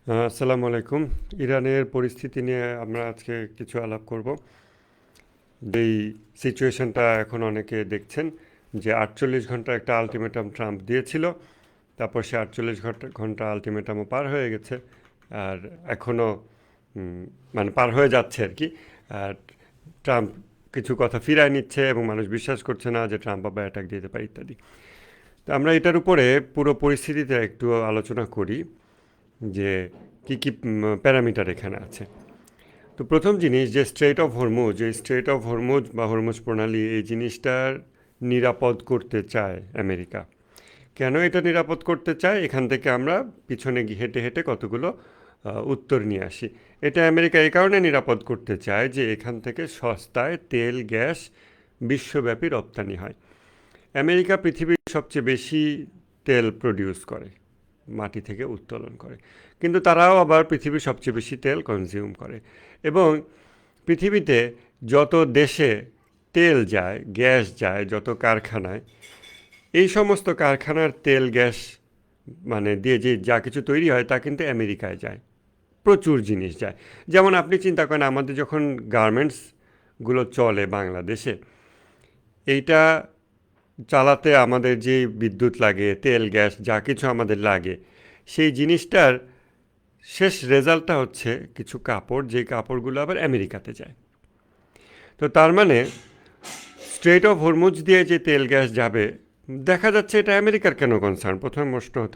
আসসালামু আলাইকুম। ইরানের পরিস্থিতি নিয়ে আমরা আজকে কিছু আলাপ করব। যেই সিচুয়েশনটা এখন অনেকে দেখছেন যে 48 ঘন্টা একটা আলটিমেটাম ট্রাম্প দিয়েছিল, তারপর সে 48 ঘন্টা আলটিমেটামও পার হয়ে গেছে, আর এখনও মানে পার হয়ে যাচ্ছে আর কি। আর ট্রাম্প কিছু কথা ফিরায় নিচ্ছে এবং মানুষ বিশ্বাস করছে না যে ট্রাম্প আবার অ্যাটাক দিতে পারে ইত্যাদি। তো আমরা এটার উপরে পুরো পরিস্থিতিতে একটু আলোচনা করি যে কী কী প্যারামিটার এখানে আছে। তো প্রথম জিনিস যে স্ট্রেট অফ হরমুজ, এই স্ট্রেট অফ হরমুজ বা হরমুজ প্রণালী, এই জিনিসটার নিরাপদ করতে চায় আমেরিকা। কেন এটা নিরাপদ করতে চায়, এখান থেকে আমরা পিছনে গিয়ে হেঁটে হেঁটে কতগুলো উত্তর নিয়ে আসি। এটা আমেরিকা এই কারণে নিরাপদ করতে চায় যে এখান থেকে সস্তায় তেল গ্যাস বিশ্বব্যাপী রপ্তানি হয়। আমেরিকা পৃথিবীর সবচেয়ে বেশি তেল প্রডিউস করে, মাটি থেকে উত্তোলন করে, কিন্তু তারাও আবার পৃথিবীর সবচেয়ে বেশি তেল কনজিউম করে। এবং পৃথিবীতে যত দেশে তেল যায়, গ্যাস যায়, যত কারখানায়, এই সমস্ত কারখানার তেল গ্যাস মানে দিয়ে যে যা কিছু তৈরি হয় তা কিন্তু আমেরিকায় যায়, প্রচুর জিনিস যায়। যেমন আপনি চিন্তা করেন, আমাদের যখন গার্মেন্টসগুলো চলে বাংলাদেশে, এইটা চালাতে আমাদের যে বিদ্যুৎ লাগে, তেল গ্যাস যা কিছু আমাদের লাগে, সেই জিনিসটার শেষ রেজাল্টটা হচ্ছে কিছু কাপড়, যে কাপড়গুলো আবার আমেরিকাতে যায়। তো তার মানে স্ট্রেট অফ হরমুজ দিয়ে যে তেল গ্যাস যাবে, দেখা যাচ্ছে এটা আমেরিকার কেন কনসার্ন, প্রথমে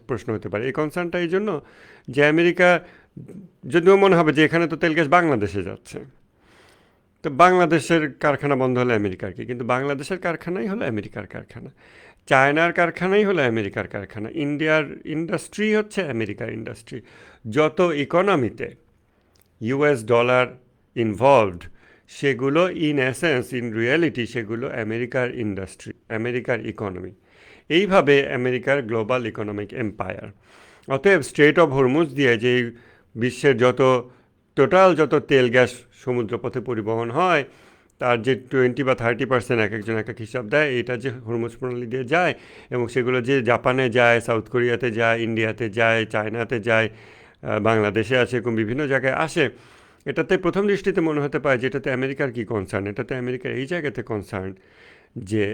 প্রশ্ন হতে পারে। এই কনসার্নটা এই জন্য যে আমেরিকা, যদিও মনে হবে যে এখানে তো তেল গ্যাস বাংলাদেশে যাচ্ছে, তো বাংলাদেশের কারখানা বন্ধ হলে আমেরিকার কি, কিন্তু বাংলাদেশের কারখানাই হলো আমেরিকার কারখানা, চায়নার কারখানাই হলো আমেরিকার কারখানা, ইন্ডিয়ার ইন্ডাস্ট্রি হচ্ছে আমেরিকার ইন্ডাস্ট্রি। যত ইকোনমিতে ইউএস ডলার ইনভলভড, সেগুলো ইন এসেন্স, ইন রিয়েলিটি, সেগুলো আমেরিকার ইন্ডাস্ট্রি, আমেরিকার ইকোনমি। এইভাবে আমেরিকার গ্লোবাল ইকোনমিক এম্পায়ার। অতএব স্ট্রেট অফ হরমুজ দিয়ে যে বিশ্বের যত তেল গ্যাস সমুদ্রপথে পরিবহন হয়, তার যে 20 বা 30% এক একজন এক এক হিসাব দেয়, এটা যে হরমুজ প্রণালী দিয়ে যায় এবং সেগুলো যে জাপানে যায়, সাউথ কোরিয়াতে যায়, ইন্ডিয়াতে যায়, চায়নাতে যায়, বাংলাদেশে আসে, এরকম বিভিন্ন জায়গায় আসে। এটাতে প্রথম দৃষ্টিতে মনে হতে পারে যে এটাতে আমেরিকার কী কনসার্ন। এটাতে আমেরিকার এই জায়গাতে কনসার্ন যে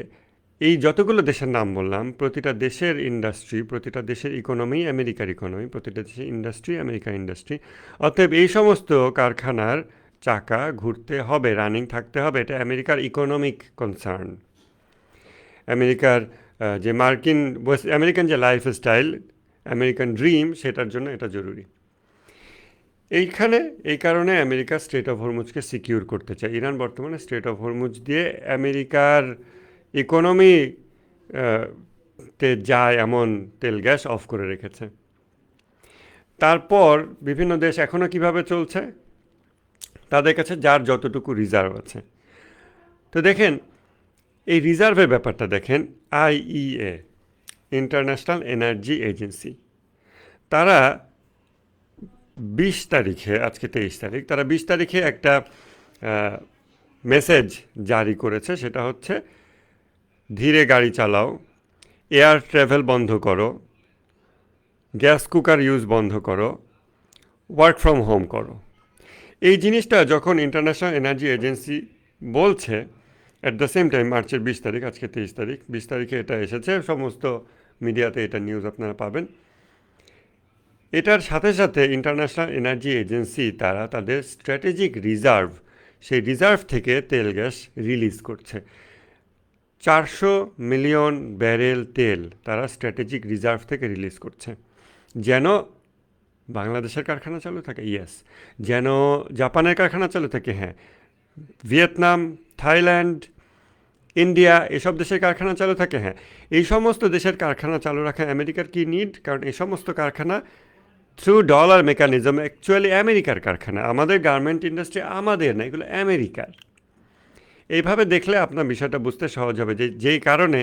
এই যতগুলো দেশের নাম বললাম, প্রতিটা দেশের ইন্ডাস্ট্রি, প্রতিটা দেশের ইকোনমি আমেরিকার ইকোনমি, প্রতিটা দেশের ইন্ডাস্ট্রি আমেরিকার ইন্ডাস্ট্রি। অতএব এই সমস্ত কারখানার চাকা ঘুরতে হবে, রানিং থাকতে হবে, এটা আমেরিকার ইকোনমিক কনসার্ন। আমেরিকার যে আমেরিকান যে লাইফস্টাইল, আমেরিকান ড্রিম, সেটার জন্য এটা জরুরি। এই কারণে আমেরিকা স্ট্রেট অফ হরমুজকে সিকিউর করতে চায়। ইরান বর্তমানে স্ট্রেট অফ হরমুজ দিয়ে আমেরিকার ইকোনমি তে যায় এমন তেল গ্যাস অফ করে রেখেছে। তারপর বিভিন্ন দেশ এখনও কিভাবে চলছে, তাদের কাছে যার যতটুকু রিজার্ভ আছে। তো দেখেন, এই রিজার্ভের ব্যাপারটা দেখেন। আইইএ, ইন্টারন্যাশনাল এনার্জি এজেন্সি, তারা 20 তারিখে, আজকে 23 তারিখ, তারা 20 তারিখে একটা মেসেজ জারি করেছে। সেটা হচ্ছে, ধীরে গাড়ি চালাও, এয়ার ট্রাভেল বন্ধ করো, গ্যাস কুকার ইউজ বন্ধ করো, ওয়ার্ক ফ্রম হোম করো। এই জিনিসটা যখন ইন্টারন্যাশনাল এনার্জি এজেন্সি বলছে, অ্যাট দ্য সেম টাইম মার্চের 20 তারিখ, আজকে 23 তারিখ, 20 তারিখে এটা এসেছে, সমস্ত মিডিয়াতে এটা নিউজ আপনারা পাবেন। এটার সাথে সাথে ইন্টারন্যাশনাল এনার্জি এজেন্সি তারা তাদের স্ট্র্যাটেজিক রিজার্ভ, সেই রিজার্ভ থেকে তেল গ্যাস রিলিজ করছে। 400 মিলিয়ন ব্যারেল তেল তারা স্ট্র্যাটেজিক রিজার্ভ থেকে রিলিজ করছে, যেন বাংলাদেশের কারখানা চালু থাকে, ইয়েস, যেন জাপানের কারখানা চালু থাকে, হ্যাঁ, ভিয়েতনাম, থাইল্যান্ড, ইন্ডিয়া, এসব দেশের কারখানা চালু থাকে, হ্যাঁ। এই সমস্ত দেশের কারখানা চালু রাখা আমেরিকার কি নিড, কারণ এই সমস্ত কারখানা থ্রু ডলার মেকানিজম অ্যাকচুয়ালি আমেরিকার কারখানা। আমাদের গার্মেন্ট ইন্ডাস্ট্রি আমাদের না, এগুলো আমেরিকার। এইভাবে দেখলে আপনার বিষয়টা বুঝতে সহজ হবে যে যেই কারণে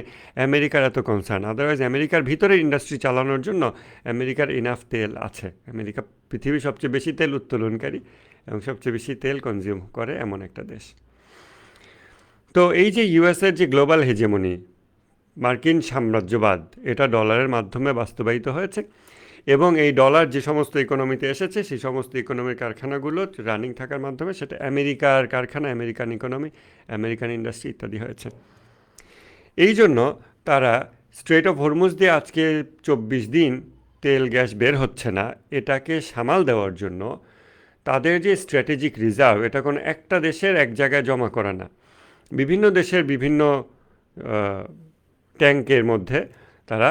আমেরিকার এত কনসার্ন। আদারওয়াইজ আমেরিকার ভিতরে ইন্ডাস্ট্রি চালানোর জন্য আমেরিকার ইনাফ তেল আছে। আমেরিকা পৃথিবীর সবচেয়ে বেশি তেল উত্তোলনকারী এবং সবচেয়ে বেশি তেল কনজিউম করে এমন একটা দেশ। তো এই যে ইউএসের যে গ্লোবাল হেজেমনি, মার্কিন সাম্রাজ্যবাদ, এটা ডলারের মাধ্যমে বাস্তবায়িত হয়েছে। এবং এই ডলার যে সমস্ত ইকোনমিতে এসেছে সেই সমস্ত ইকোনমির কারখানাগুলো রানিং থাকার মাধ্যমে সেটা আমেরিকার কারখানা, আমেরিকান ইকোনমি, আমেরিকান ইন্ডাস্ট্রি ইত্যাদি হয়েছে। এই জন্য তারা স্ট্রেট অফ হরমুজ দিয়ে আজকে 24 দিন তেল গ্যাস বের হচ্ছে না, এটাকে সামাল দেওয়ার জন্য তাদের যে স্ট্র্যাটেজিক রিজার্ভ, এটা কোনো একটা দেশের এক জায়গায় জমা করা না, বিভিন্ন দেশের বিভিন্ন ট্যাঙ্কের মধ্যে তারা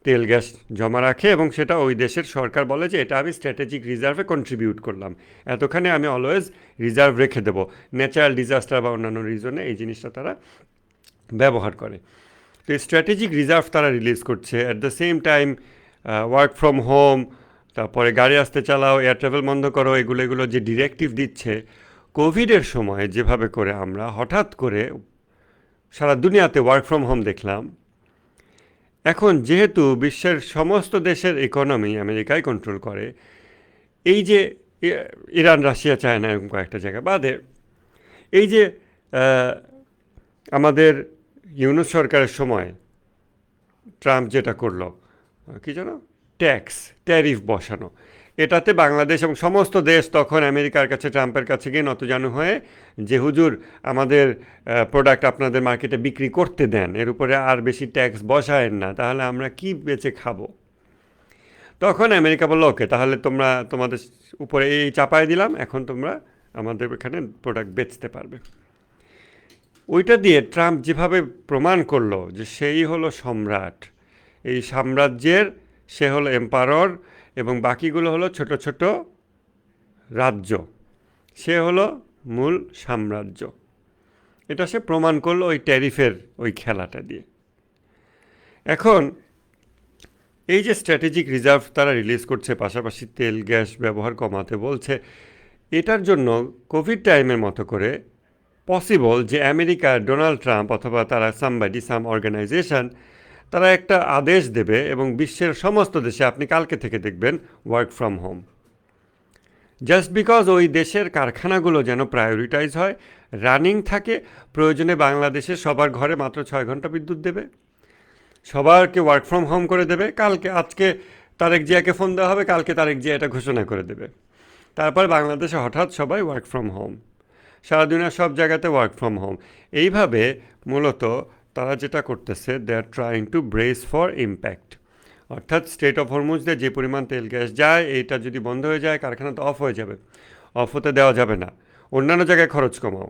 তেল গ্যাস জমা রাখে এবং সেটা ওই দেশের সরকার বলে যে এটা আমি স্ট্র্যাটেজিক রিজার্ভে কন্ট্রিবিউট করলাম, এতখানি আমি অলওয়েজ রিজার্ভ রেখে দেবো, ন্যাচারাল ডিজাস্টার বা অন্যান্য রিজনে এই জিনিসটা তারা ব্যবহার করে। তো স্ট্র্যাটেজিক রিজার্ভ তারা রিলিজ করছে। At the same time work from home, তারপরে গাড়ি আসতে চালাও, এয়ার ট্রাভেল বন্ধ করো, এগুলো যে ডিরেক্টিভ দিচ্ছে, কোভিডের সময় যেভাবে করে আমরা হঠাৎ করে সারা দুনিয়াতে ওয়ার্ক ফ্রম হোম দেখলাম, এখন যেহেতু বিশ্বের সমস্ত দেশের ইকোনমি আমেরিকায় কন্ট্রোল করে, এই যে ইরান, রাশিয়া, চায়না এরকম কয়েকটা জায়গা বাদে, এই যে আমাদের ইউনুস সরকারের সময় ট্রাম্প যেটা করলো, কি যেন ট্যারিফ বসানো, এটাতে বাংলাদেশ এবং সমস্ত দেশ তখন আমেরিকার কাছে, ট্রাম্পের কাছে গিয়ে নতজানু হয়ে যে হুজুর আমাদের প্রোডাক্ট আপনাদের মার্কেটে বিক্রি করতে দেন, এর উপরে আর বেশি ট্যাক্স বসায়েন না, তাহলে আমরা কি বেচে খাবো। তখন আমেরিকা বললো ওকে, তাহলে তোমাদের উপরে এই চাপায় দিলাম, এখন তোমরা আমাদের এখানে প্রোডাক্ট বেচতে পারবে। ওইটা দিয়ে ট্রাম্প যেভাবে প্রমাণ করলো যে সেই হলো সম্রাট, এই সাম্রাজ্যের সে হলো এম্পারর এবং বাকিগুলো হলো ছোট ছোট রাজ্য, সে হলো মূল সাম্রাজ্য। এটা সে প্রমাণ করলো ওই ট্যারিফের ওই খেলাটা দিয়ে। এখন এই যে স্ট্র্যাটেজিক রিজার্ভ তারা রিলিজ করছে, পাশাপাশি তেল গ্যাস ব্যবহার কমাতে বলছে, এটার জন্য কোভিড টাইমের মতো করে পসিবল যে আমেরিকার ডোনাল্ড ট্রাম্প অথবা তারা সাম অর্গানাইজেশন তারা একটা আদেশ দেবে এবং বিশ্বের সমস্ত দেশে আপনি কালকে থেকে দেখবেন work from home, just because ওই দেশের কারখানাগুলো যেন প্রায়োরিটাইজ হয়, রানিং থাকে, প্রয়োজনে বাংলাদেশের সবার ঘরে মাত্র 6 ঘন্টা বিদ্যুৎ দেবে, সবারকে ওয়ার্ক ফ্রম হোম করে দেবে, আজকে তারেক জিয়াকে ফোন দেওয়া হবে, কালকে তারেক জিয়া এটা ঘোষণা করে দেবে, তারপর বাংলাদেশে হঠাৎ সবাই ওয়ার্ক ফ্রম হোম, সারা দুনিয়ার সব জায়গাতে ওয়ার্ক ফ্রম হোম। এইভাবে মূলত তারা যেটা করতেছে, they are trying to brace for impact, অর্থাৎ স্ট্রেট অফ হরমুজে যে পরিমাণ তেল গ্যাস যায়, এইটা যদি বন্ধ হয়ে যায় কারখানা তো অফ হয়ে যাবে, অফ হতে দেওয়া যাবে না, অন্যান্য জায়গায় খরচ কমাও,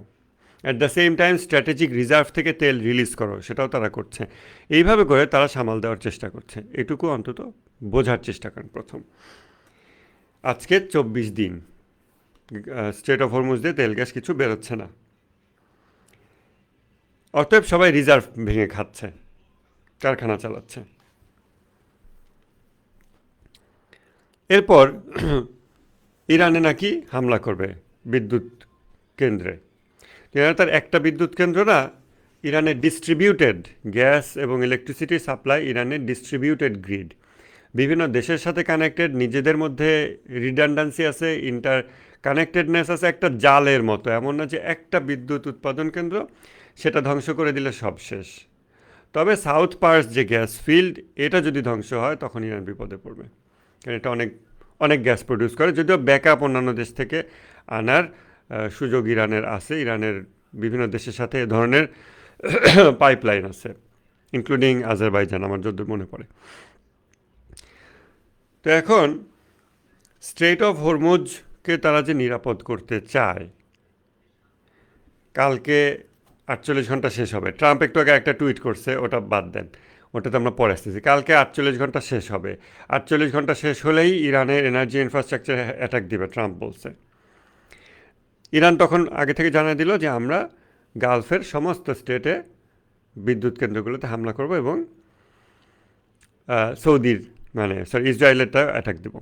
at the same time strategic reserve থেকে তেল রিলিজ করো, সেটাও তারা করছে। এইভাবে করে তারা সামাল দেওয়ার চেষ্টা করছে, এটুকু অন্তত বোঝার চেষ্টা করেন। প্রথম আজকে 24 দিন স্ট্রেট অফ হরমুজ দিয়ে তেল গ্যাস কিছু বেরোচ্ছে না, অতএব সবাই রিজার্ভ ভেঙে খাচ্ছে, কারখানা চালাচ্ছে। এরপর ইরানে নাকি হামলা করবে বিদ্যুৎ কেন্দ্রে। ইরানে তার একটা বিদ্যুৎ কেন্দ্র না, ইরানের ডিস্ট্রিবিউটেড গ্যাস এবং ইলেকট্রিসিটি সাপ্লাই, ইরানের ডিস্ট্রিবিউটেড গ্রিড, বিভিন্ন দেশের সাথে কানেক্টেড, নিজেদের মধ্যে রিডান্ডেন্সি আছে, ইন্টার কানেক্টেডনেস আছে, একটা জালের মতো। এমন না যে একটা বিদ্যুৎ উৎপাদন কেন্দ্র, সেটা ধ্বংস করে দিলে সব শেষ। তবে সাউথ পার্স যে গ্যাস ফিল্ড, এটা যদি ধ্বংস হয় তখন ইরান বিপদে পড়বে, কারণ এটা অনেক গ্যাস প্রডিউস করে, যদিও ব্যাকআপ অন্যান্য দেশ থেকে আনার সুযোগ ইরানের আছে। ইরানের বিভিন্ন দেশের সাথে এ ধরনের পাইপলাইন আছে, ইনক্লুডিং আজারবাইজান, আমার যদ্দূর মনে পড়ে। তো এখন স্ট্রেট অফ হরমুজকে তারা যে নিরাপদ করতে চায়, কালকে 48 ঘন্টা শেষ হবে। ট্রাম্প একটু আগে একটা টুইট করছে, ওটা বাদ দেন, ওটাতে আমরা পরে আসতেছি। কালকে 48 ঘন্টা শেষ হবে, 48 ঘন্টা শেষ হলেই ইরানের এনার্জি ইনফ্রাস্ট্রাকচার অ্যাটাক দিবে, ট্রাম্প বলছে। ইরান তখন আগে থেকে জানিয়ে দিল যে আমরা গালফের সমস্ত স্টেটে বিদ্যুৎ কেন্দ্রগুলোতে হামলা করব এবং সৌদির ইসরায়েলেরটা অ্যাটাক দেব।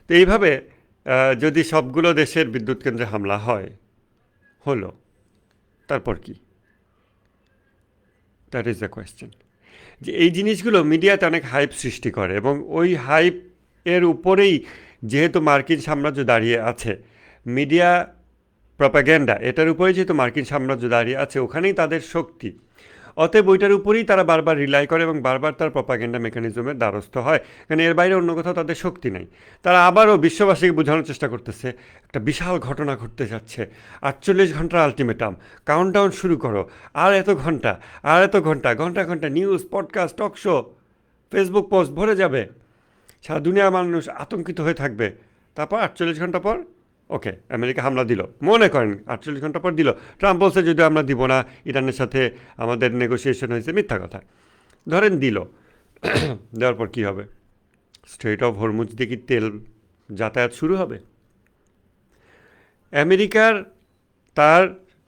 তো এইভাবে যদি সবগুলো দেশের বিদ্যুৎ কেন্দ্রে হামলা হলো, তারপর কি? That is the question. যে এই জিনিসগুলো মিডিয়াতে অনেক হাইপ সৃষ্টি করে এবং ওই হাইপ এর উপরেই যেহেতু মার্কিন সাম্রাজ্য দাঁড়িয়ে আছে, মিডিয়া প্রপাগ্যান্ডা, এটার উপরেই যেহেতু মার্কিন সাম্রাজ্য দাঁড়িয়ে আছে, ওখানেই তাদের শক্তি। অতএব ওইটার উপরেই তারা বারবার রিলাই করে এবং বারবার তার প্রপাগেন্ডা মেকানিজমের দ্বারস্থ হয়, কারণ এর বাইরে অন্য কোথাও তাদের শক্তি নেই। তারা আবারও বিশ্ববাসীকে বোঝানোর চেষ্টা করতেছে একটা বিশাল ঘটনা ঘটতে যাচ্ছে, 48 ঘন্টার আলটিমেটাম, কাউন্টডাউন শুরু করো, আর এত ঘন্টা, আর এত ঘন্টা, ঘন্টা ঘন্টা news, podcast, talk show, Facebook post ভরে যাবে, সারা দুনিয়ার মানুষ আতঙ্কিত হয়ে থাকবে। তারপর 48 ঘন্টা পর ওকে আমেরিকা হামলা দিল, মনে করেন 48 ঘন্টা পর দিল। ট্রাম্প বলছে যদি আমরা দিব না, ইরানের সাথে আমাদের নেগোসিয়েশন হয়েছে, মিথ্যা কথা। ধরেন দিল, দেওয়ার পর কী হবে? স্ট্রেট অফ হরমুজ দিয়ে কি তেল যাতায়াত শুরু হবে? আমেরিকার তার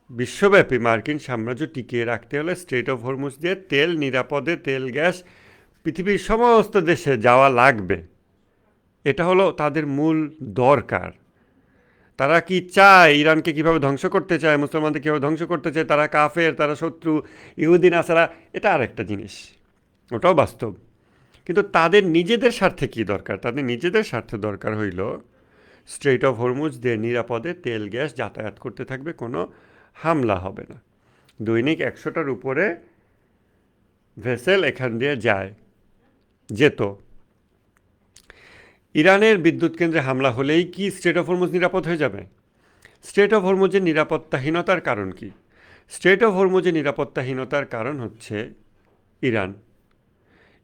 বিশ্বব্যাপী মার্কিন সাম্রাজ্য টিকিয়ে রাখতে হলে স্ট্রেট অফ হরমুজ দিয়ে তেল নিরাপদে, তেল গ্যাস পৃথিবীর সমস্ত দেশে যাওয়া লাগবে। এটা হলো তাদের মূল দরকার। তারা কি চায়, ইরানকে কীভাবে ধ্বংস করতে চায়, মুসলমানদের কীভাবে ধ্বংস করতে চায়, তারা কাফের, তারা শত্রু, ইহুদিন আসারা, এটা আরেকটা জিনিস, ওটাও বাস্তব। কিন্তু তাদের নিজেদের স্বার্থে কী দরকার? তাদের নিজেদের স্বার্থে দরকার হইল স্ট্রেট অফ হরমুজ দিয়ে নিরাপদে তেল গ্যাস যাতায়াত করতে থাকবে, কোনো হামলা হবে না। দৈনিক 100টার উপরে ভেসেল এখান দিয়ে যেত। ইরানের বিদ্যুৎ কেন্দ্রে হামলা হলেই কি স্ট্রেট অফ হরমুজ নিরাপদ হয়ে যাবে? স্ট্রেট অফ হরমুজের নিরাপত্তাহীনতার কারণ কি? স্ট্রেট অফ হরমুজের নিরাপত্তাহীনতার কারণ হচ্ছে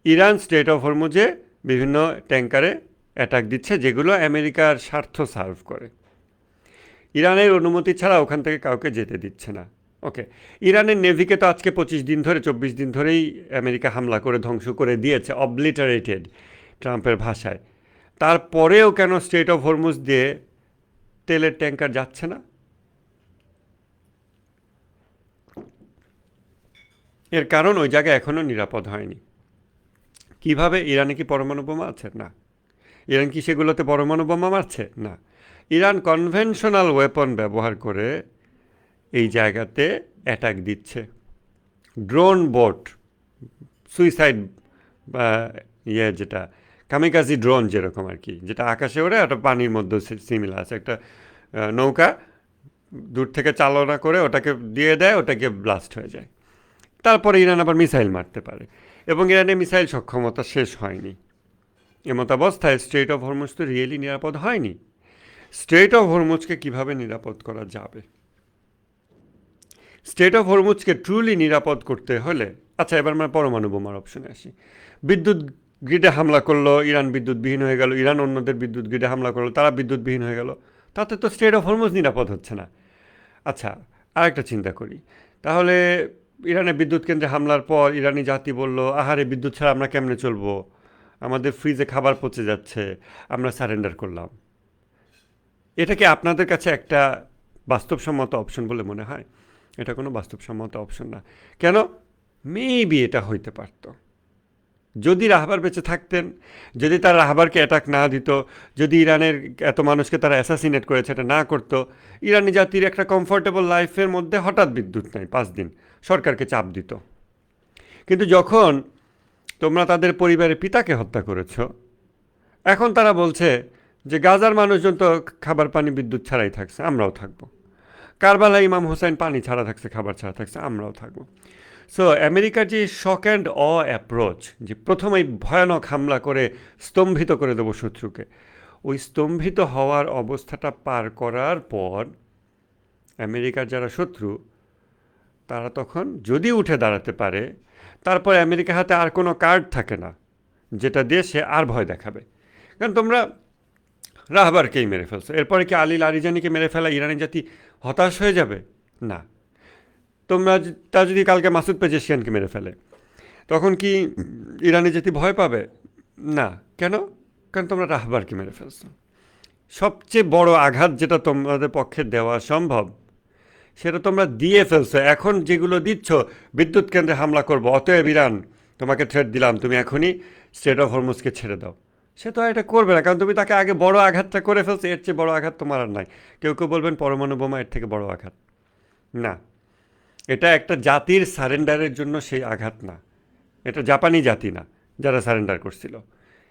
ইরান স্ট্রেট অফ হরমুজে বিভিন্ন ট্যাঙ্কারে অ্যাটাক দিচ্ছে, যেগুলো আমেরিকার স্বার্থ সার্ভ করে। ইরানের অনুমতি ছাড়া ওখান থেকে কাউকে যেতে দিচ্ছে না। ওকে, ইরানের নেভিকে তো আজকে 24 দিন ধরেই আমেরিকা হামলা করে ধ্বংস করে দিয়েছে, অবলিটারেটেড ট্রাম্পের ভাষায়। তারপরেও কেন স্ট্রেট অফ হরমুজ দিয়ে তেলের ট্যাঙ্কার যাচ্ছে না? এর কারণ ওই জায়গায় এখনও নিরাপদ হয়নি। কিভাবে? ইরানে কি পরমাণু বোমা আছে? না। ইরান কি সেগুলোতে পরমাণু বোমা মারছে? না। ইরান কনভেনশনাল ওয়েপন ব্যবহার করে এই জায়গাতে অ্যাটাক দিচ্ছে। ড্রোন বোট, সুইসাইড যেটা কামিকাজি ড্রোন যেরকম আর কি, যেটা আকাশে ওড়ে, ওটা পানির মধ্যে সিমিলার আছে, একটা নৌকা দূর থেকে চালনা করে ওটাকে দিয়ে দেয়, ওটাকে ব্লাস্ট হয়ে যায়। তারপরে ইরান আবার মিসাইল মারতে পারে, এবং ইরানের মিসাইল সক্ষমতা শেষ হয়নি। এমতাবস্থায় স্ট্রেট অফ হরমুজ তো রিয়েলি নিরাপদ হয়নি। স্ট্রেট অফ হরমুজকে কীভাবে নিরাপদ করা যাবে? স্ট্রেট অফ হরমুজকে ট্রুলি নিরাপদ করতে হলে, আচ্ছা এবার আমরা পরমাণু বোমার অপশনে আসি। বিদ্যুৎ গ্রিডে হামলা করলো, ইরান বিদ্যুৎবিহীন হয়ে গেল, ইরান অন্যদের বিদ্যুৎ গ্রিডে হামলা করলো, তারা বিদ্যুৎবিহীন হয়ে গেল, তাতে তো স্ট্রেট অফ হরমুজ নিরাপদ হচ্ছে না। আচ্ছা, আরেকটা চিন্তা করি, তাহলে ইরানের বিদ্যুৎ কেন্দ্রে হামলার পর ইরানি জাতি বলল, আহারে বিদ্যুৎ ছাড়া আমরা কেমনে চলবো, আমাদের ফ্রিজে খাবার পচে যাচ্ছে, আমরা সারেন্ডার করলাম। এটা কি আপনাদের কাছে একটা বাস্তবসম্মত অপশন বলে মনে হয়? এটা কোনো বাস্তবসম্মত অপশন না। কেন? মেবি এটা হইতে পারত যদি রাহবার বেঁচে থাকতেন, যদি তারা রাহবারকে অ্যাটাক না দিত, যদি ইরানের এত মানুষকে তারা অ্যাসাসিনেট করেছে এটা না করতো, ইরানি জাতির একটা কমফোর্টেবল লাইফের মধ্যে হঠাৎ বিদ্যুৎ নেই 5 দিন, সরকারকে চাপ দিত। কিন্তু যখন তোমরা তাদের পরিবারের পিতাকে হত্যা করেছ, এখন তারা বলছে যে গাজার মানুষজন তো খাবার পানি বিদ্যুৎ ছাড়াই থাকছে, আমরাও থাকবো। কারবালা ইমাম হোসেন পানি ছাড়া থাকছে, খাবার ছাড়া থাকছে, আমরাও থাকবো। সো আমেরিকার যে শক অ্যান্ড অ্যাপ্রোচ, যে প্রথমেই ভয়ানক হামলা করে স্তম্ভিত করে দেবো শত্রুকে, ওই স্তম্ভিত হওয়ার অবস্থাটা পার করার পর আমেরিকার যারা শত্রু তারা তখন যদি উঠে দাঁড়াতে পারে, তারপর আমেরিকার হাতে আর কোনো কার্ড থাকে না যেটা দিয়ে সে আর ভয় দেখাবে। কারণ তোমরা রাহবারকেই মেরে ফেলছো, এরপরে কি আলী লারিজানিকে মেরে ফেলা ইরানি জাতি হতাশ হয়ে যাবে? না। তোমরা তা যদি কালকে মাসুদ পেজেশিয়ানকে মেরে ফেলে, তখন কি ইরানি জাতি ভয় পাবে? না। কেন? কারণ তোমরা রাহবারকে মেরে ফেলছো। সবচেয়ে বড় আঘাত যেটা তোমাদের পক্ষে দেওয়া সম্ভব সেটা তোমরা দিয়ে ফেলছো। এখন যেগুলো দিচ্ছ, বিদ্যুৎ কেন্দ্রে হামলা করবো, অতএব ইরান তোমাকে থ্রেট দিলাম, তুমি এখনই স্ট্রেট অফ হরমুজকে ছেড়ে দাও, সে তো এটা করবে না, কারণ তুমি তাকে আগে বড় আঘাতটা করে ফেলছো। এর চেয়ে বড় আঘাত তোমার আর নাই। কেউ কেউ বলবেন পরমাণু বোমা এর থেকে বড় আঘাত। না, এটা একটা জাতির সারেন্ডারের জন্য সেই আঘাত না। এটা জাপানি জাতি না যারা সারেন্ডার করছিল,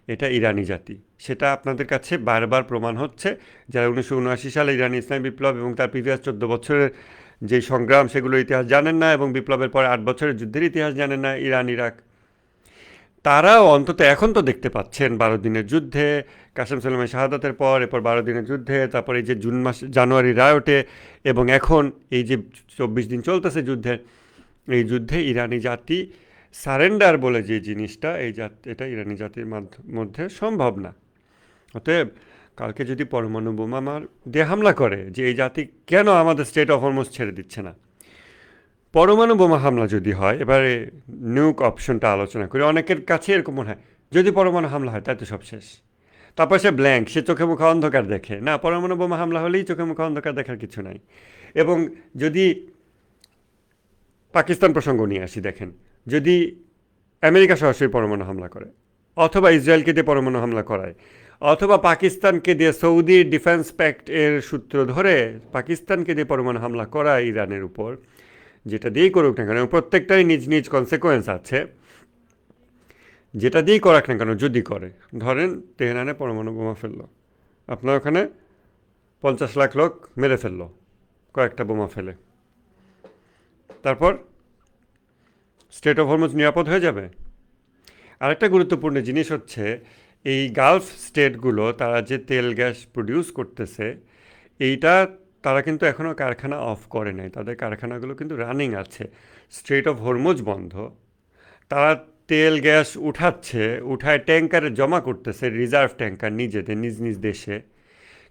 এটা ইরানি জাতি। সেটা আপনাদের কাছে বারবার প্রমাণ হচ্ছে, যারা 1979 সালে ইরানি ইসলামী বিপ্লব এবং তার প্রিভিয়াস 14 বছরের যে সংগ্রাম সেগুলোর ইতিহাস জানেন না এবং বিপ্লবের পরে 8 বছরের যুদ্ধের ইতিহাস জানেন না ইরান ইরাক, তারাও অন্তত এখন তো দেখতে পাচ্ছেন 12 দিনের যুদ্ধে, কাসেম সুলেমানের শাহাদাতের পর, এরপর 12 দিনের যুদ্ধে, তারপরে এই যে জুন মাস জানুয়ারি রায়টে, এবং এখন এই যে 24 দিন চলতেছে যুদ্ধের, এই যুদ্ধে ইরানি জাতি সারেন্ডার বলে যে জিনিসটা, এটা ইরানি জাতির মধ্যে সম্ভব না। অতএব কালকে যদি পরমাণু বোমা দিয়ে হামলা করে, যে এই জাতি কেন আমাদের স্টেট অফ হরমুজ ছেড়ে দিচ্ছে না, পরমাণু বোমা হামলা যদি হয়, এবারে নিউক অপশনটা আলোচনা করি। অনেকের কাছে এরকম মনে হয় যদি পরমাণু হামলা হয় তাই তো সব শেষ, তারপর সে ব্ল্যাঙ্ক, সে চোখে মুখে অন্ধকার দেখে, না পরমাণু বোমা হামলা হলেই চোখে মুখে অন্ধকার দেখার কিছু নাই। এবং যদি পাকিস্তান প্রসঙ্গ নিয়ে আসি, দেখেন যদি আমেরিকা সরাসরি পরমাণু হামলা করে, অথবা ইসরায়েলকে দিয়ে পরমাণু হামলা করায়, অথবা পাকিস্তানকে দিয়ে সৌদি ডিফেন্স প্যাক্ট এর সূত্র ধরে পাকিস্তানকে দিয়ে পরমাণু হামলা করায় ইরানের উপর, যেটা দিয়েই করুক না কেন, প্রত্যেকটারই নিজ নিজ কনসিকোয়েন্স আছে, যেটা দিয়েই করাক না কেন, যদি করে, ধরেন তেহরানে পরমাণু বোমা ফেললো, আপনার ওখানে 50 লাখ লোক মেরে ফেললো কয়েকটা বোমা ফেলে, তারপর স্টেট অফ হরমুজ নিরাপদ হয়ে যাবে? আরেকটা গুরুত্বপূর্ণ জিনিস হচ্ছে, এই গালফ স্টেটগুলো তারা যে তেল গ্যাস প্রডিউস করতেছে, এইটা তারা কিন্তু এখনও কারখানা অফ করে নাই, তাদের কারখানাগুলো কিন্তু রানিং আছে, স্ট্রেট অফ হরমুজ বন্ধ, তারা তেল গ্যাস উঠাচ্ছে, উঠায় ট্যাঙ্কারে জমা করতেছে, রিজার্ভ ট্যাঙ্কার নিজেদের নিজ নিজ দেশে,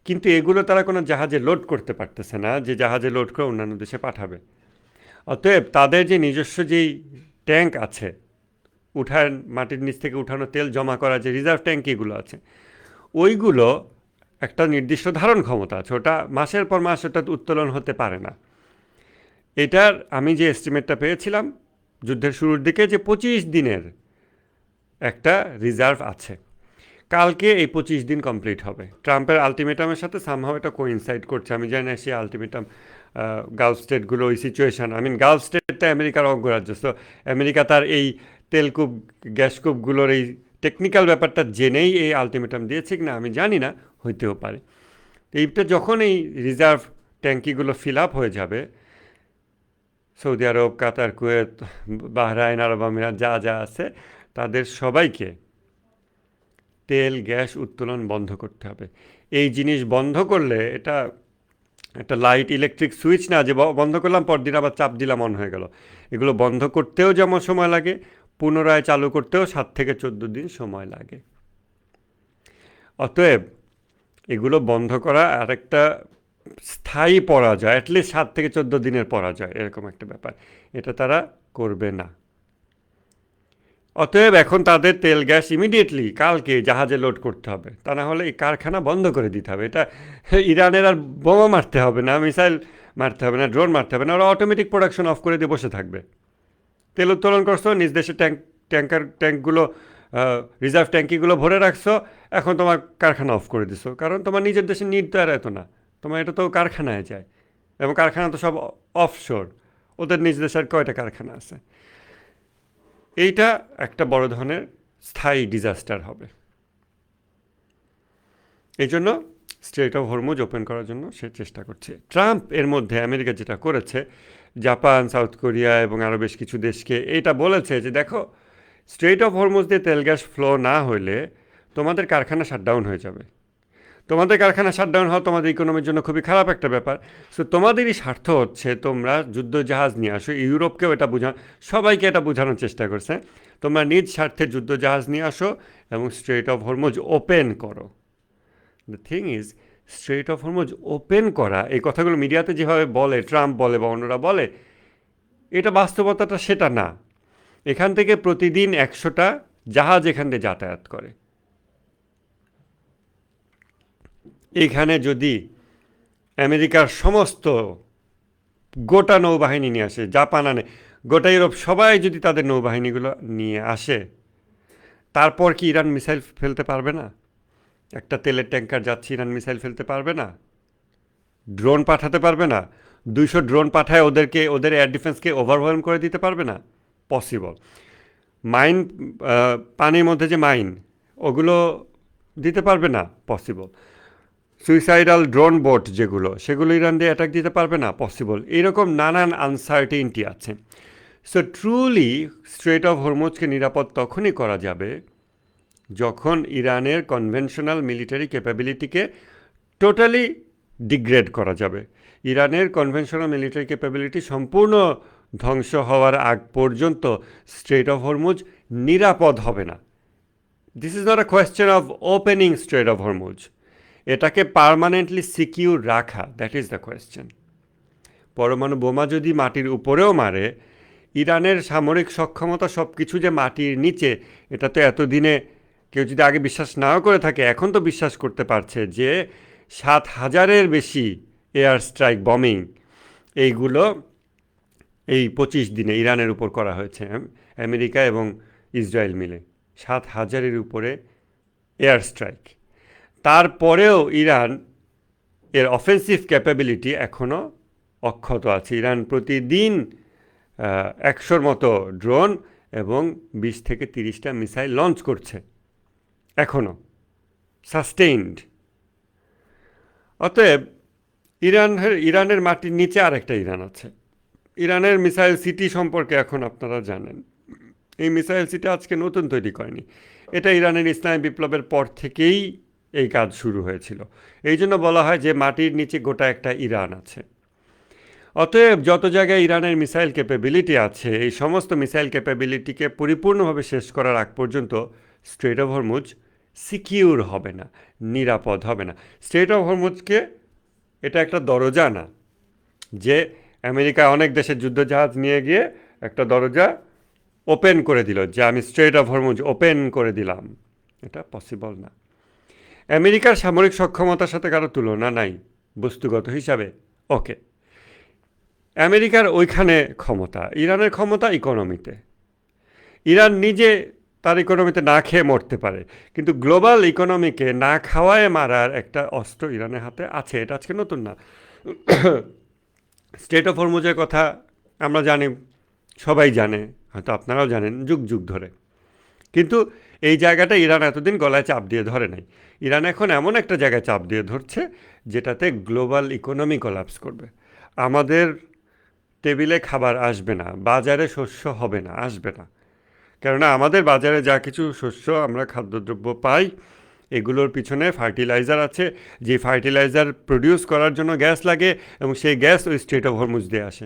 কিন্তু এগুলো তারা কোনো জাহাজে লোড করতে পারতেছে না, যে জাহাজে লোড করে অন্যান্য দেশে পাঠাবে। অতএব তাদের যে নিজস্ব যেই ট্যাঙ্ক আছে, উঠান মাটির নিচ থেকে উঠানো তেল জমা করা যে রিজার্ভ ট্যাঙ্কিগুলো আছে, ওইগুলো একটা নির্দিষ্ট ধারণ ক্ষমতা আছে, ওটা মাসের পর মাস ওটা উত্তোলন হতে পারে না। এটার আমি যে এস্টিমেটটা পেয়েছিলাম যুদ্ধের শুরুর দিকে, যে 25 দিনের একটা রিজার্ভ আছে। কালকে এই 25 দিন কমপ্লিট হবে। ট্রাম্পের আলটিমেটামের সাথে সামহাও এটা কোইনসাইড করছে, আমি জানি না সেই আলটিমেটাম গালফ স্টেটগুলো ওই সিচুয়েশান, গালফ স্টেটটা আমেরিকার অঙ্গরাজ্য, তো আমেরিকা তার এই তেলকূপ গ্যাসকূপগুলোর এই টেকনিক্যাল ব্যাপারটা জেনেই এই আলটিমেটাম দিয়েছে কিনা আমি জানি না, হইতেও পারে। এইটা যখন এই রিজার্ভ ট্যাঙ্কিগুলো ফিল আপ হয়ে যাবে, সৌদি আরব, কাতার, কুয়েত, বাহরাইন, আরব আমিরাত যা যা আছে, তাদের সবাইকে তেল গ্যাস উত্তোলন বন্ধ করতে হবে। এই জিনিস বন্ধ করলে এটা একটা লাইট ইলেকট্রিক সুইচ না, যে বন্ধ করলাম পরদিন আবার চাপ দিলাম অন হয়ে গেল। এগুলো বন্ধ করতেও যেমন সময় লাগে, পুনরায় চালু করতেও 7 থেকে 14 দিন সময় লাগে। অতএব এগুলো বন্ধ করা আরেকটা স্থায়ী পরাজয়, অ্যাটলিস্ট 7 থেকে 14 দিনের পরাজয়, এরকম একটা ব্যাপার, এটা তারা করবে না। অতএব এখন তাদের তেল গ্যাস ইমিডিয়েটলি কালকে জাহাজে লোড করতে হবে, তা না হলে এই কারখানা বন্ধ করে দিতে হবে। এটা ইরানের আর বোমা মারতে হবে না, মিসাইল মারতে হবে না, ড্রোন মারতে হবে না, ওরা অটোমেটিক প্রোডাকশন অফ করে দিয়ে বসে থাকবে। তেল উত্তোলন করছো, নিজ দেশে ট্যাঙ্কগুলো, রিজার্ভ ট্যাঙ্কিগুলো ভরে রাখছো, এখন তোমার কারখানা অফ করে দিছো, কারণ তোমার নিজের দেশে নিড তো আর এত না, তোমার এটা তো কারখানায় যায়, এবং কারখানা তো সব অফশোর, ওদের নিজ দেশের কয়টা কারখানা আছে। এইটা একটা বড় ধরনের স্থায়ী ডিজাস্টার হবে। এই জন্য স্ট্রেট অফ হরমুজ ওপেন করার জন্য সে চেষ্টা করছে। ট্রাম্প এর মধ্যে আমেরিকা যেটা করেছে, জাপান, সাউথ কোরিয়া এবং আরও বেশ কিছু দেশকে এইটা বলেছে যে দেখো, স্ট্রেট অফ হরমুজ দিয়ে তেল গ্যাস ফ্লো না হলে তোমাদের কারখানা শাটডাউন হয়ে যাবে। তোমাদের কারখানা শাটডাউন হওয়া তোমাদের ইকোনমির জন্য খুবই খারাপ একটা ব্যাপার। সো তোমাদেরই স্বার্থ হচ্ছে তোমরা যুদ্ধ জাহাজ নিয়ে আসো, ইউরোপকেও এটা সবাইকে এটা বোঝানোর চেষ্টা করছে, তোমরা নিজ স্বার্থে যুদ্ধ জাহাজ নিয়ে আসো এবং স্ট্রেট অফ হরমুজ ওপেন করো। The thing is, straight of Hormuz open করা, এই কথাগুলো মিডিয়াতে যেভাবে বলে, ট্রাম্প বলে বা অন্যরা বলে, এটা বাস্তবতাটা সেটা না। এখান থেকে প্রতিদিন 100টা জাহাজ এখান থেকে যাতায়াত করে। এখানে যদি আমেরিকার সমস্ত গোটা নৌবাহিনী নিয়ে আসে, জাপান আনে, গোটা ইউরোপ সবাই যদি তাদের নৌবাহিনীগুলো নিয়ে আসে, তারপর কি ইরান মিসাইল ফেলতে পারবে না? একটা তেলের ট্যাঙ্কার যাচ্ছে, ইরান মিসাইল ফেলতে পারবে না? ড্রোন পাঠাতে পারবে না? 200 ড্রোন পাঠায় ওদের এয়ার ডিফেন্সকে ওভারওয়েলম করে দিতে পারবে না? পসিবল। মাইন, পানির মধ্যে যে মাইন, ওগুলো দিতে পারবে না? পসিবল। সুইসাইডাল ড্রোন বোট যেগুলো, সেগুলো ইরান দিয়ে অ্যাটাক দিতে পারবে না, পসিবল। এইরকম নানান আনসার্টেনটি আছে। সো ট্রুলি স্ট্রেট অফ হরমুজকে নিরাপদ তখনই করা যাবে যখন ইরানের কনভেনশনাল মিলিটারি ক্যাপাবিলিটিকে টোটালি ডিগ্রেড করা যাবে। ইরানের কনভেনশনাল মিলিটারি ক্যাপাবিলিটি সম্পূর্ণ ধ্বংস হওয়ার আগ পর্যন্ত স্ট্রেট অফ হরমুজ নিরাপদ হবে না। This is not a question of opening straight of Hormuz, এটাকে পার্মানেন্টলি সিকিউর রাখা, দ্যাট ইজ দ্য কোয়েশ্চেন। পরমাণু বোমা যদি মাটির উপরেও মারে, ইরানের সামরিক সক্ষমতা সব কিছু যে মাটির নিচে, এটা তো এতদিনে কেউ যদি আগে বিশ্বাস নাও করে থাকে, এখন তো বিশ্বাস করতে পারছে যে 7,000-এর বেশি এয়ার স্ট্রাইক বমিং এইগুলো এই 25 দিনে ইরানের উপর করা হয়েছে, আমেরিকা এবং ইসরায়েল মিলে 7,000-এর উপরে এয়ার স্ট্রাইক। তারপরেও ইরান এর অফেন্সিভ ক্যাপাবিলিটি এখনও অক্ষত আছে। ইরান প্রতিদিন 100-র মতো ড্রোন এবং 20 থেকে 30টা মিসাইল লঞ্চ করছে এখনও, সাস্টেইনড। অতএব ইরানের মাটির নিচে আরেকটা ইরান আছে। ইরানের মিসাইল সিটি সম্পর্কে এখন আপনারা জানেন। এই মিসাইল সিটি আজকে নতুন তৈরি করেনি, এটা ইরানের ইসলামী বিপ্লবের পর থেকেই এই কাজ শুরু হয়েছিল। এই জন্য বলা হয় যে মাটির নিচে গোটা একটা ইরান আছে। অতএব যত জায়গায় ইরানের মিসাইল ক্যাপাবিলিটি আছে, এই সমস্ত মিসাইল ক্যাপাবিলিটিকে পরিপূর্ণভাবে শেষ করার আগ পর্যন্ত স্ট্রেট অফ হরমুজ সিকিউর হবে না, নিরাপদ হবে না। স্ট্রেট অফ হরমুজকে এটা একটা দরজা না যে আমেরিকা অনেক দেশের যুদ্ধজাহাজ নিয়ে গিয়ে একটা দরজা ওপেন করে দিল যে আমি স্ট্রেট অফ হরমুজ ওপেন করে দিলাম। এটা পসিবল না। আমেরিকার সামরিক সক্ষমতার সাথে কারো তুলনা নাই বস্তুগত হিসাবে, ওকে। আমেরিকার ওইখানে ক্ষমতা, ইরানের ক্ষমতা ইকোনমিতে। ইরান নিজে তার ইকোনমিতে না খেয়ে মরতে পারে, কিন্তু গ্লোবাল ইকোনমিকে না খাওয়ায় মারার একটা অস্ত্র ইরানের হাতে আছে। এটা আজকে নতুন না। স্ট্রেট অফ হরমুজের কথা আমরা জানি, সবাই জানে, হয়তো আপনারাও জানেন, যুগ যুগ ধরে। কিন্তু এই জায়গাটা ইরান এতদিন গলায় চাপ দিয়ে ধরে নাই। ইরান এখন এমন একটা জায়গায় চাপ দিয়ে ধরছে যেটাতে গ্লোবাল ইকোনমি কোলাপস করবে। আমাদের টেবিলে খাবার আসবে না, বাজারে শস্য হবে না, আসবে না। কেননা আমাদের বাজারে যা কিছু শস্য আমরা খাদ্যদ্রব্য পাই, এগুলোর পিছনে ফার্টিলাইজার আছে, যে ফার্টিলাইজার প্রডিউস করার জন্য গ্যাস লাগে, এবং সেই গ্যাস ওই স্ট্রেট অফ হরমুজ দিয়ে আসে।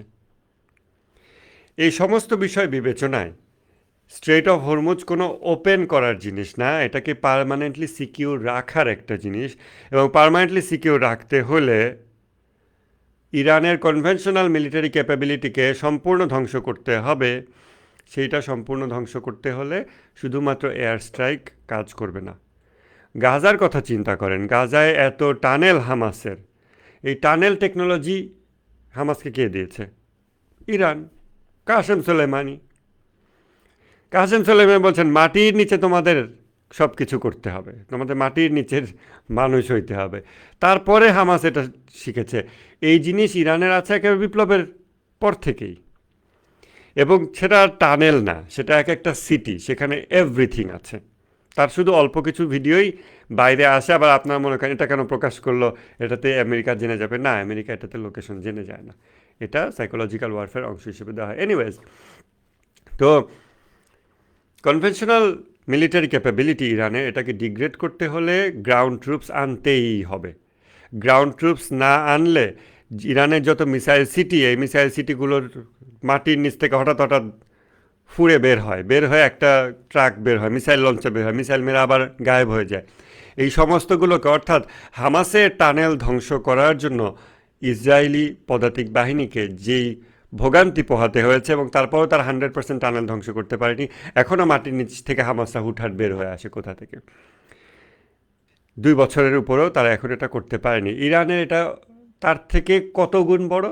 এই সমস্ত বিষয় বিবেচনায় স্ট্রেট অফ হরমুজ কোনো ওপেন করার জিনিস না, এটাকে পার্মানেন্টলি সিকিউর রাখার একটা জিনিস। এবং পার্মানেন্টলি সিকিউর রাখতে হলে ইরানের কনভেনশনাল মিলিটারি ক্যাপাবিলিটিকে সম্পূর্ণ ধ্বংস করতে হবে। সেইটা সম্পূর্ণ ধ্বংস করতে হলে শুধুমাত্র এয়ার স্ট্রাইক কাজ করবে না। গাজার কথা চিন্তা করেন, গাজায় এত টানেল হামাসের, এই টানেল টেকনোলজি হামাসকে কে দিয়েছে? ইরান, কাসেম সোলেমানি। কাসেম সোলেমানি বলছেন মাটির নিচে তোমাদের সব কিছু করতে হবে, তোমাদের মাটির নিচের মানুষ হইতে হবে। তারপরে হামাস এটা শিখেছে। এই জিনিস ইরানের আছে একেবারে বিপ্লবের পর থেকেই। এবং সেটা টানেল না, সেটা এক একটা সিটি, সেখানে এভরিথিং আছে। তার শুধু অল্প কিছু ভিডিওই বাইরে আসে। আবার আপনার মনে করেন এটা কেন প্রকাশ করলো, এটাতে আমেরিকা জেনে যাবে? না, আমেরিকা এটাতে লোকেশন জেনে যায় না, এটা সাইকোলজিক্যাল ওয়ারফেয়ার অংশ হিসেবে দেওয়া হয়। এনিওয়েজ, তো কনভেনশনাল মিলিটারি ক্যাপাবিলিটি ইরানে, এটাকে ডিগ্রেড করতে হলে গ্রাউন্ড ট্রুপস আনতেই হবে। গ্রাউন্ড ট্রুপস না আনলে ইরানের যত মিসাইল সিটি, এই মিসাইল সিটিগুলোর মাটির নিচ থেকে হঠাৎ হঠাৎ ফুঁড়ে বের হয়ে একটা ট্রাক বের হয়, মিসাইল লঞ্চে বের হয়, মিসাইল মেরে আবার গায়েব হয়ে যায়। এই সমস্তগুলোকে, অর্থাৎ হামাসের টানেল ধ্বংস করার জন্য ইসরায়েলি পদাতিক বাহিনীকে যেই ভোগান্তি পোহাতে হয়েছে, এবং তারপরেও তার 100% টানেল ধ্বংস করতে পারেনি। এখনও মাটির নিচ থেকে হামাসা হুটহাট বের হয়ে আসে কোথা থেকে। 2 বছরের উপরেও তারা এখন এটা করতে পারেনি। ইরানের এটা তার থেকে কত গুণ বড়?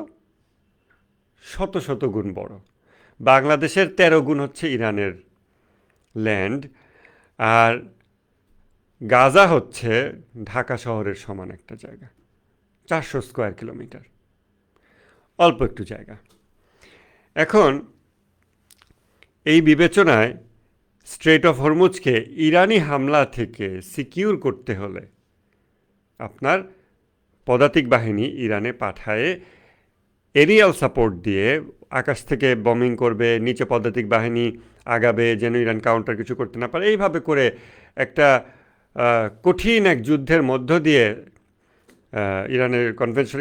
শত শত গুণ বড়। বাংলাদেশের 13 গুণ হচ্ছে ইরানের ল্যান্ড, আর গাজা হচ্ছে ঢাকা শহরের সমান একটা জায়গা, 400 স্কোয়ার কিলোমিটার, অল্প একটু জায়গা। এখন এই বিবেচনায় স্ট্রেট অফ হরমুজকে ইরানি হামলা থেকে সিকিউর করতে হলে আপনার পদাতিক বাহিনী ইরানে পাঠায় এরিয়াল সাপোর্ট দিয়ে, আকাশ থেকে বমিং করবে, নিচে পদাতিক বাহিনী আগাবে যেন ইরান কাউন্টার কিছু করতে না পারে, এইভাবে করে একটা কঠিন এক যুদ্ধের মধ্য দিয়ে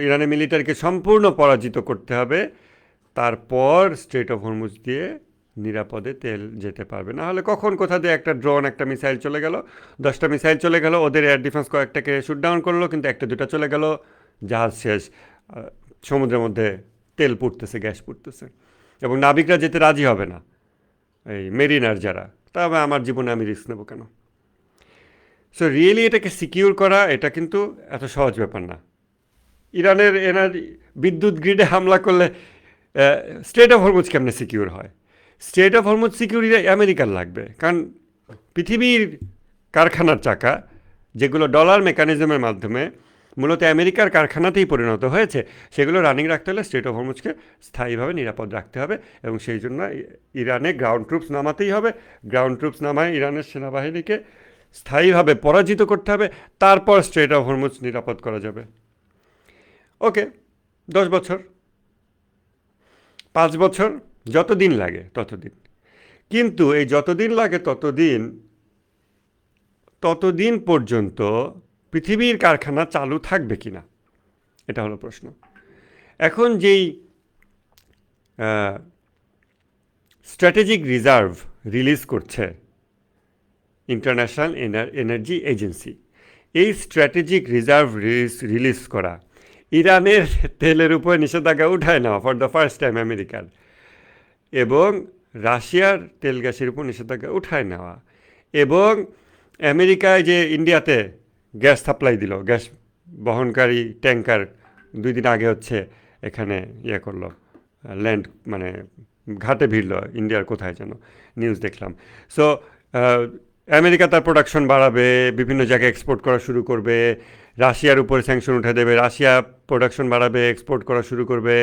ইরানের মিলিটারিকে সম্পূর্ণ পরাজিত করতে হবে। তারপর স্ট্রেট অফ হরমুজ দিয়ে নিরাপদে তেল যেতে পারবে। না হলে কখন কোথা দিয়ে একটা ড্রোন, একটা মিসাইল চলে গেল, 10টা মিসাইল চলে গেল, ওদের এয়ার ডিফেন্স কয়েকটাকে শুট ডাউন করলো, কিন্তু একটা দুটা চলে গেল, জাহাজ শেষ, সমুদ্রের মধ্যে তেল পুড়তেছে, গ্যাস পুড়তেছে, এবং নাবিকরা যেতে রাজি হবে না, এই মেরিনার যারা, তবে আমার জীবনে আমি রিস্ক নেবো কেন? সো রিয়েলি এটাকে সিকিউর করা, এটা কিন্তু এত সহজ ব্যাপার না। ইরানের বিদ্যুৎ গ্রিডে হামলা করলে স্ট্রেট অফ হরমুজ কেমনে সিকিউর হয়? স্ট্রেট অফ হরমুজ সিকিউর আমেরিকার লাগবে, কারণ পৃথিবীর কারখানার চাকা যেগুলো ডলার মেকানিজমের মাধ্যমে মূলত আমেরিকার কারখানাতেই পরিণত হয়েছে, সেগুলো রানিং রাখতে হলে স্ট্রেট অফ হরমুজকে স্থায়ীভাবে নিরাপদ রাখতে হবে, এবং সেই জন্য ইরানে গ্রাউন্ড ট্রুপস নামাতেই হবে। গ্রাউন্ড ট্রুপস নামায় ইরানের সেনাবাহিনীকে স্থায়ীভাবে পরাজিত করতে হবে, তারপর স্ট্রেট অফ হরমুজ নিরাপদ করা যাবে। ওকে, 10 বছর, 5 বছর, যতদিন লাগে ততদিন। কিন্তু এই যতদিন লাগে ততদিন পর্যন্ত পৃথিবীর কারখানা চালু থাকবে কি না, এটা হলো প্রশ্ন। এখন যেই স্ট্র্যাটেজিক রিজার্ভ রিলিজ করছে ইন্টারন্যাশনাল এনার্জি এজেন্সি, এই স্ট্র্যাটেজিক রিজার্ভ রিলিজ করা ইরানের তেলের উপর নিষেধাজ্ঞা উঠায় নেওয়া ফর দ্য ফার্স্ট টাইম আমেরিকার, এবং রাশিয়ার তেল গ্যাসের উপর নিষেধাজ্ঞা উঠায় নেওয়া, এবং আমেরিকায় যে ইন্ডিয়াতে গ্যাস সাপ্লাই দিল, গ্যাস বহনকারী ট্যাঙ্কার 2 দিন আগে হচ্ছে এখানে করলো, ল্যান্ড মানে ঘাটে ভিড়ল, ইন্ডিয়ার কোথায় যেন নিউজ দেখলাম। সো আমেরিকা তার প্রোডাকশন বাড়াবে, বিভিন্ন জায়গায় এক্সপোর্ট করা শুরু করবে, রাশিয়ার উপর স্যাংশন উঠে দেবে, রাশিয়া প্রোডাকশন বাড়াবে, এক্সপোর্ট করা শুরু করবে,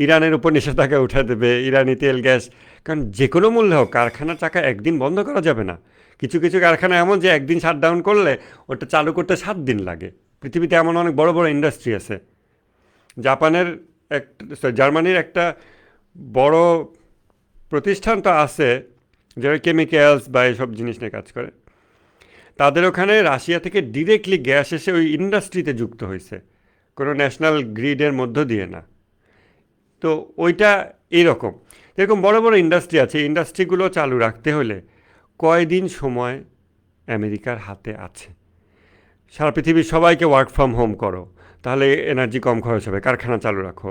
ইরানের উপর নিষেধাজ্ঞা উঠে দেবে, ইরানি তেল গ্যাস, কারণ যে কোনো মূল্যে হোক কারখানা চাকা একদিন বন্ধ করা যাবে না। কিছু কিছু কারখানা এমন যে একদিন শাটডাউন করলে ওটা চালু করতে 7 দিন লাগে। পৃথিবীতে এমন অনেক বড় বড় ইন্ডাস্ট্রি আছে। জার্মানির একটা বড় প্রতিষ্ঠান তো আছে যারা কেমিক্যালস বা এইসব জিনিস নিয়ে কাজ করে, তাদের ওখানে রাশিয়া থেকে ডিরেক্টলি গ্যাস এসে ওই ইন্ডাস্ট্রিতে যুক্ত হয়েছে, কোনো ন্যাশনাল গ্রিডের মধ্য দিয়ে না। তো ওইটা এইরকম, এরকম বড় বড় ইন্ডাস্ট্রি আছে। ইন্ডাস্ট্রিগুলো চালু রাখতে হলে কয়দিন সময় আমেরিকার হাতে আছে? সারা পৃথিবীর সবাইকে ওয়ার্ক ফ্রম হোম করো, তাহলে এনার্জি কম খরচ হবে, কারখানা চালু রাখো,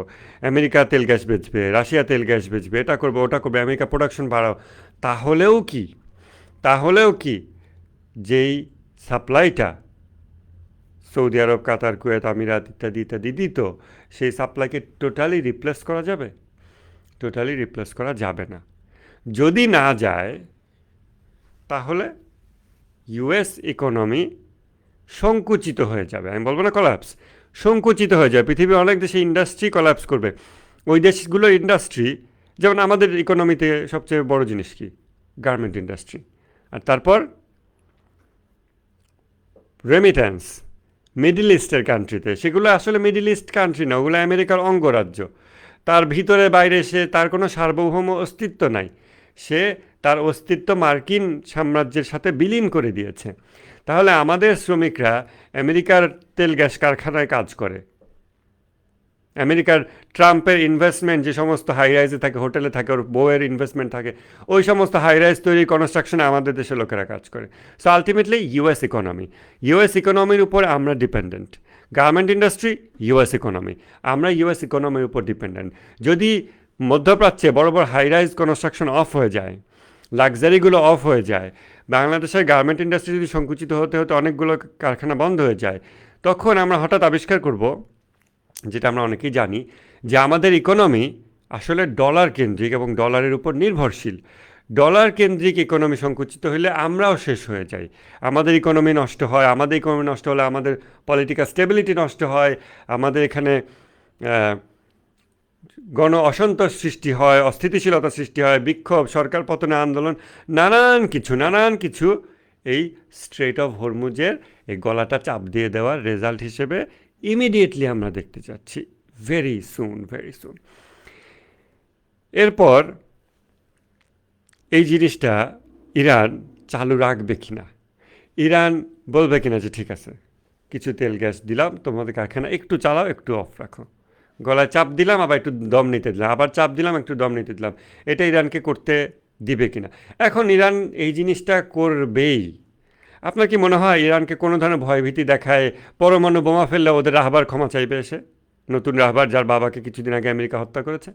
আমেরিকা তেল গ্যাস বেচবে, রাশিয়া তেল গ্যাস বেচবে, এটা করবে ওটা করবে, আমেরিকা প্রোডাকশন বাড়াও। তাহলেও কি যেই সাপ্লাইটা সৌদি আরব, কাতার, কুয়েত, আমিরাত ইত্যাদি ইত্যাদি দিত, সেই সাপ্লাইকে টোটালি রিপ্লেস করা যাবে? টোটালি রিপ্লেস করা যাবে না। যদি না যায় তাহলে ইউএস ইকোনমি সংকুচিত হয়ে যাবে। আমি বলবো না কলাপস, সংকুচিত হয়ে যাবে। পৃথিবীর অনেক দেশে ইন্ডাস্ট্রি কলাপস করবে। ওই দেশগুলোর ইন্ডাস্ট্রি, যেমন আমাদের ইকোনমিতে সবচেয়ে বড় জিনিস কি? Garment industry. আর তারপর রেমিট্যান্স মিডল ইস্টের কান্ট্রিতে, সেগুলো আসলে মিডল ইস্ট কান্ট্রি না, ওগুলো আমেরিকার অঙ্গরাজ্য। তার ভিতরে বাইরে তার কোনো সার্বভৌম অস্তিত্ব নাই, সে তার অস্তিত্ব মার্কিন সাম্রাজ্যের সাথে বিলীন করে দিয়েছে। তাহলে আমাদের শ্রমিকরা আমেরিকার তেল গ্যাস কারখানায় কাজ করে, আমেরিকার ট্রাম্পের ইনভেস্টমেন্ট যে সমস্ত হাই রাইজে থাকে, হোটেলে থাকে, ওর বউয়ের ইনভেস্টমেন্ট থাকে, ওই সমস্ত হাই রাইজ তৈরি কনস্ট্রাকশনে আমাদের দেশের লোকেরা কাজ করে। সো আলটিমেটলি ইউএস ইকোনমির উপর আমরা dependent. Garment industry, US economy, আমরা ইউএস ইকোনমির উপর ডিপেন্ডেন্ট। যদি মধ্যপ্রাচ্যে বড় বড় হাই রাইজ কনস্ট্রাকশন অফ হয়ে যায়, লাক্সারিগুলো অফ হয়ে যায়, বাংলাদেশের গার্মেন্ট ইন্ডাস্ট্রি যদি সংকুচিত হতে হতে অনেকগুলো কারখানা বন্ধ হয়ে যায়, তখন আমরা হঠাৎ আবিষ্কার করব, যেটা আমরা অনেকেই জানি, যে আমাদের ইকোনমি আসলে ডলার কেন্দ্রিক এবং ডলারের উপর নির্ভরশীল। ডলার কেন্দ্রিক ইকোনমি সংকুচিত হলে আমরাও শেষ হয়ে যাই, আমাদের ইকোনমি নষ্ট হয়। আমাদের ইকোনমি নষ্ট হলে আমাদের পলিটিক্যাল স্টেবিলিটি নষ্ট হয়, আমাদের এখানে গণ অসন্তোষ সৃষ্টি হয়, অস্থিতিশীলতা সৃষ্টি হয়, বিক্ষোভ, সরকার পতনে আন্দোলন, নানান কিছু এই স্ট্রেট অফ হরমুজের এই গলাটা চাপ দিয়ে দেওয়ার রেজাল্ট হিসেবে ইমিডিয়েটলি আমরা দেখতে চাচ্ছি, ভেরি সুন, ভেরি সুন। এরপর এই জিনিসটা ইরান চালু রাখবে কিনা, ইরান বলবে কিনা যে ঠিক আছে কিছু তেল গ্যাস দিলাম, তোমাদের কারখানা একটু চালাও, একটু অফ রাখো, গলায় চাপ দিলাম, আবার একটু দম নিতে দিলাম, আবার চাপ দিলাম, একটু দম নিতে দিলাম, এটা ইরানকে করতে দিবে কিনা। এখন ইরান এই জিনিসটা করবেই। আপনার কি মনে হয় ইরানকে কোনো ধরনের ভয়ভীতি দেখায় পরমাণু বোমা ফেললে ওদের রাহবার ক্ষমা চাইবে এসে, নতুন রাহবার যার বাবাকে কিছুদিন আগে আমেরিকা হত্যা করেছে?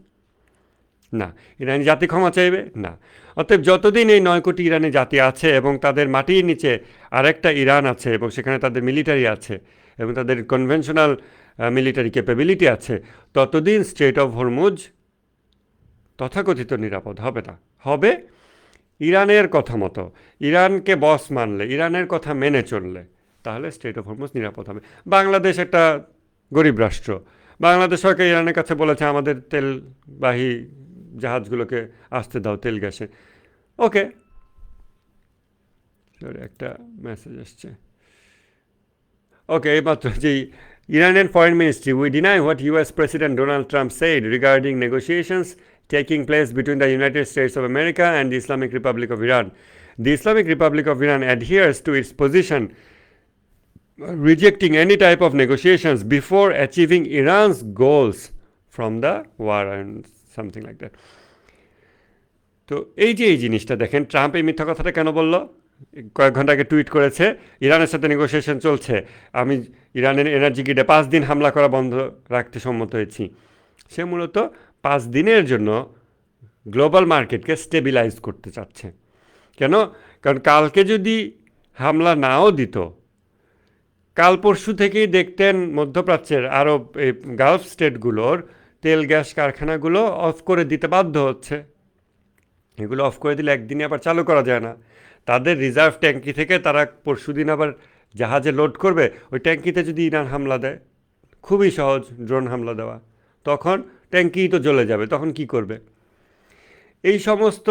না। ইরানি জাতি ক্ষমা চাইবে না। অতএব যতদিন এই 9 কোটি ইরানি জাতি আছে এবং তাদের মাটির নিচে আরেকটা ইরান আছে এবং সেখানে তাদের মিলিটারি আছে এবং তাদের কনভেনশনাল মিলিটারি ক্যাপাবিলিটি আছে, ততদিন স্ট্রেট অফ হরমুজ তথাকথিত নিরাপদ হবে না। হবে ইরানের কথা মতো, ইরানকে বস মানলে, ইরানের কথা মেনে চললে, তাহলে স্ট্রেট অফ হরমুজ নিরাপদ হবে। বাংলাদেশ একটা গরিব রাষ্ট্র, বাংলাদেশ সরকার ইরানের কাছে বলেছে আমাদের তেলবাহী জাহাজগুলোকে আসতে দাও তেল গ্যাসে। ওকে, একটা মেসেজ আসছে। ওকে, এইমাত্র যে Iranian Foreign Ministry, we deny what US President Donald Trump said regarding negotiations taking place between the United States of America and the Islamic Republic of Iran. The Islamic Republic of Iran adheres to its position, rejecting any type of negotiations before achieving Iran's goals from the war and something like that. তো এই যে এই জিনিসটা দেখেন, Trump এই মিথ্যা কথাটা কেন বলল? কয়েক ঘন্টা আগে টুইট করেছে ইরানের সাথে নেগোসিয়েশন চলছে, আমি ইরানের এনার্জি গ্রিডে 5 দিন হামলা করা বন্ধ রাখতে সম্মত হয়েছি। সে মূলত 5 দিনের জন্য গ্লোবাল মার্কেটকে স্টেবিলাইজ করতে চাচ্ছে। কেন? কারণ কালকে যদি হামলা নাও দিত, কাল পরশু থেকেই দেখতেন মধ্যপ্রাচ্যের আরব এই গালফ স্টেটগুলোর তেল গ্যাস কারখানাগুলো অফ করে দিতে বাধ্য হচ্ছে। এগুলো অফ করে দিলে একদিনে আবার চালু করা যায় না। তাদের রিজার্ভ ট্যাঙ্কি থেকে তারা পরশুদিন আবার জাহাজে লোড করবে, ওই ট্যাঙ্কিতে যদি ইরান হামলা দেয়, খুবই সহজ ড্রোন হামলা দেওয়া, তখন ট্যাঙ্কি তো জ্বলে যাবে, তখন কি করবে? এই সমস্ত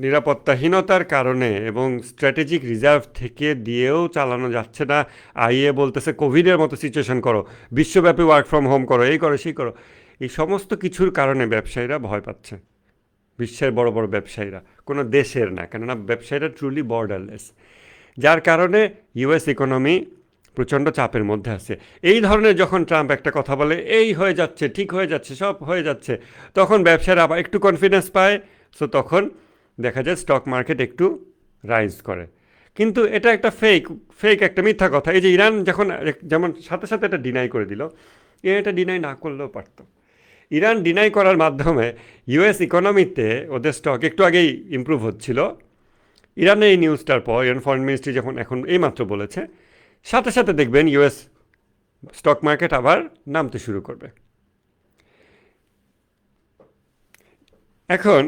নিরাপত্তাহীনতার কারণে এবং স্ট্র্যাটেজিক রিজার্ভ থেকে দিয়েও চালানো যাচ্ছে না। আইএ বলতেছে কোভিডের মতো সিচুয়েশন করো, বিশ্বব্যাপী ওয়ার্ক ফ্রম হোম করো, এই করো সেই করো। এই সমস্ত কিছুর কারণে ব্যবসায়ীরা ভয় পাচ্ছে, বিশ্বের বড় বড় ব্যবসায়ীরা, কোনো দেশের না, কেননা ব্যবসায়ীরা ট্রুলি বর্ডারলেস, যার কারণে ইউএস ইকোনমি প্রচণ্ড চাপের মধ্যে আছে। এই ধরনের যখন ট্রাম্প একটা কথা বলে এই হয়ে যাচ্ছে, ঠিক হয়ে যাচ্ছে, সব হয়ে যাচ্ছে, তখন ব্যবসায়ীরা আবার একটু কনফিডেন্স পায়। সো তখন দেখা যায় স্টক মার্কেট একটু রাইজ করে। কিন্তু এটা একটা ফেক একটা মিথ্যা কথা। এই যে ইরান যখন যেমন সাথে সাথে এটা ডিনাই করে দিল, এটা ডিনাই না করলেও পারতো। ইরান ডিনাই করার মাধ্যমে ইউএস ইকোনমিতে ওদের স্টক একটু আগেই ইমপ্রুভ হচ্ছিল। ইরানের এই নিউজটার পর ইরান ফরেন মিনিস্ট্রি যখন এখন এইমাত্র বলেছে, সাথে সাথে দেখবেন ইউএস স্টক মার্কেট আবার নামতে শুরু করবে। এখন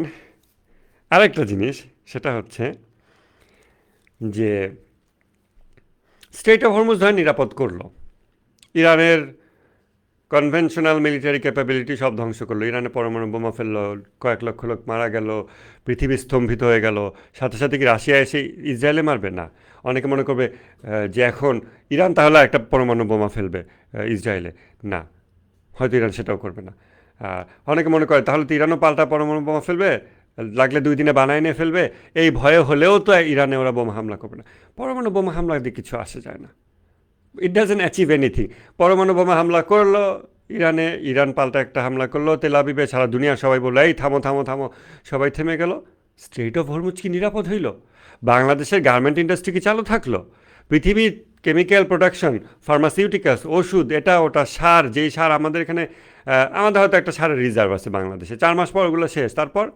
আরেকটা জিনিস, সেটা হচ্ছে যে স্ট্রেট অফ হরমুজ ধরে নিরাপদ করলো, ইরানের কনভেনশনাল মিলিটারি ক্যাপাবিলিটি সব ধ্বংস করলো, ইরানে পরমাণু বোমা ফেললো, কয়েক লক্ষ লোক মারা গেল, পৃথিবী স্তম্ভিত হয়ে গেল। সাথে সাথে কি রাশিয়া এসে ইসরায়েলে মারবে? না। অনেকে মনে করবে যে এখন ইরান তাহলে একটা পরমাণু বোমা ফেলবে ইসরায়েলে। না, হয়তো ইরান সেটাও করবে না। অনেকে মনে করে তাহলে তো ইরানও পাল্টা পরমাণু বোমা ফেলবে, লাগলে 2 দিনে বানায় নিয়ে ফেলবে, এই ভয়ে হলেও তো ইরানে ওরা বোমা হামলা করবে না। পরমাণু বোমা হামলা দিয়ে কিছু আসে যায় না, ইট ডাজেন্ট অ্যাচিভ এনিথিং। পরমাণু বোমা হামলা করলো ইরানে, ইরান পাল্টা একটা হামলা করলো তেল আবিবে, সারা দুনিয়া সবাই বললো এই থামো থামো থামো, সবাই থেমে গেল। স্ট্রেট অফ হরমুজ কি নিরাপদ হইল? বাংলাদেশের গার্মেন্ট ইন্ডাস্ট্রি কি চালু থাকলো? পৃথিবীর কেমিক্যাল প্রোডাকশন, ফার্মাসিউটিক্যালস, ওষুধ, এটা ওটা, সার, যেই সার আমাদের এখানে, আমাদের হয়তো একটা সারের রিজার্ভ আছে বাংলাদেশে, 4 মাস পর ওগুলো শেষ। তারপর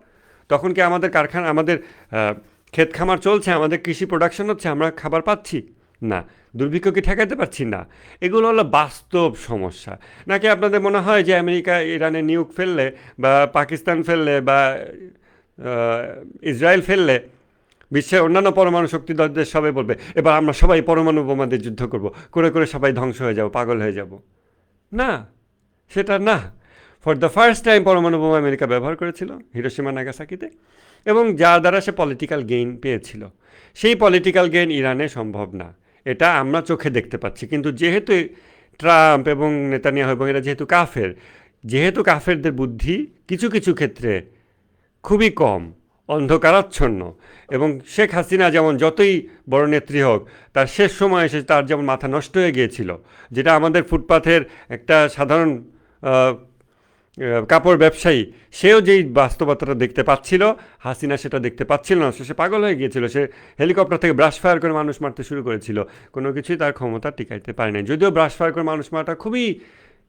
তখন কি আমাদের কারখানা, আমাদের ক্ষেত খামার চলছে, আমাদের কৃষি প্রোডাকশন হচ্ছে, আমরা খাবার পাচ্ছি? না। দুর্ভিক্ষ কি ঠেকাতে পারছি? না। এগুলো হলো বাস্তব সমস্যা। নাকি আপনাদের মনে হয় যে আমেরিকা ইরানে নিউক ফেললে বা পাকিস্তান ফেললে বা ইসরায়েল ফেললে বিশ্বের অন্যান্য পরমাণু শক্তিধর দেশ সবাই বলবে এবার আমরা সবাই পরমাণু বোমাদের যুদ্ধ করব, করে করে সবাই ধ্বংস হয়ে যাব, পাগল হয়ে যাব? না, সেটা না। ফর দ্য ফার্স্ট টাইম পরমাণু বোমা আমেরিকা ব্যবহার করেছিল হিরোশিমা নাগাসাকিতে, এবং যার দ্বারা সে পলিটিক্যাল গেইন পেয়েছিল। সেই পলিটিক্যাল গেইন ইরানে সম্ভব না, এটা আমরা চোখে দেখতে পাচ্ছি। কিন্তু যেহেতু ট্রাম্প এবং নেতানিয়াহু এবং এরা যেহেতু কাফেরদের বুদ্ধি কিছু কিছু ক্ষেত্রে খুবই কম, অন্ধকারাচ্ছন্ন, এবং শেখ হাসিনা যেমন যতই বড় নেত্রী হোক তার শেষ সময় এসে তার যেমন মাথা নষ্ট হয়ে গিয়েছিল, যেটা আমাদের ফুটপাথের একটা সাধারণ কাপড় ব্যবসায়ী সেও যেই বাস্তবতাটা দেখতে পাচ্ছিল, হাসিনা সেটা দেখতে পাচ্ছিল না, সে পাগল হয়ে গিয়েছিল, সে হেলিকপ্টার থেকে ব্রাশ ফায়ার করে মানুষ মারতে শুরু করেছিল, কোনো কিছুই তার ক্ষমতা টিকাইতে পারে নাই। যদিও ব্রাশ ফায়ার করে মানুষ মারাটা খুবই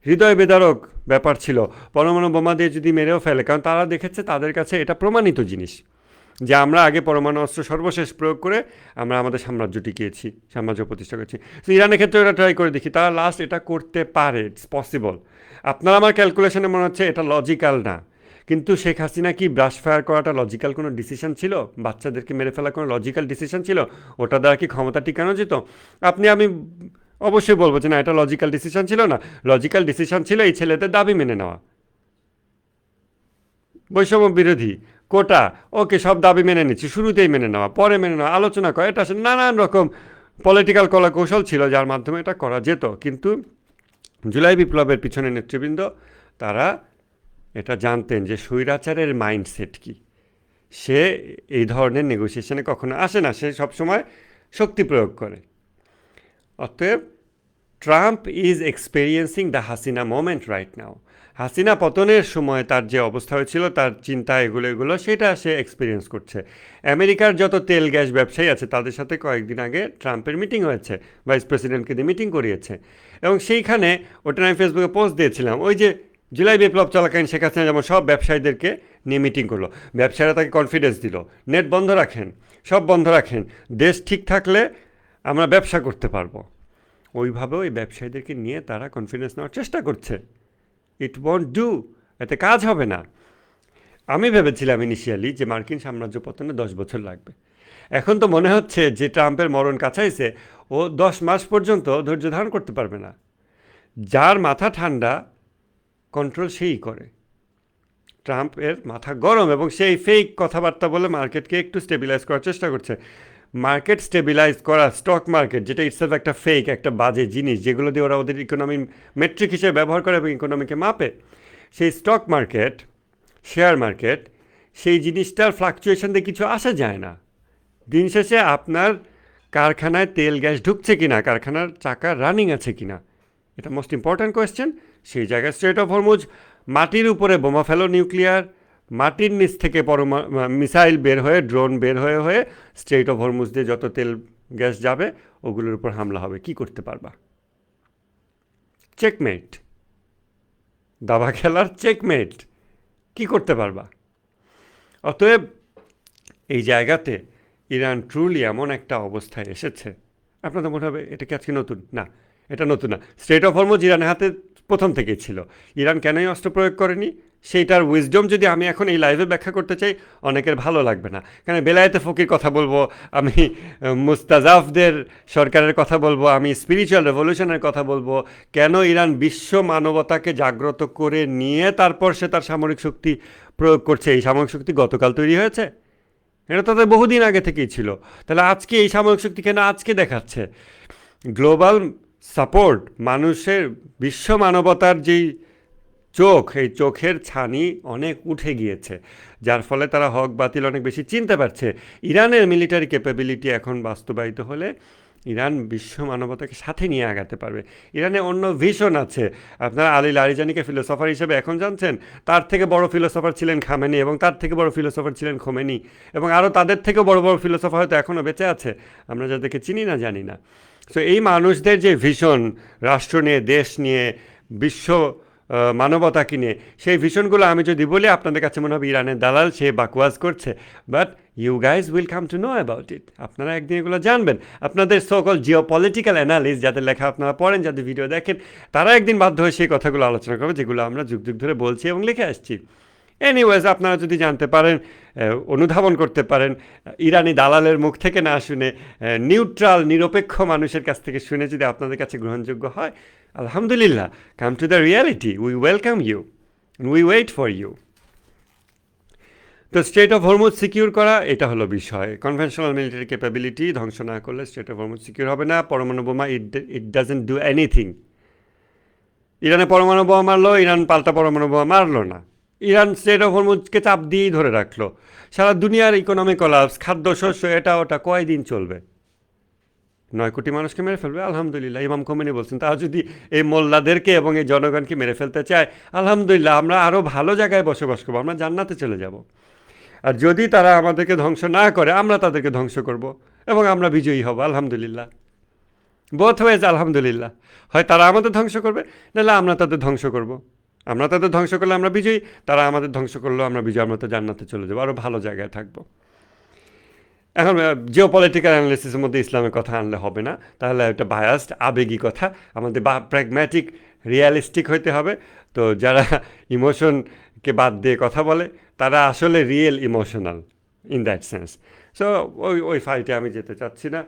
হৃদয় বেদারক ব্যাপার ছিল, পরমাণু বোমা দিয়ে যদি মেরেও ফেলে, কারণ তারা দেখেছে তাদের কাছে এটা প্রমাণিত জিনিস যে আমরা আগে পরমাণু অস্ত্র সর্বশেষ প্রয়োগ করে আমরা আমাদের সাম্রাজ্য টিকিয়েছি, সাম্রাজ্য প্রতিষ্ঠা করেছি। তো ইরানের ক্ষেত্রে এটা ট্রাই করে দেখি, তারা লাস্ট এটা করতে পারে, ইটস পসিবল। আপনার আমার ক্যালকুলেশনে মনে হচ্ছে এটা লজিক্যাল না, কিন্তু শেখ হাসিনা কি ব্রাশ ফায়ার করাটা লজিক্যাল কোনো ডিসিশন ছিল? বাচ্চাদেরকে মেরে ফেলা কোনো লজিক্যাল ডিসিশন ছিল? ওটা দ্বারা কি ক্ষমতা টিকানো যেত? আমি অবশ্যই বলবো যে না, এটা লজিক্যাল ডিসিশন ছিল না। লজিক্যাল ডিসিশন ছিল এই ছেলেদের দাবি মেনে নেওয়া, বৈষম্য বিরোধী, কোটা, ওকে সব দাবি মেনে নিচ্ছি, শুরুতেই মেনে নেওয়া, পরে মেনে নেওয়া, আলোচনা করা, এটা আসলে নানান রকম পলিটিক্যাল কলা কৌশল ছিল যার মাধ্যমে এটা করা যেত। কিন্তু জুলাই বিপ্লবের পিছনে নেতৃবৃন্দ তারা এটা জানতেন যে স্বৈরাচারের মাইন্ডসেট কি, সে এই ধরনের নেগোসিয়েশনে কখনো আসে না, সে সবসময় শক্তি প্রয়োগ করে। অতএব Trump is experiencing the Hasina moment right now. Hasina পতনের সময় তার যে অবস্থা হয়েছিল, তার চিন্তা এগুলো সেটা সে এক্সপিরিয়েন্স করছে। আমেরিকার যত তেল গ্যাস ব্যবসায়ী আছে তাদের সাথে কয়েকদিন আগে ট্রাম্পের মিটিং হয়েছে, ভাইস প্রেসিডেন্টকে দিয়ে মিটিং করিয়েছে, এবং সেইখানে ওটা আমি ফেসবুকে পোস্ট দিয়েছিলাম, ওই যে জুলাই বিপ্লব চলাকালীন শেখ হাসিনা যেমন সব ব্যবসায়ীদেরকে নিয়ে মিটিং করলো, ব্যবসায়ীরা তাকে কনফিডেন্স দিল, নেট বন্ধ রাখেন, সব বন্ধ রাখেন, দেশ ঠিক থাকলে আমরা ব্যবসা করতে পারবো। ওইভাবেও এই ব্যবসায়ীদেরকে নিয়ে তারা কনফিডেন্স নেওয়ার চেষ্টা করছে। ইট ওয়ন্ট ডু, এতে কাজ হবে না। আমি ভেবেছিলাম ইনিশিয়ালি যে মার্কিন সাম্রাজ্য পতনে 10 বছর লাগবে, এখন তো মনে হচ্ছে যে ট্রাম্পের মরণ কাছাইছে, ও 10 মাস পর্যন্ত ধৈর্য ধারণ করতে পারবে না। যার মাথা ঠান্ডা কন্ট্রোল সেই করে, ট্রাম্পের মাথা গরম, এবং সেই ফেক কথাবার্তা বলে মার্কেটকে একটু স্টেবিলাইজ করার চেষ্টা করছে। মার্কেট স্টেবিলাইজ করা, স্টক মার্কেট যেটা ইটসেলফ একটা ফেক, একটা বাজে জিনিস, যেগুলো দিয়ে ওরা ওদের ইকোনমি মেট্রিক হিসেবে ব্যবহার করে এবং ইকোনমিকে মাপে, সেই স্টক মার্কেট, শেয়ার মার্কেট, সেই জিনিসটার ফ্লাকচুয়েশন দিয়ে কিছু আসা যায় না। দিন শেষে আপনার কারখানায় তেল গ্যাস ঢুকছে কিনা, কারখানার চাকা রানিং আছে কিনা, এটা মোস্ট ইম্পর্ট্যান্ট কোয়েশ্চেন। সেই জায়গায় স্ট্রেট অফ হরমুজ, মাটির উপরে বোমা ফেলো নিউক্লিয়ার, মাটির নিচ থেকে মিসাইল বের হয়ে, ড্রোন বের হয়ে হয়ে স্ট্রেট অফ হরমুজ দিয়ে যত তেল গ্যাস যাবে ওগুলোর উপর হামলা হবে, কি করতে পারবা? চেকমেট, দাবা খেলার চেকমেট, কি করতে পারবা? অতএব এই জায়গাতে ইরান ট্রুলি এমন একটা অবস্থায় এসেছে, আপনাদের মনে হবে এটা কি আজকে নতুন? না, এটা নতুন না। স্ট্রেট অফ হরমুজ ইরানের হাতে প্রথম থেকেই ছিল। ইরান কেনই অস্ত্র প্রয়োগ করেনি, সেইটার উইজডম যদি আমি এখন এই লাইভে ব্যাখ্যা করতে চাই, অনেকের ভালো লাগবে না, কারণ বেলায়েতে ফকির কথা বলবো, আমি মুস্তাজাফদের সরকারের কথা বলবো, আমি স্পিরিচুয়াল রেভলিউশনের কথা বলবো, কেন ইরান বিশ্ব মানবতাকে জাগ্রত করে নিয়ে তারপর সে তার সামরিক শক্তি প্রয়োগ করছে। এই সামরিক শক্তি গতকাল তৈরি হয়েছে? এটা তাদের বহুদিন আগে থেকেই ছিল। তাহলে আজকে এই সামরিক শক্তি কেন আজকে দেখাচ্ছে? গ্লোবাল সাপোর্ট, মানুষের বিশ্ব মানবতার যেই চোখ, এই চোখের ছানি অনেক উঠে গিয়েছে, যার ফলে তারা হক বাতিল অনেক বেশি চিনতে পারছে। ইরানের মিলিটারি ক্যাপাবিলিটি এখন বাস্তবায়িত হলে ইরান বিশ্ব মানবতাকে সাথে নিয়ে আগাতে পারবে। ইরানে অন্য ভিশন আছে। আপনারা আলী লারিজানিকে ফিলোসফার হিসেবে এখন জানছেন, তার থেকে বড় ফিলোসফার ছিলেন খামেনি, এবং তার থেকে বড় ফিলোসফার ছিলেন খোমেনি, এবং আরও তাদের থেকে বড় বড় ফিলোসফার হয়তো এখনও বেঁচে আছে, আমরা যাদেরকে চিনি না, জানি না। সো এই মানুষদের যে ভিশন, রাষ্ট্র নিয়ে, দেশ নিয়ে, বিশ্ব মানবতাকে নিয়ে, সেই ভিশনগুলো আমি যদি বলি আপনাদের কাছে মনে হবে ইরানের দালাল, সে বাকওয়াজ করছে, but you guys will come to know about it. আপনারা একদিন এগুলো জানবেন। আপনাদের সকল জিও পলিটিক্যাল অ্যানালিস্ট যাদের লেখা আপনারা পড়েন, যাদের ভিডিও দেখেন, তারা একদিন বাধ্য হয়ে সেই কথাগুলো আলোচনা করবে যেগুলো আমরা যুগ যুগ ধরে বলছি এবং লিখে আসছি। এনিওয়েজ, আপনারা যদি জানতে পারেন, অনুধাবন করতে পারেন, ইরানি দালালের মুখ থেকে না শুনে নিউট্রাল নিরপেক্ষ মানুষের কাছ থেকে শুনে যদি আপনাদের কাছে গ্রহণযোগ্য হয়, আলহামদুলিল্লাহ, come to the reality, we welcome you, we wait for you. তো স্ট্রেট অফ হরমুজ সিকিউর করা, এটা হলো বিষয়। কনভেনশনাল মিলিটারি ক্যাপাবিলিটি ধ্বংস না করলে স্ট্রেট অফ হরমুজ সিকিউর হবে না। পরমাণু বোমা, ইট ডাজেন্ট ডু এনিথিং। ইরানে পরমাণু বোমা মারলো, ইরান পাল্টা পরমাণু বোমা মারলো না। ইরান স্ট্রেট অফ হরমুজকে চাপ দিয়েই ধরে রাখলো। সারা দুনিয়ার ইকোনমি কলাপস, খাদ্যশস্য এটা ওটা কয়দিন চলবে? 9 কোটি মানুষকে মেরে ফেলবে, আলহামদুলিল্লাহ। ইমাম খোমেনি বলছেন তারা যদি এই মোল্লাদেরকে এবং এই জনগণকে মেরে ফেলতে চায়, আলহামদুলিল্লাহ, আমরা আরও ভালো জায়গায় বসবাস করবো, আমরা জান্নাতে চলে যাব। আর যদি তারা আমাদেরকে ধ্বংস না করে, আমরা তাদেরকে ধ্বংস করব এবং আমরা বিজয়ী হব, আলহামদুলিল্লাহ। বোথ ওয়েজ আলহামদুলিল্লাহ। হয় তারা আমাদের ধ্বংস করবে, নাহলে আমরা তাদের ধ্বংস করব। আমরা তাদের ধ্বংস করলে আমরা বিজয়ী, তারা আমাদের ধ্বংস করলেও আমরা বিজয়, আমরা তো জান্নাতে চলে যাবো, আরও ভালো জায়গায় থাকবো। এখন জিও পলিটিক্যাল অ্যানালিসিসের মধ্যে ইসলামের কথা আনলে হবে না, তাহলে একটা বায়াসড আবেগী কথা। আমাদের প্র্যাগম্যাটিক রিয়ালিস্টিক হইতে হবে। তো যারা ইমোশনকে বাদ দিয়ে কথা বলে তারা আসলে real emotional in that sense. So ওই ফাইটে আমি যেতে চাচ্ছি না।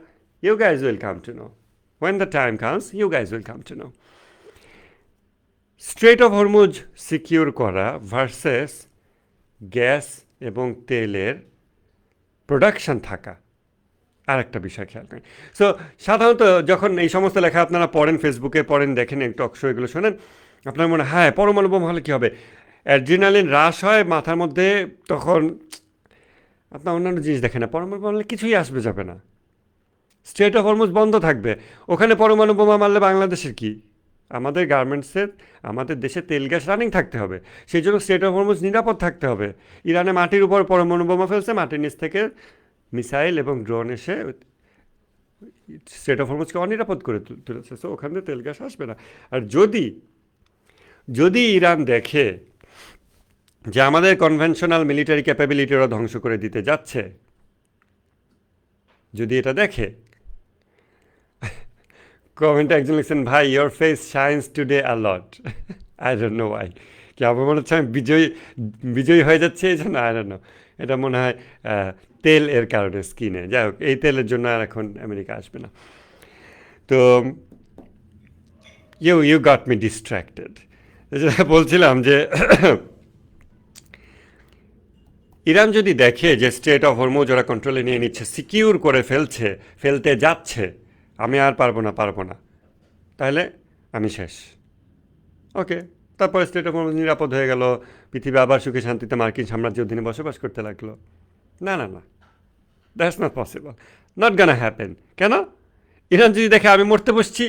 You guys will come to know when the time comes, you guys will come to know. Strait of Hormuz secure করা ভার্সেস গ্যাস এবং তেলের প্রোডাকশান থাকা আর একটা বিষয় খেয়াল করেন। সো সাধারণত যখন এই সমস্ত লেখা আপনারা পড়েন, ফেসবুকে পড়েন, দেখেন, টক শো এগুলো শোনেন, আপনার মনে হয় পরমাণু বোমা হলে কী হবে, অ্যাড্রিনালিন হ্রাস হয় মাথার মধ্যে, তখন আপনার অন্যান্য জিনিস দেখেন না। পরমাণু বোমা মারলে কিছুই আসবে যাবে না, স্ট্রেট অফ হরমুজ বন্ধ থাকবে। ওখানে পরমাণু বোমা মারলে বাংলাদেশের কি? আমাদের গার্মেন্টসের, আমাদের দেশে তেল গ্যাস রানিং থাকতে হবে, সেই জন্য স্ট্রেট অফ হরমুজ নিরাপদ থাকতে হবে। ইরানে মাটির উপর পরমাণু বোমা ফেলছে, মাটির নিচ থেকে মিসাইল এবং ড্রোন এসে স্ট্রেট অফ হরমুজকে অনিরাপদ করে তুলেছে। সো ওখান থেকে তেল গ্যাস আসবে না। আর যদি ইরান দেখে যে আমাদের কনভেনশনাল মিলিটারি ক্যাপাবিলিটি ওরা ধ্বংস করে দিতে যাচ্ছে, যদি এটা দেখে, কমেন্টে একজন লিখছেন, ভাই your face shines today a lot. I don't know Y. কি আমার মনে হচ্ছে আমি বিজয়ী হয়ে যাচ্ছে এই জন্য? I don't know. এটা মনে হয় তেল এর কারণে, স্কিনে। যাই হোক, এই তেলের জন্য আর এখন আমেরিকা আসবে না। তো ইউ গট মি ডিস্ট্র্যাক্টেড। যেটা বলছিলাম যে ইরান যদি দেখে যে স্ট্রেট অফ হরমুজ ওরা কন্ট্রোলে নিয়ে নিচ্ছে, সিকিউর করে ফেলতে যাচ্ছে, আমি আর পারবো না, তাহলে আমি শেষ। ওকে, তারপরে স্ট্রেট অফ হরমুজ নিরাপদ হয়ে গেল, পৃথিবী আবার সুখে শান্তিতে মার্কিন সাম্রাজ্যের অধীনে বসবাস করতে লাগলো। না, that's not possible, not Gaana happen. কেন? ইরান যদি দেখে আমি মরতে বসছি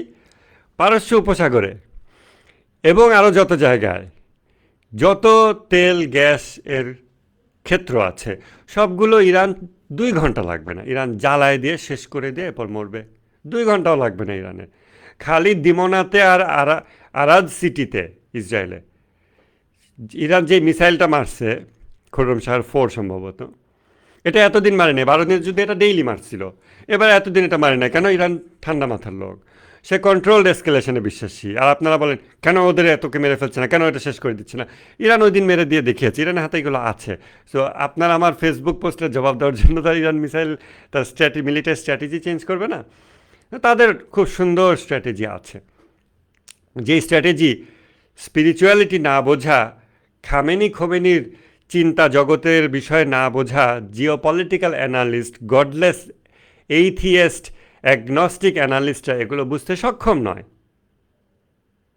পারস্য উপসাগরে এবং আরও যত জায়গায় যত তেল গ্যাস এর ক্ষেত্র আছে, সবগুলো ইরান 2 ঘন্টা লাগবে না, ইরান জ্বালায় দিয়ে শেষ করে দিয়ে এরপর মরবে। 2 ঘন্টাও লাগবে না ইরানের। খালি দিমোনাতে আর আরাদ সিটিতে, ইসরায়েলে ইরান যে মিসাইলটা মারছে, খোরমশাহর 4 সম্ভবত, এটা এতদিন মারে নেই। 12 দিনের যুদ্ধে এটা ডেইলি মারছিল, এবার এতদিন এটা মারে না কেন? ইরান ঠান্ডা মাথার লোক, সে কন্ট্রোলড এসকেলেশনে বিশ্বাসী। আর আপনারা বলেন কেন ওদের এতকে মেরে ফেলছে না, কেন এটা শেষ করে দিচ্ছে না? ইরান ওই দিন মেরে দিয়ে দেখিয়েছে, ইরানের হাতে এগুলো আছে। সো আপনার আমার ফেসবুক পোস্টের জবাব দেওয়ার জন্য তার ইরান মিসাইল তার মিলিটারি স্ট্র্যাটেজি চেঞ্জ করবে না? তাদের খুব সুন্দর স্ট্র্যাটেজি আছে, যেই স্ট্র্যাটেজি স্পিরিচুয়ালিটি না বোঝা, খোমেনির চিন্তা জগতের বিষয় না বোঝা জিওপলিটিক্যাল অ্যানালিস্ট, গডলেস এইথিয়েস্ট, অ্যাগনস্টিক অ্যানালিস্টরা এগুলো বুঝতে সক্ষম নয়।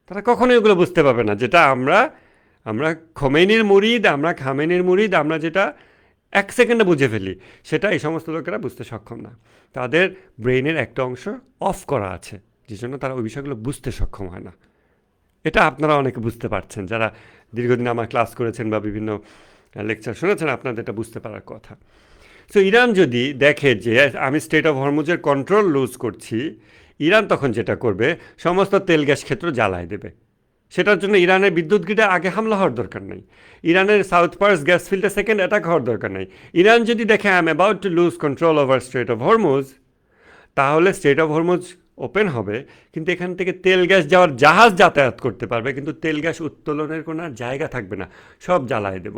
তারা কখনোই এগুলো বুঝতে পারবে না। যেটা আমরা খামেনির মুরিদ, আমরা যেটা 1 সেকেন্ডে বুঝে ফেলি, সেটা এই সমস্ত লোকেরা বুঝতে সক্ষম না। তাদের ব্রেইনের একটা অংশ অফ করা আছে, যে জন্য তারা ওই বিষয়গুলো বুঝতে সক্ষম হয় না। এটা আপনারা অনেকে বুঝতে পারছেন, যারা দীর্ঘদিন আমার ক্লাস করেছেন বা বিভিন্ন লেকচার শুনেছেন, আপনাদের এটা বুঝতে পারার কথা। সো ইরান যদি দেখে যে আমি স্ট্রেট অফ হরমুজের কন্ট্রোল লুজ করছি, ইরান তখন যেটা করবে, সমস্ত তেল গ্যাস ক্ষেত্র জ্বালায় দেবে। সেটার জন্য ইরানের বিদ্যুৎ গ্রিডে আগে হামলা হওয়ার দরকার নেই, ইরানের সাউথ পার্স গ্যাস ফিল্ডে সেকেন্ড অ্যাটাক হওয়ার দরকার নেই। ইরান যদি দেখে I am about to lose control over straight of Hormuz, তাহলে স্ট্রেট অফ হরমুজ ওপেন হবে, কিন্তু এখান থেকে তেল গ্যাস যাওয়ার জাহাজ যাতায়াত করতে পারবে, কিন্তু তেল গ্যাস উত্তোলনের কোনো জায়গা থাকবে না, সব জ্বালায় দেব।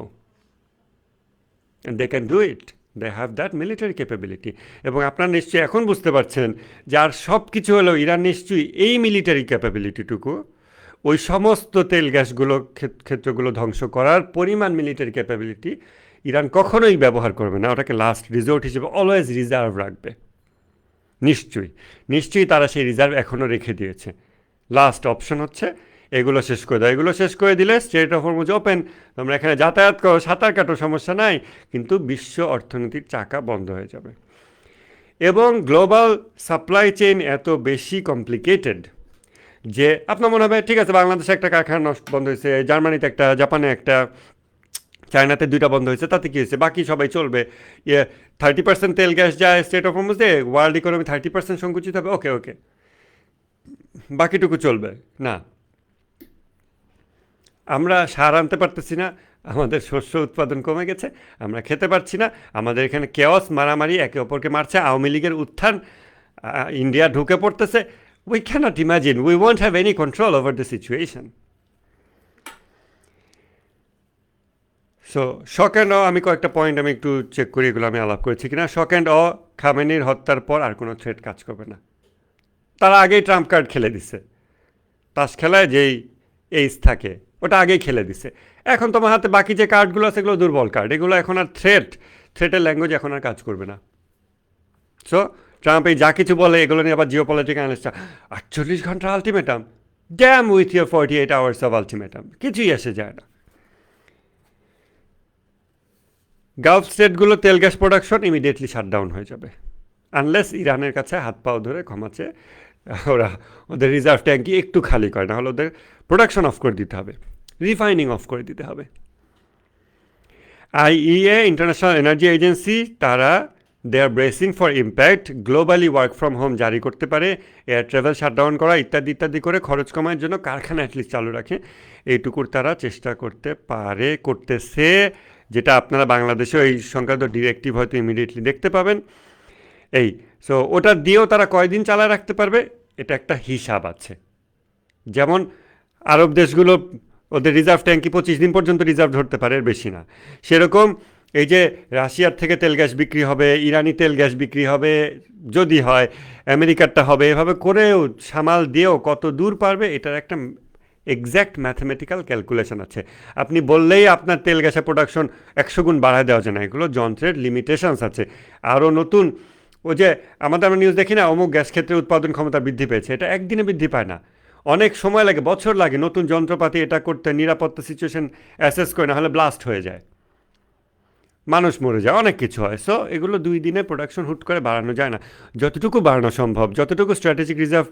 And they can do it, they have that military capability. এবং আপনারা নিশ্চয়ই এখন বুঝতে পারছেন যে আর সব কিছু হলেও ইরান নিশ্চয়ই এই মিলিটারি ক্যাপাবিলিটিটুকু, ওই সমস্ত তেল গ্যাসগুলো ক্ষেত্রগুলো ধ্বংস করার পরিমাণ মিলিটারি ক্যাপাবিলিটি ইরান কখনোই ব্যবহার করবে না। ওটাকে লাস্ট রিসোর্ট হিসেবে অলওয়েজ রিজার্ভ রাখবে। নিশ্চয়ই তারা সেই রিজার্ভ এখনও রেখে দিয়েছে। লাস্ট অপশন হচ্ছে এগুলো শেষ করে দাও, এগুলো শেষ করে দিলে স্ট্রেট অফ হরমুজ ওপেন, তোমরা এখানে যাতায়াত করো, সাঁতার কাটো, সমস্যা নাই, কিন্তু বিশ্ব অর্থনীতির চাকা বন্ধ হয়ে যাবে। এবং গ্লোবাল সাপ্লাই চেইন এত বেশি কমপ্লিকেটেড যে আপনার মনে হবে ঠিক আছে বাংলাদেশে একটা কারখানা বন্ধ হয়েছে, জার্মানিতে একটা, জাপানে একটা, চায়নাতে 2টা বন্ধ হয়েছে, তাতে কী হয়েছে, বাকি সবাই চলবে। 30% তেল গ্যাস যায় স্ট্রেট অফ হরমুজে, ওয়ার্ল্ড ইকোনমি 30% সংকুচিত হবে, ওকে ওকে, বাকিটুকু চলবে না। আমরা সার আনতে পারতেছি না, আমাদের শস্য উৎপাদন কমে গেছে, আমরা খেতে পারছি না, আমাদের এখানে কেওস, মারামারি, একে অপরকে মারছে, আওয়ামী লীগের উত্থান, ইন্ডিয়া ঢুকে পড়তেছে। We can't imagine, we won't have any control over the situation. So shock and আমি কয়েকটা পয়েন্ট আমি একটু চেক করি এগুলো আমি আলাপ করেছি কিনা। শক অ্যান্ড খামেনির হত্যার পর আর কোনো থ্রেট কাজ করবে না, তারা আগেই ট্রাম্প কার্ড খেলে দিছে, তাস খেলায় যেই এইস থাকে ওটা আগেই খেলে দিছে। এখন তোমার হাতে বাকি যে কার্ডগুলো আছে এগুলো দুর্বল কার্ড, এগুলো এখন আর থ্রেটের ল্যাঙ্গুয়েজ এখন আর কাজ করবে না। সো ট্রাম্প এই যা কিছু বলে এগুলো নিয়ে আবার জিও পলিটিক্যাল অ্যানালিস্টরা 48 ঘন্টা ultimatum, damn with your 48 hours of ultimatum, কিছুই এসে যায় না। গালফ স্টেটগুলো তেল গ্যাস প্রোডাকশন ইমিডিয়েটলি শাটডাউন হয়ে যাবে, আনলেস ইরানের কাছে হাত পাও ধরে ক্ষমাচ্ছে ওরা ওদের রিজার্ভ ট্যাঙ্কি একটু খালি করে, না হলে ওদের প্রোডাকশন অফ করে দিতে হবে, রিফাইনিং অফ করে দিতে হবে। আইইএ ইন্টারন্যাশনাল এনার্জি এজেন্সি তারা they are bracing for impact, globally work from home জারি করতে পারে, এয়ার ট্রাভেল শাটডাউন করা ইত্যাদি ইত্যাদি করে খরচ কমানোর জন্য কারখানা অ্যাটলিস্ট চালু রাখে, এইটুকুর তারা চেষ্টা করতে পারে, করতেছে, যেটা আপনারা বাংলাদেশেও এই সংক্রান্ত ডিরেক্টিভ হয়তো ইমিডিয়েটলি দেখতে পাবেন। এই সো ওটা দিয়েও তারা কয়দিন চালায় রাখতে পারবে এটা একটা হিসাব আছে। যেমন আরব দেশগুলো ওদের রিজার্ভ ট্যাঙ্কি 25 দিন পর্যন্ত রিজার্ভ ধরতে পারে, এর বেশি না। সেরকম এই যে রাশিয়ার থেকে তেল গ্যাস বিক্রি হবে, ইরানি তেল গ্যাস বিক্রি হবে, যদি হয় আমেরিকারটা হবে, এভাবে করেও সামাল দিয়েও কত দূর পারবে এটার একটা এক্স্যাক্ট ম্যাথমেটিক্যাল ক্যালকুলেশন আছে। আপনি বললেই আপনার তেল গ্যাসের প্রোডাকশন 100 গুণ বাড়ায় দেওয়া যায় না, এগুলো যন্ত্রের লিমিটেশনস আছে। আরও নতুন ও যে আমরা নিউজ দেখি না অমুক গ্যাস ক্ষেত্রে উৎপাদন ক্ষমতা বৃদ্ধি পেয়েছে, এটা একদিনে বৃদ্ধি পায় না, অনেক সময় লাগে, বছর লাগে নতুন যন্ত্রপাতি এটা করতে, নিরাপত্তা সিচুয়েশন অ্যাসেস করে, না হলে ব্লাস্ট হয়ে যায়, মানুষ মরে যায়, অনেক কিছু হয়। সো এগুলো 2 দিনে প্রোডাকশন হুট করে বাড়ানো যায় না, যতটুকু বাড়ানো সম্ভব, যতটুকু স্ট্র্যাটেজিক রিজার্ভ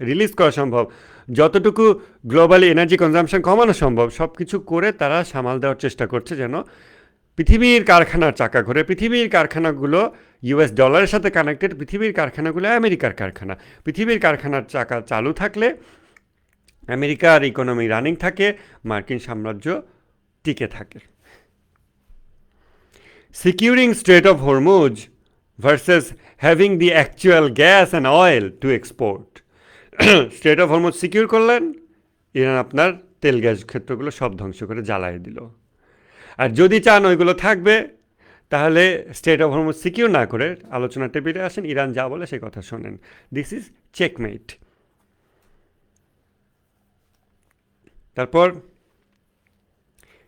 রিলিজ করা সম্ভব, যতটুকু গ্লোবালি এনার্জি কনজাম্পশন কমানো সম্ভব, সব কিছু করে তারা সামাল দেওয়ার চেষ্টা করছে যেন পৃথিবীর কারখানার চাকা ঘোরে। পৃথিবীর কারখানাগুলো ইউএস ডলারের সাথে কানেক্টেড, পৃথিবীর কারখানাগুলো আমেরিকার কারখানা, পৃথিবীর কারখানার চাকা চালু থাকলে আমেরিকার ইকোনমি রানিং থাকে, মার্কিন সাম্রাজ্য টিকে থাকে। Securing Strait of Hormuz versus having the actual gas and oil to export. Straight of Hormuz secure করলেন, ইরান আপনার তেল গ্যাস ক্ষেত্রগুলো সব ধ্বংস করে জ্বালায় দিল। আর যদি চান ওইগুলো থাকবে তাহলে স্ট্রেট অফ হরমুজ সিকিউর না করে আলোচনা টেবিলে আসেন, ইরান যা বলে সেই কথা শোনেন। This is checkmate. তারপর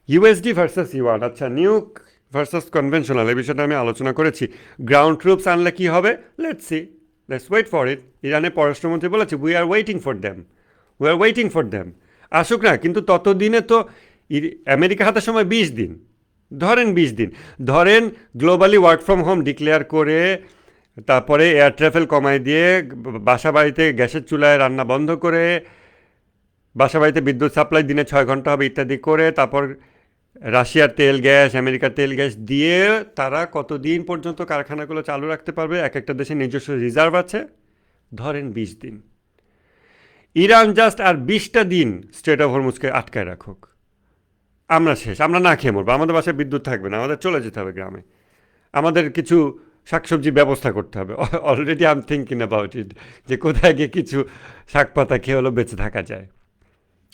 ইউএসডি ভার্সাস ইউয়ান, আচ্ছা নিউক ভার্সাস কনভেনশনাল, এই বিষয়টা আমি আলোচনা করেছি। গ্রাউন্ড ট্রুপস আনলে কী হবে, let's see, let's wait for it. ইরানের পররাষ্ট্রমন্ত্রী বলেছে we are waiting for them, আসুক না, কিন্তু ততদিনে তো আমেরিকা হাতে সময় 20 দিন, ধরেন 20 দিন, ধরেন globally work from home declare করে, তারপরে এয়ার ট্রাভেল কমায় দিয়ে, বাসা বাড়িতে গ্যাসের চুলায় রান্না বন্ধ করে, বাসা বাড়িতে বিদ্যুৎ সাপ্লাই দিনে 6 ঘন্টা হবে ইত্যাদি করে, তারপর রাশিয়ার তেল গ্যাস, আমেরিকার তেল গ্যাস দিয়ে তারা কতদিন পর্যন্ত কারখানাগুলো চালু রাখতে পারবে, এক একটা দেশের নিজস্ব রিজার্ভ আছে, ধরেন 20 দিন। ইরান জাস্ট আর 20টা দিন স্ট্রেট অফ হরমুজকে আটকায় রাখুক, আমরা শেষ, আমরা না খেয়ে মরবো, আমাদের বাসায় বিদ্যুৎ থাকবে না, আমাদের চলে যেতে হবে গ্রামে, আমাদের কিছু শাকসবজির ব্যবস্থা করতে হবে। Already I am thinking about it, যে কোথায় গিয়ে কিছু শাক পাতা খেয়ে হলেও বেঁচে থাকা যায়,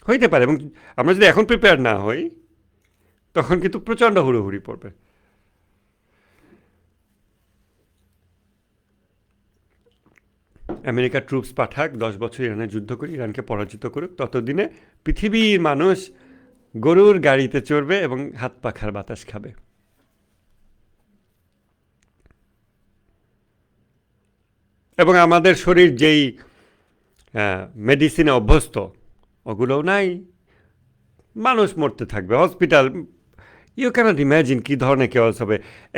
হইতে পারে। এবং আমরা যদি এখন প্রিপেয়ার না হই তখন কিন্তু প্রচণ্ড হুড়োহুড়ি পড়বে। আমেরিকা ট্রুপস পাঠাক, 10 বছর ইরানে যুদ্ধ করে ইরানকে পরাজিত করুক, ততদিনে পৃথিবীর মানুষ গরুর গাড়িতে চড়বে এবং হাত পাখার বাতাস খাবে। এবং আমাদের শরীর যেই মেডিসিনে অভ্যস্ত, ওগুলোও নাই, মানুষ মরতে থাকবে, হসপিটাল। ইউ ক্যানট ইম্যাজিন কী ধরনের কেওয়াস হবে।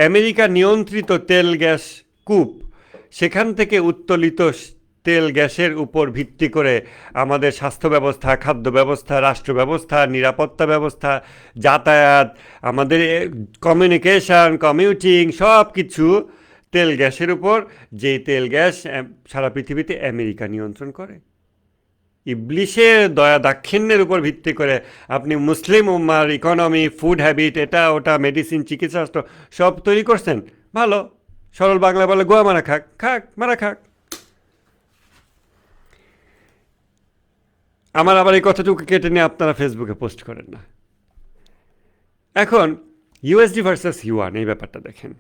আমেরিকা নিয়ন্ত্রিত তেল গ্যাস কূপ, সেখান থেকে উত্তোলিত তেল গ্যাসের উপর ভিত্তি করে আমাদের স্বাস্থ্য ব্যবস্থা, খাদ্য ব্যবস্থা, রাষ্ট্র ব্যবস্থা, নিরাপত্তা ব্যবস্থা, যাতায়াত, আমাদের কমিউনিকেশন, কমিউটিং, সব কিছু তেল গ্যাসের উপর, যে তেল গ্যাস সারা পৃথিবীতে আমেরিকা নিয়ন্ত্রণ করে। ইবলিশের দয়া দাক্ষিণ্যের উপর ভিত্তি করে আপনি মুসলিম উম্মার ইকোনমি, ফুড হ্যাবিট, এটা ওটা, মেডিসিন, চিকিৎসাশাস্ত্র সব তৈরি করছেন। ভালো, সরল বাংলা বলে গোয়া মারা খাক, খাক, মারা খাক। আমার আবার এই কথাটুকু কেটে নিয়ে আপনারা ফেসবুকে পোস্ট করেন না। এখন ইউএসডি ভার্সাস ইউয়ান, এই ব্যাপারটা দেখেন।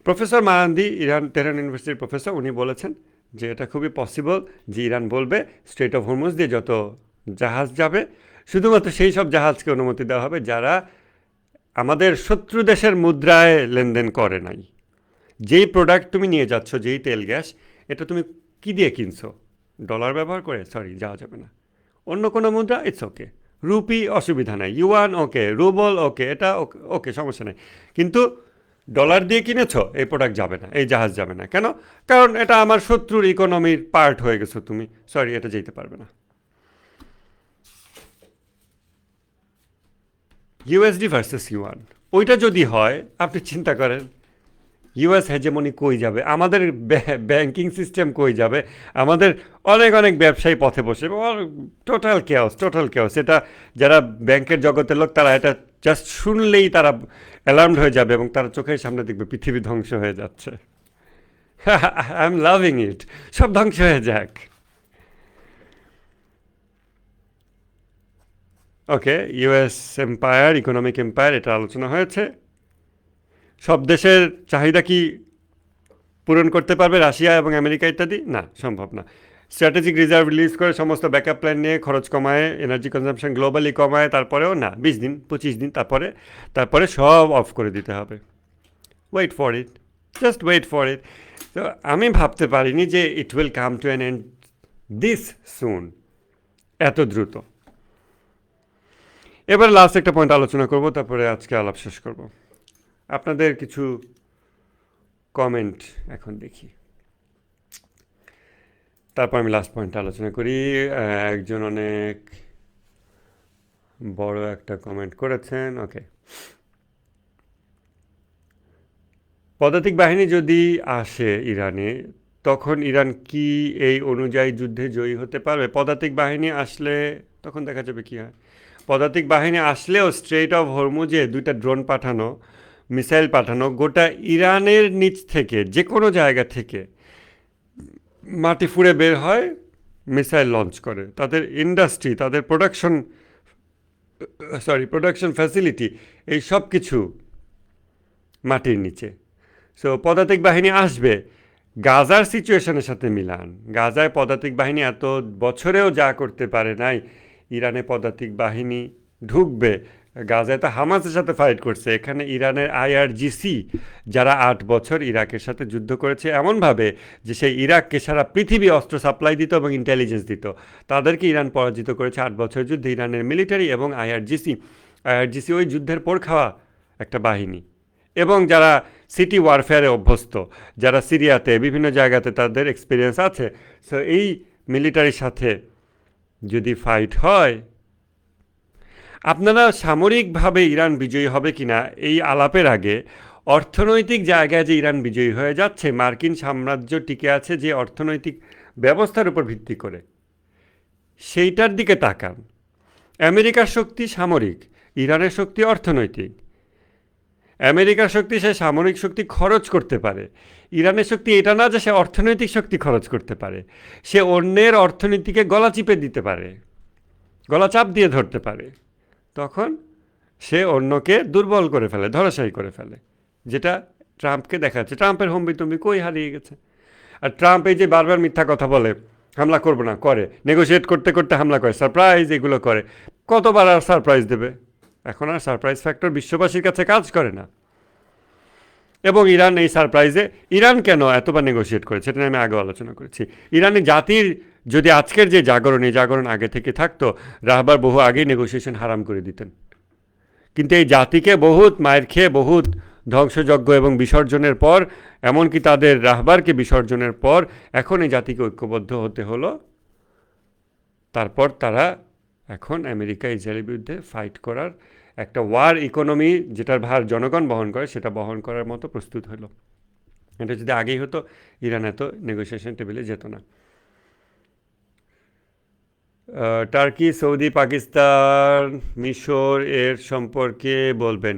প্রফেসর মাহান্দি, তেহরান ইউনিভার্সিটির প্রফেসর, উনি বলেছেন যে এটা খুবই পসিবল যে ইরান বলবে স্ট্রেট অফ হরমুজ দিয়ে যত জাহাজ যাবে, শুধুমাত্র সেই সব জাহাজকে অনুমতি দেওয়া হবে যারা আমাদের শত্রু দেশের মুদ্রায় লেনদেন করে নাই। যেই প্রোডাক্ট তুমি নিয়ে যাচ্ছ, যেই তেল গ্যাস, এটা তুমি কি দিয়ে কিনছো? ডলার ব্যবহার করে? সরি, যাওয়া যাবে না। অন্য কোনো মুদ্রা, ইটস ওকে। রুপি অসুবিধা নাই, ইউয়ান ওকে, রুবল ওকে, এটা ওকে, সমস্যা নেই। কিন্তু ডলার দিয়ে কিনেছো, এই প্রোডাক্ট যাবে না, এই জাহাজ যাবে না। কেন? কারণ এটা আমার শত্রুর ইকোনমির পার্ট হয়ে গেছো তুমি, সরি, এটা যেতে পারবে না। ইউএসডি ভার্সেস ইউয়ান, ওইটা যদি হয়, আপনি চিন্তা করেন ইউএস হেজেমনি কই যাবে, আমাদের ব্যাংকিং সিস্টেম কই যাবে, আমাদের অনেক অনেক ব্যবসায়ী পথে বসে, টোটাল কেওস। এটা যারা ব্যাংকের জগতের লোক, তারা এটা জাস্ট শুনলেই তারা অ্যালার্মড হয়ে যাবে এবং তারা চোখের সামনে দেখবে পৃথিবী ধ্বংস হয়ে যাচ্ছে। আই এম লাভিং ইট, সব ধ্বংস হয়ে যাক। ওকে, ইউএস এম্পায়ার, ইকোনমিক এম্পায়ার, এটা আলোচনা হয়েছে। সব দেশের চাহিদা কি পূরণ করতে পারবে রাশিয়া এবং আমেরিকা ইত্যাদি? না, সম্ভব না। স্ট্র্যাটেজিক রিজার্ভ রিলিজ করে সমস্ত ব্যাকআপ প্ল্যান নিয়ে খরচ কমায়, এনার্জি কনজাম্পশন গ্লোবালি কমায়, তারপরেও না, 20 দিন 25 দিন, তারপরে সব অফ করে দিতে হবে। Wait for it, just wait for it. তো আমি ভাবতে পারিনি যে it will come to an end this soon, এত দ্রুত। এবার লাস্ট একটা পয়েন্ট আলোচনা করব, তারপরে আজকে আলাপ শেষ করব। আপনাদের কিছু কমেন্ট এখন দেখি, তারপর আমি লাস্ট পয়েন্ট আলোচনা করি। একজন অনেক বড় একটা কমেন্ট করেছেন। ওকে, পদাতিক বাহিনী যদি আসে ইরানে, তখন ইরান কি এই অনুযায়ী যুদ্ধে জয়ী হতে পারবে? পদাতিক বাহিনী আসলে তখন দেখা যাবে কি হয়। পদাতিক বাহিনী আসলেও স্ট্রেট অফ হরমুজে 2টা ড্রোন পাঠানো, মিসাইল পাঠানো, গোটা ইরানের নিচ থেকে, যে কোনো জায়গা থেকে মাটি ফুঁড়ে বের হয়, মিসাইল লঞ্চ করে। তাদের ইন্ডাস্ট্রি, তাদের প্রোডাকশন ফ্যাসিলিটি, এই সব কিছু মাটির নিচে। সো পদাতিক বাহিনী আসবে। গাজার সিচুয়েশনের সাথে মিলান, গাজায় পদাতিক বাহিনী এত বছরেও যা করতে পারে নাই, ইরানে পদাতিক বাহিনী ঢুকবে। গাজায় তো হামাসের সাথে ফাইট করছে, এখানে ইরানের আইআরজিসি, যারা 8 বছর ইরাকের সাথে যুদ্ধ করেছে এমনভাবে যে সেই ইরাককে সারা পৃথিবী অস্ত্র সাপ্লাই দিত এবং ইন্টেলিজেন্স দিত, তাদেরকে ইরান পরাজিত করেছে 8 বছরের যুদ্ধে। ইরানের মিলিটারি এবং আইআরজিসি ওই যুদ্ধের পর খাওয়া একটা বাহিনী, এবং যারা সিটি ওয়ারফেয়ারে অভ্যস্ত, যারা সিরিয়াতে বিভিন্ন জায়গাতে তাদের এক্সপিরিয়েন্স আছে। সো এই মিলিটারির সাথে যদি ফাইট হয়, আপনারা সামরিকভাবে ইরান বিজয়ী হবে কিনা এই আলাপের আগে অর্থনৈতিক জায়গায় যে ইরান বিজয়ী হয়ে যাচ্ছে, মার্কিন সাম্রাজ্য টিকে আছে যে অর্থনৈতিক ব্যবস্থার উপর ভিত্তি করে, সেইটার দিকে তাকান। আমেরিকার শক্তি সামরিক, ইরানের শক্তি অর্থনৈতিক। আমেরিকার শক্তি, সে সামরিক শক্তি খরচ করতে পারে। ইরানের শক্তি এটা না যে সে অর্থনৈতিক শক্তি খরচ করতে পারে, সে অন্যের অর্থনীতিকে গলা চিপে দিতে পারে, গলা চাপ দিয়ে ধরতে পারে। তখন সে অন্যকে দুর্বল করে ফেলে, ধরাশায়ী করে ফেলে, যেটা ট্রাম্পকে দেখাচ্ছে। ট্রাম্পের হম্বিতম্বি কই হারিয়ে গেছে। আর ট্রাম্প এই যে বারবার মিথ্যা কথা বলে, হামলা করবো না, করে, নেগোশিয়েট করতে করতে হামলা করে, সারপ্রাইজ এগুলো করে, কতবার আর সারপ্রাইজ দেবে? এখন আর সারপ্রাইজ ফ্যাক্টর বিশ্ববাসীর কাছে কাজ করে না। এবং ইরান এই সারপ্রাইজে, ইরান কেন এতবার নেগোশিয়েট করেছে এটা নিয়ে আমি আগে আলোচনা করেছি। ইরানি জাতির যদি আজকের যে জাগরণ, এই জাগরণ আগে থেকে থাকতো, রাহবার বহু আগেই নেগোসিয়েশন হারাম করে দিতেন। কিন্তু এই জাতিকে বহুত মায়ের খেয়ে, বহুত ধ্বংসযজ্ঞ এবং বিসর্জনের পর, এমনকি তাদের রাহবারকে বিসর্জনের পর এখন এই জাতিকে ঐক্যবদ্ধ হতে হলো। তারপর তারা এখন আমেরিকা ইসরায়েলের বিরুদ্ধে ফাইট করার একটা ওয়ার ইকোনমি, যেটার ভার জনগণ বহন করে, সেটা বহন করার মতো প্রস্তুত হলো। এটা যদি আগেই হতো, ইরান এত নেগোসিয়েশন টেবিলে যেত না। টার্কি, সৌদি, পাকিস্তান, মিশর এর সম্পর্কে বলবেন,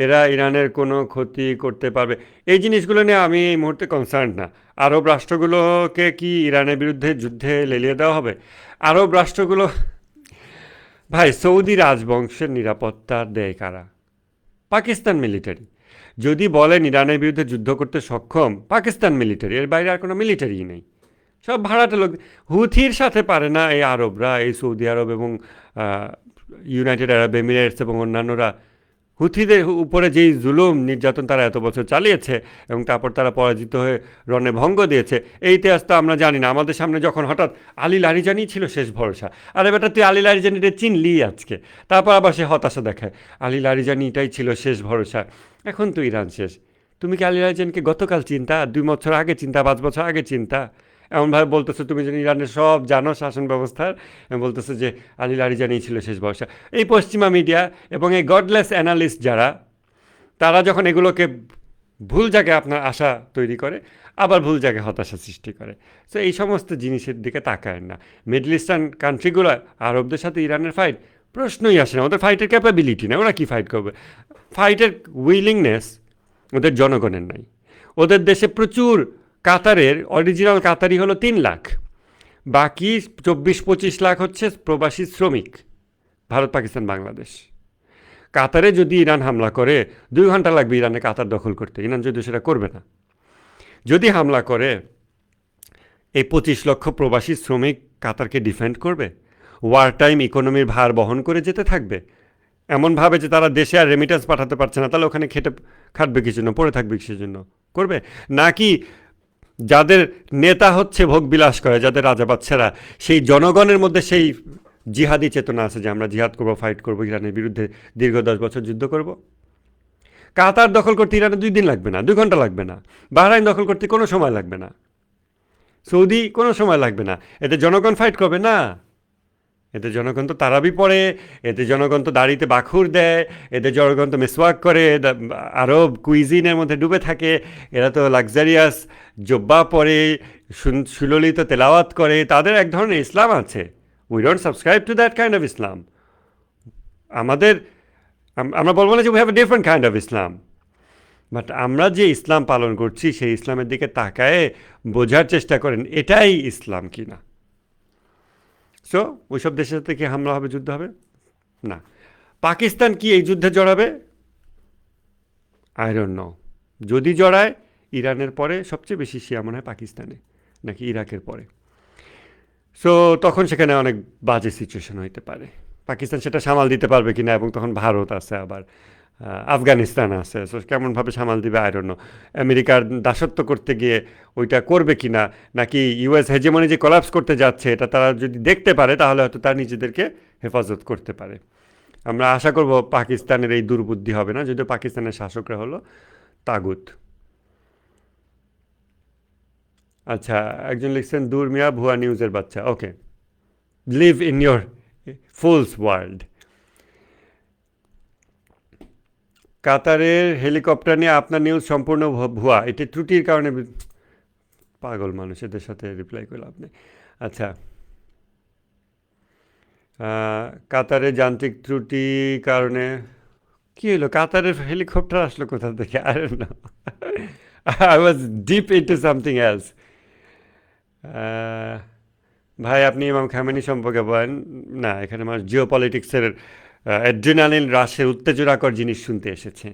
এরা ইরানের কোনো ক্ষতি করতে পারবে? এই জিনিসগুলো নিয়ে আমি এই মুহূর্তে কনসার্ন না। আরব রাষ্ট্রগুলোকে কি ইরানের বিরুদ্ধে যুদ্ধে লেলিয়ে দেওয়া হবে? আরব রাষ্ট্রগুলো, ভাই, সৌদি রাজবংশের নিরাপত্তা দেয় কারা? পাকিস্তান মিলিটারি। যদি বলেন ইরানের বিরুদ্ধে যুদ্ধ করতে সক্ষম, পাকিস্তান মিলিটারি, এর বাইরে আর কোনো মিলিটারিই নেই। সব ভাড়াটে লোক। হুথির সাথে পারে না এই আরবরা, এই সৌদি আরব এবং ইউনাইটেড আরব এমিরেটস এবং অন্যান্যরা। হুথিদের উপরে যেই জুলুম নির্যাতন তারা এত বছর চালিয়েছে এবং তারপর তারা পরাজিত হয়ে রণে ভঙ্গ দিয়েছে, এই ইতিহাস তো আমরা জানি না। আমাদের সামনে যখন হঠাৎ আলী লারিজানি ছিল শেষ ভরসা, আরে বেটা তুই আলী লারিজানিটা চিনলি আজকে, তারপর আবার সে হতাশা দেখায়, আলী লারিজানিটাই ছিল শেষ ভরসা, এখন তো ইরান শেষ। তুমি কি আলী লারিজানকে গতকাল চিন্তা, 2 বছর আগে চিন্তা, 5 বছর আগে চিন্তা? এমনভাবে বলতেছো তুমি যেন ইরানের সব জানো শাসন ব্যবস্থার, বলতেছো যে আলী লারিজানি ছিল শেষ ভরসা। এই পশ্চিমা মিডিয়া এবং এই গডলেস অ্যানালিস্ট যারা, তারা যখন এগুলোকে ভুল জায়গায় আপনার আশা তৈরি করে, আবার ভুল জায়গায় হতাশা সৃষ্টি করে। সো এই সমস্ত জিনিসের দিকে তাকায় না। মিডল ইস্টার্ন কান্ট্রিগুলো, আরবদের সাথে ইরানের ফাইট প্রশ্নই আসে না। ওদের ফাইটের ক্যাপাবিলিটি নেই, ওরা কি ফাইট করবে? ফাইটের উইলিংনেস ওদের জনগণের নাই। ওদের দেশে প্রচুর কাতারের অরিজিনাল কাতারি হলো 3 লাখ, বাকি 24-25 লাখ হচ্ছে প্রবাসী শ্রমিক, ভারত, পাকিস্তান, বাংলাদেশ। কাতারে যদি ইরান হামলা করে 2 ঘন্টা লাগবে ইরানে কাতার দখল করতে। ইরান যদি সেটা করবে না। যদি হামলা করে, এই 25 লক্ষ প্রবাসী শ্রমিক কাতারকে ডিফেন্ড করবে, ওয়ার টাইম ইকোনমির ভার বহন করে যেতে থাকবে, এমনভাবে যে তারা দেশে আর রেমিটেন্স পাঠাতে পারছে না, তাহলে ওখানে খাটবে কিছু জন্য, পড়ে থাকবে কিসের জন্য? করবে নাকি যাদের নেতা হচ্ছে ভোগ বিলাস করে, যাদের রাজা বাচ্চারা, সেই জনগণের মধ্যে সেই জিহাদি চেতনা আছে যে আমরা জিহাদ করবো, ফাইট করবো, ইরানের বিরুদ্ধে দীর্ঘ 10 বছর যুদ্ধ করব? কাতার দখল করতে ইরানে 2 দিন লাগবে না, 2 ঘন্টা লাগবে না। বাহরাইন দখল করতে কোনো সময় লাগবে না। সৌদি কোনো সময় লাগবে না। এতে জনগণ ফাইট করবে না। এতে জনগণ তো তারাবি পড়ে, এতে জনগণ তো দাড়িতে বাখুর দেয়, এতে জনগণ তো মেসওয়াক করে, আরব কুইজিনের মধ্যে ডুবে থাকে, এরা তো লাক্সারিয়াস জব্বা পরে, সুললিত তেলাওয়াত করে। তাদের এক ধরনের ইসলাম আছে। We don't subscribe to that kind of Islam. আমরা বলবো না যে we have a different kind of Islam, but আমরা যে ইসলাম পালন করছি সেই ইসলামের দিকে তাকায় বোঝার চেষ্টা করেন এটাই ইসলাম কি না। সো ওইসব দেশের সাথে কি হামলা হবে, যুদ্ধ হবে? না। পাকিস্তান কি এই যুদ্ধে জড়াবে? I don't know. যদি জড়ায়, ইরানের পরে সবচেয়ে বেশি শিয়া মনে হয় পাকিস্তানে, নাকি ইরাকের পরে। সো তখন সেখানে অনেক বাজে সিচুয়েশন হইতে পারে। পাকিস্তান সেটা সামাল দিতে পারবে কিনা, এবং তখন ভারত আছে, আবার আফগানিস্তান আছে। সো কেমনভাবে সামাল দিবে আই ডোন্ট নো। আমেরিকার দাসত্ব করতে গিয়ে ওইটা করবে কিনা, নাকি ইউএস হেজেমনি যে কলাপস করতে যাচ্ছে এটা তারা যদি দেখতে পারে, তাহলে হয়তো তারা নিজেদেরকে হেফাজত করতে পারে। আমরা আশা করব পাকিস্তানের এই দুর্বুদ্ধি হবে না, যদিও পাকিস্তানের শাসকরা হলো তাগুত। আচ্ছা, একজন লিখছেন দূর মিয়া ভুয়া নিউজের বাচ্চা। Okay, live in your fools world. কাতারের হেলিকপ্টার নিয়ে আপনার নিউজ সম্পূর্ণ ভুয়া, এটি ত্রুটির কারণে। পাগল মানুষ, এদের সাথে রিপ্লাই করলাম আপনি। আচ্ছা, কাতারের যান্ত্রিক ত্রুটি কারণে কী হলো? কাতারের হেলিকপ্টার আসলো কোথা থেকে? I don't know. I was deep into something else. ভাই, আপনি ইমাম খামেনি সম্পর্কে বলেন না। এখানে মানুষ জিও পলিটিক্সের অ্যাড্রিনালিন রাশের উত্তেজনাকর জিনিস শুনতে এসেছে।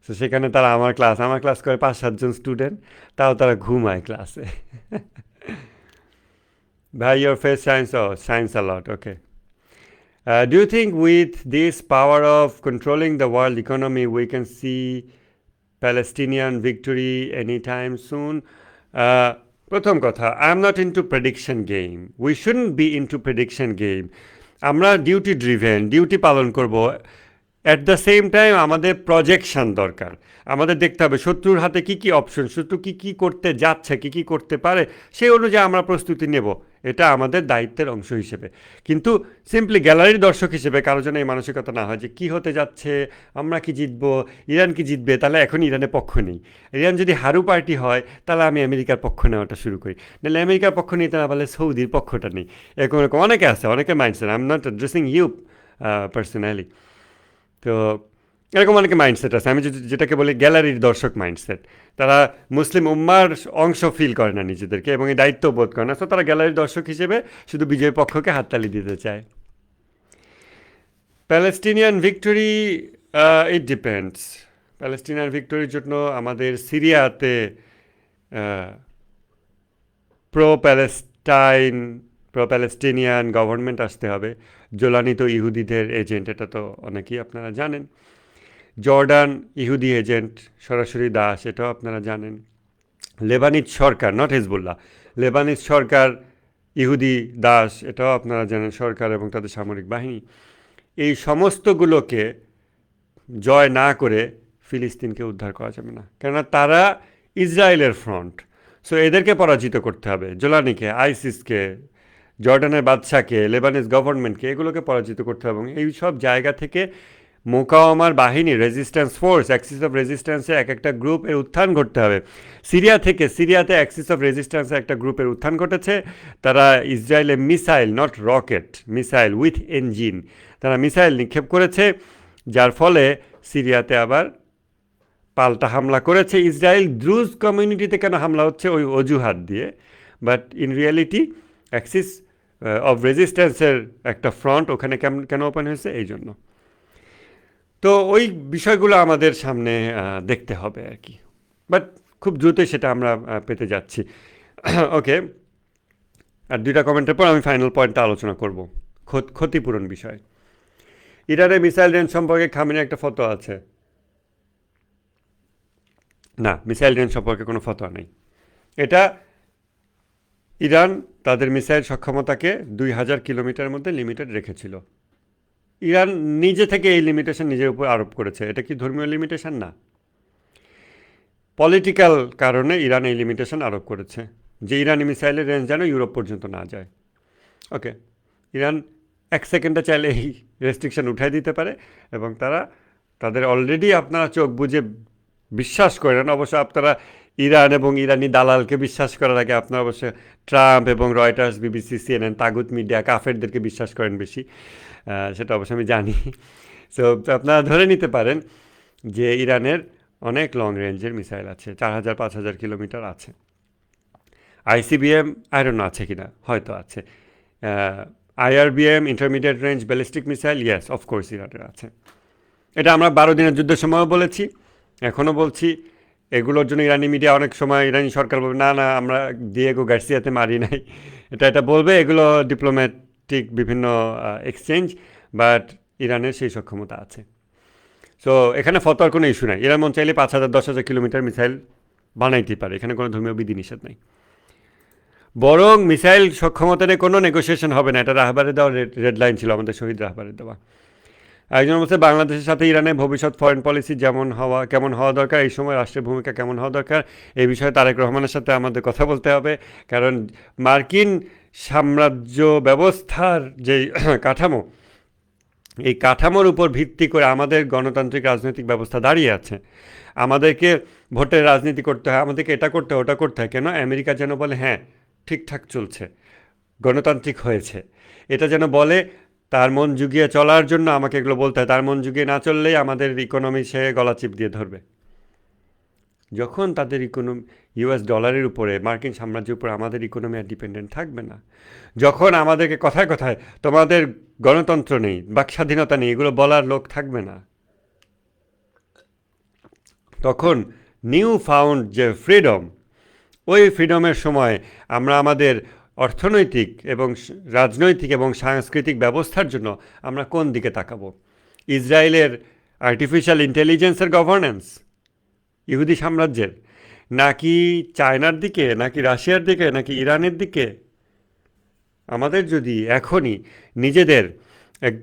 তো সেখানে তারা আমার ক্লাস করে 5-7 জন স্টুডেন্ট, তাও তারা ঘুমায় ক্লাসে। ভাই, your face shines, oh, shines a lot, okay. Do you think with this power of controlling the world economy we can see Palestinian victory any time soon. প্রথম কথা, I am not into prediction game, we shouldn't be into prediction game. আমরা duty driven, duty পালন করব। At the same time আমাদের projection দরকার। আমাদের দেখতে হবে শত্রুর হাতে কী কী অপশন, শত্রু কী কী করতে যাচ্ছে, কী কী করতে পারে, সেই অনুযায়ী আমরা প্রস্তুতি নেব। এটা আমাদের দায়িত্বের অংশ হিসেবে। কিন্তু সিম্পলি গ্যালারির দর্শক হিসেবে কারো জন্য এই মানসিকতা না হয় যে কী হতে যাচ্ছে, আমরা কি জিতবো, ইরান কি জিতবে, তাহলে এখন ইরানের পক্ষ নেই। ইরান যদি হারু পার্টি হয় তাহলে আমি আমেরিকার পক্ষ নেওয়াটা শুরু করি, নাহলে আমেরিকার পক্ষ নিতে না পারলে সৌদির পক্ষটা নেই। এরকম এরকম অনেকে আছে, অনেকে mindset. I am not addressing you personally. তো এরকম অনেকে মাইন্ডসেট আছে, আমি যেটাকে বলি গ্যালারির দর্শক মাইন্ডসেট। তারা মুসলিম উম্মার অংশ ফিল করে না নিজেদেরকে এবং এই দায়িত্ব বোধ করে না, তো তারা গ্যালারির দর্শক হিসেবে শুধু বিজয়ী পক্ষকে হাততালি দিতে চায়। Palestinian victory, it depends. Palestinian ভিক্টোরির জন্য আমাদের সিরিয়াতে প্রো প্যালেস্টিনিয়ান গভর্নমেন্ট আসতে হবে। জোলানি তো ইহুদিদের এজেন্ট, এটা তো অনেকেই আপনারা জানেন। জর্ডান ইহুদি এজেন্ট, সরাসরি দাস, এটাও আপনারা জানেন। লেবানিজ সরকার, নট হিজবুল্লাহ, লেবানিজ সরকার ইহুদি দাস, এটাও আপনারা জানেন, সরকার এবং তাদের সামরিক বাহিনী। এই সমস্তগুলোকে জয় না করে ফিলিস্তিনকে উদ্ধার করা যাবে না, কেননা তারা ইসরায়েলের ফ্রন্ট। সো এদেরকে পরাজিত করতে হবে, জোলানিকে, আইসিসকে, জর্ডানের বাদশাকে, লেবানিজ গভর্নমেন্টকে, এগুলোকে পরাজিত করতে হবে। এবং এই সব জায়গা থেকে মোকাওয়ামার বাহিনী, রেজিস্ট্যান্স ফোর্স, অ্যাক্সিস অফ রেজিস্ট্যান্সে এক একটা গ্রুপের উত্থান ঘটতে হবে। সিরিয়াতে অ্যাক্সিস অফ রেজিস্ট্যান্সে একটা গ্রুপের উত্থান ঘটেছে। তারা ইসরায়েলে missile, not rocket, missile with engine, তারা মিসাইল নিক্ষেপ করেছে, যার ফলে সিরিয়াতে আবার পাল্টা হামলা করেছে ইসরায়েল। দ্রুজ কমিউনিটিতে কেন হামলা হচ্ছে ওই অজুহাত দিয়ে, but in reality Axis of রেজিস্ট্যান্সের একটা ফ্রন্ট ওখানে কেন ওপেন হয়েছে, এই জন্য। তো ওই বিষয়গুলো আমাদের সামনে দেখতে হবে আর কি, বাট খুব দ্রুতই সেটা আমরা পেতে যাচ্ছি। ওকে, আর দুইটা কমেন্টের পর আমি ফাইনাল পয়েন্টটা আলোচনা করব, ক্ষতিপূরণ বিষয়। ইরানের মিসাইল রেঞ্জ সম্পর্কে খামেনির একটা ফতোয়া আছে? না, মিসাইল রেঞ্জ সম্পর্কে কোনো ফতোয়া নেই। এটা ইরান তাদের মিসাইল সক্ষমতাকে 2000 কিলোমিটারের মধ্যে লিমিটেড রেখেছিল। ইরান নিজে থেকে এই লিমিটেশন নিজের উপর আরোপ করেছে। এটা কি ধর্মীয় লিমিটেশন? না, পলিটিক্যাল কারণে ইরান এই লিমিটেশন আরোপ করেছে যে ইরানি মিসাইলের রেঞ্জ যেন ইউরোপ পর্যন্ত না যায়। ওকে, ইরান 1 সেকেন্ডে চাইলে এই রেস্ট্রিকশন উঠাই দিতে পারে এবং তাদের অলরেডি আপনারা চোখ বুঝে বিশ্বাস করেন। অবশ্য আপনারা ইরান এবং ইরানি দালালকে বিশ্বাস করার আগে আপনারা অবশ্য ট্রাম্প এবং রয়টার্স, বিবিসি, সিএনএন, তাগুত মিডিয়া, কাফেরদেরকে বিশ্বাস করেন বেশি, সেটা অবশ্য আমি জানি। সো আপনারা ধরে নিতে পারেন যে ইরানের অনেক লং রেঞ্জের মিসাইল আছে, 4000-5000 কিলোমিটার আছে। আইসিবিএম আয়রন আছে কিনা, হয়তো আছে। IRBM, intermediate range ballistic missile, yes of course ইরানের আছে। এটা আমরা 12 দিনের যুদ্ধের সময়ও বলেছি, এখনও বলছি। এগুলোর জন্য ইরানি মিডিয়া অনেক সময়, ইরানি সরকার বলবে না না আমরা দিয়েগো গার্সিয়াতে মারি নাই, এটা বলবে। এগুলো ডিপ্লোম্যাটিক বিভিন্ন এক্সচেঞ্জ, বাট ইরানের সেই সক্ষমতা আছে। সো এখানে ফতোয়ার কোনো ইস্যু নাই। ইরান মন চাইলে 5000-10,000 কিলোমিটার মিসাইল বানাইতে পারে, এখানে কোনো ধর্মীয় বিধিনিষেধ নাই। বরং মিসাইল সক্ষমতা নিয়ে কোনো নেগোসিয়েশন হবে না, এটা রাহবারের দেওয়া রেড লাইন ছিল, আমাদের শহীদ রাহবারের দেওয়া। একজন বলছে বাংলাদেশের সাথে ইরানের ভবিষ্যৎ ফরেন পলিসি কেমন হওয়া দরকার, এই সময় রাষ্ট্রের ভূমিকা কেমন হওয়া দরকার, এই বিষয়ে তারেক রহমানের সাথে আমাদের কথা বলতে হবে। কারণ মার্কিন সাম্রাজ্য ব্যবস্থার যে কাঠামো, এই কাঠামোর উপর ভিত্তি করে আমাদের গণতান্ত্রিক রাজনৈতিক ব্যবস্থা দাঁড়িয়ে আছে। আমাদেরকে ভোটের রাজনীতি করতে হয়, আমাদেরকে এটা করতে হয়, ওটা করতে হয়। কেন? আমেরিকা যেন বলে হ্যাঁ ঠিকঠাক চলছে, গণতান্ত্রিক হয়েছে। এটা যেন বলে তার মন জুগিয়ে চলার জন্য আমাকে এগুলো বলতে হয়। তার মন জুগিয়ে না চললেই আমাদের ইকোনমি সে গলা চিপ দিয়ে ধরবে। যখন তাদের ইকোনমি ইউএস ডলারের উপরে, মার্কিন সাম্রাজ্যের উপরে আমাদের ইকোনমি আর ডিপেন্ডেন্ট থাকবে না, যখন আমাদেরকে কথায় কথায় তোমাদের গণতন্ত্র নেই, বাক স্বাধীনতা নেই, এগুলো বলার লোক থাকবে না, তখন নিউ ফাউন্ড যে ফ্রিডম, ওই ফ্রিডমের সময় আমরা আমাদের অর্থনৈতিক এবং রাজনৈতিক এবং সাংস্কৃতিক ব্যবস্থার জন্য আমরা কোন দিকে তাকাবো? ইসরায়েলের আর্টিফিশিয়াল ইন্টেলিজেন্সের গভর্নেন্স, ইহুদি সাম্রাজ্যের, নাকি চায়নার দিকে, নাকি রাশিয়ার দিকে, নাকি ইরানের দিকে? আমাদের যদি এখনই নিজেদের এক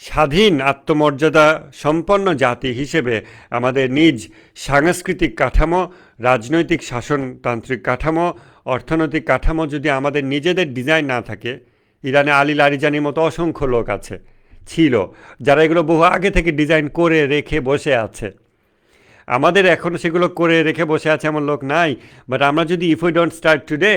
স্বাধীন আত্মমর্যাদা সম্পন্ন জাতি হিসেবে আমাদের নিজ সাংস্কৃতিক কাঠামো, রাজনৈতিক শাসনতান্ত্রিক কাঠামো, অর্থনৈতিক কাঠামো যদি আমাদের নিজেদের ডিজাইন না থাকে, ইরানে আলী লারিজানির মতো অসংখ্য লোক আছে, ছিল, যারা এগুলো বহু আগে থেকে ডিজাইন করে রেখে বসে আছে। আমাদের এখনও সেগুলো করে রেখে বসে আছে এমন লোক নাই। বাট আমরা যদি if we don't start today,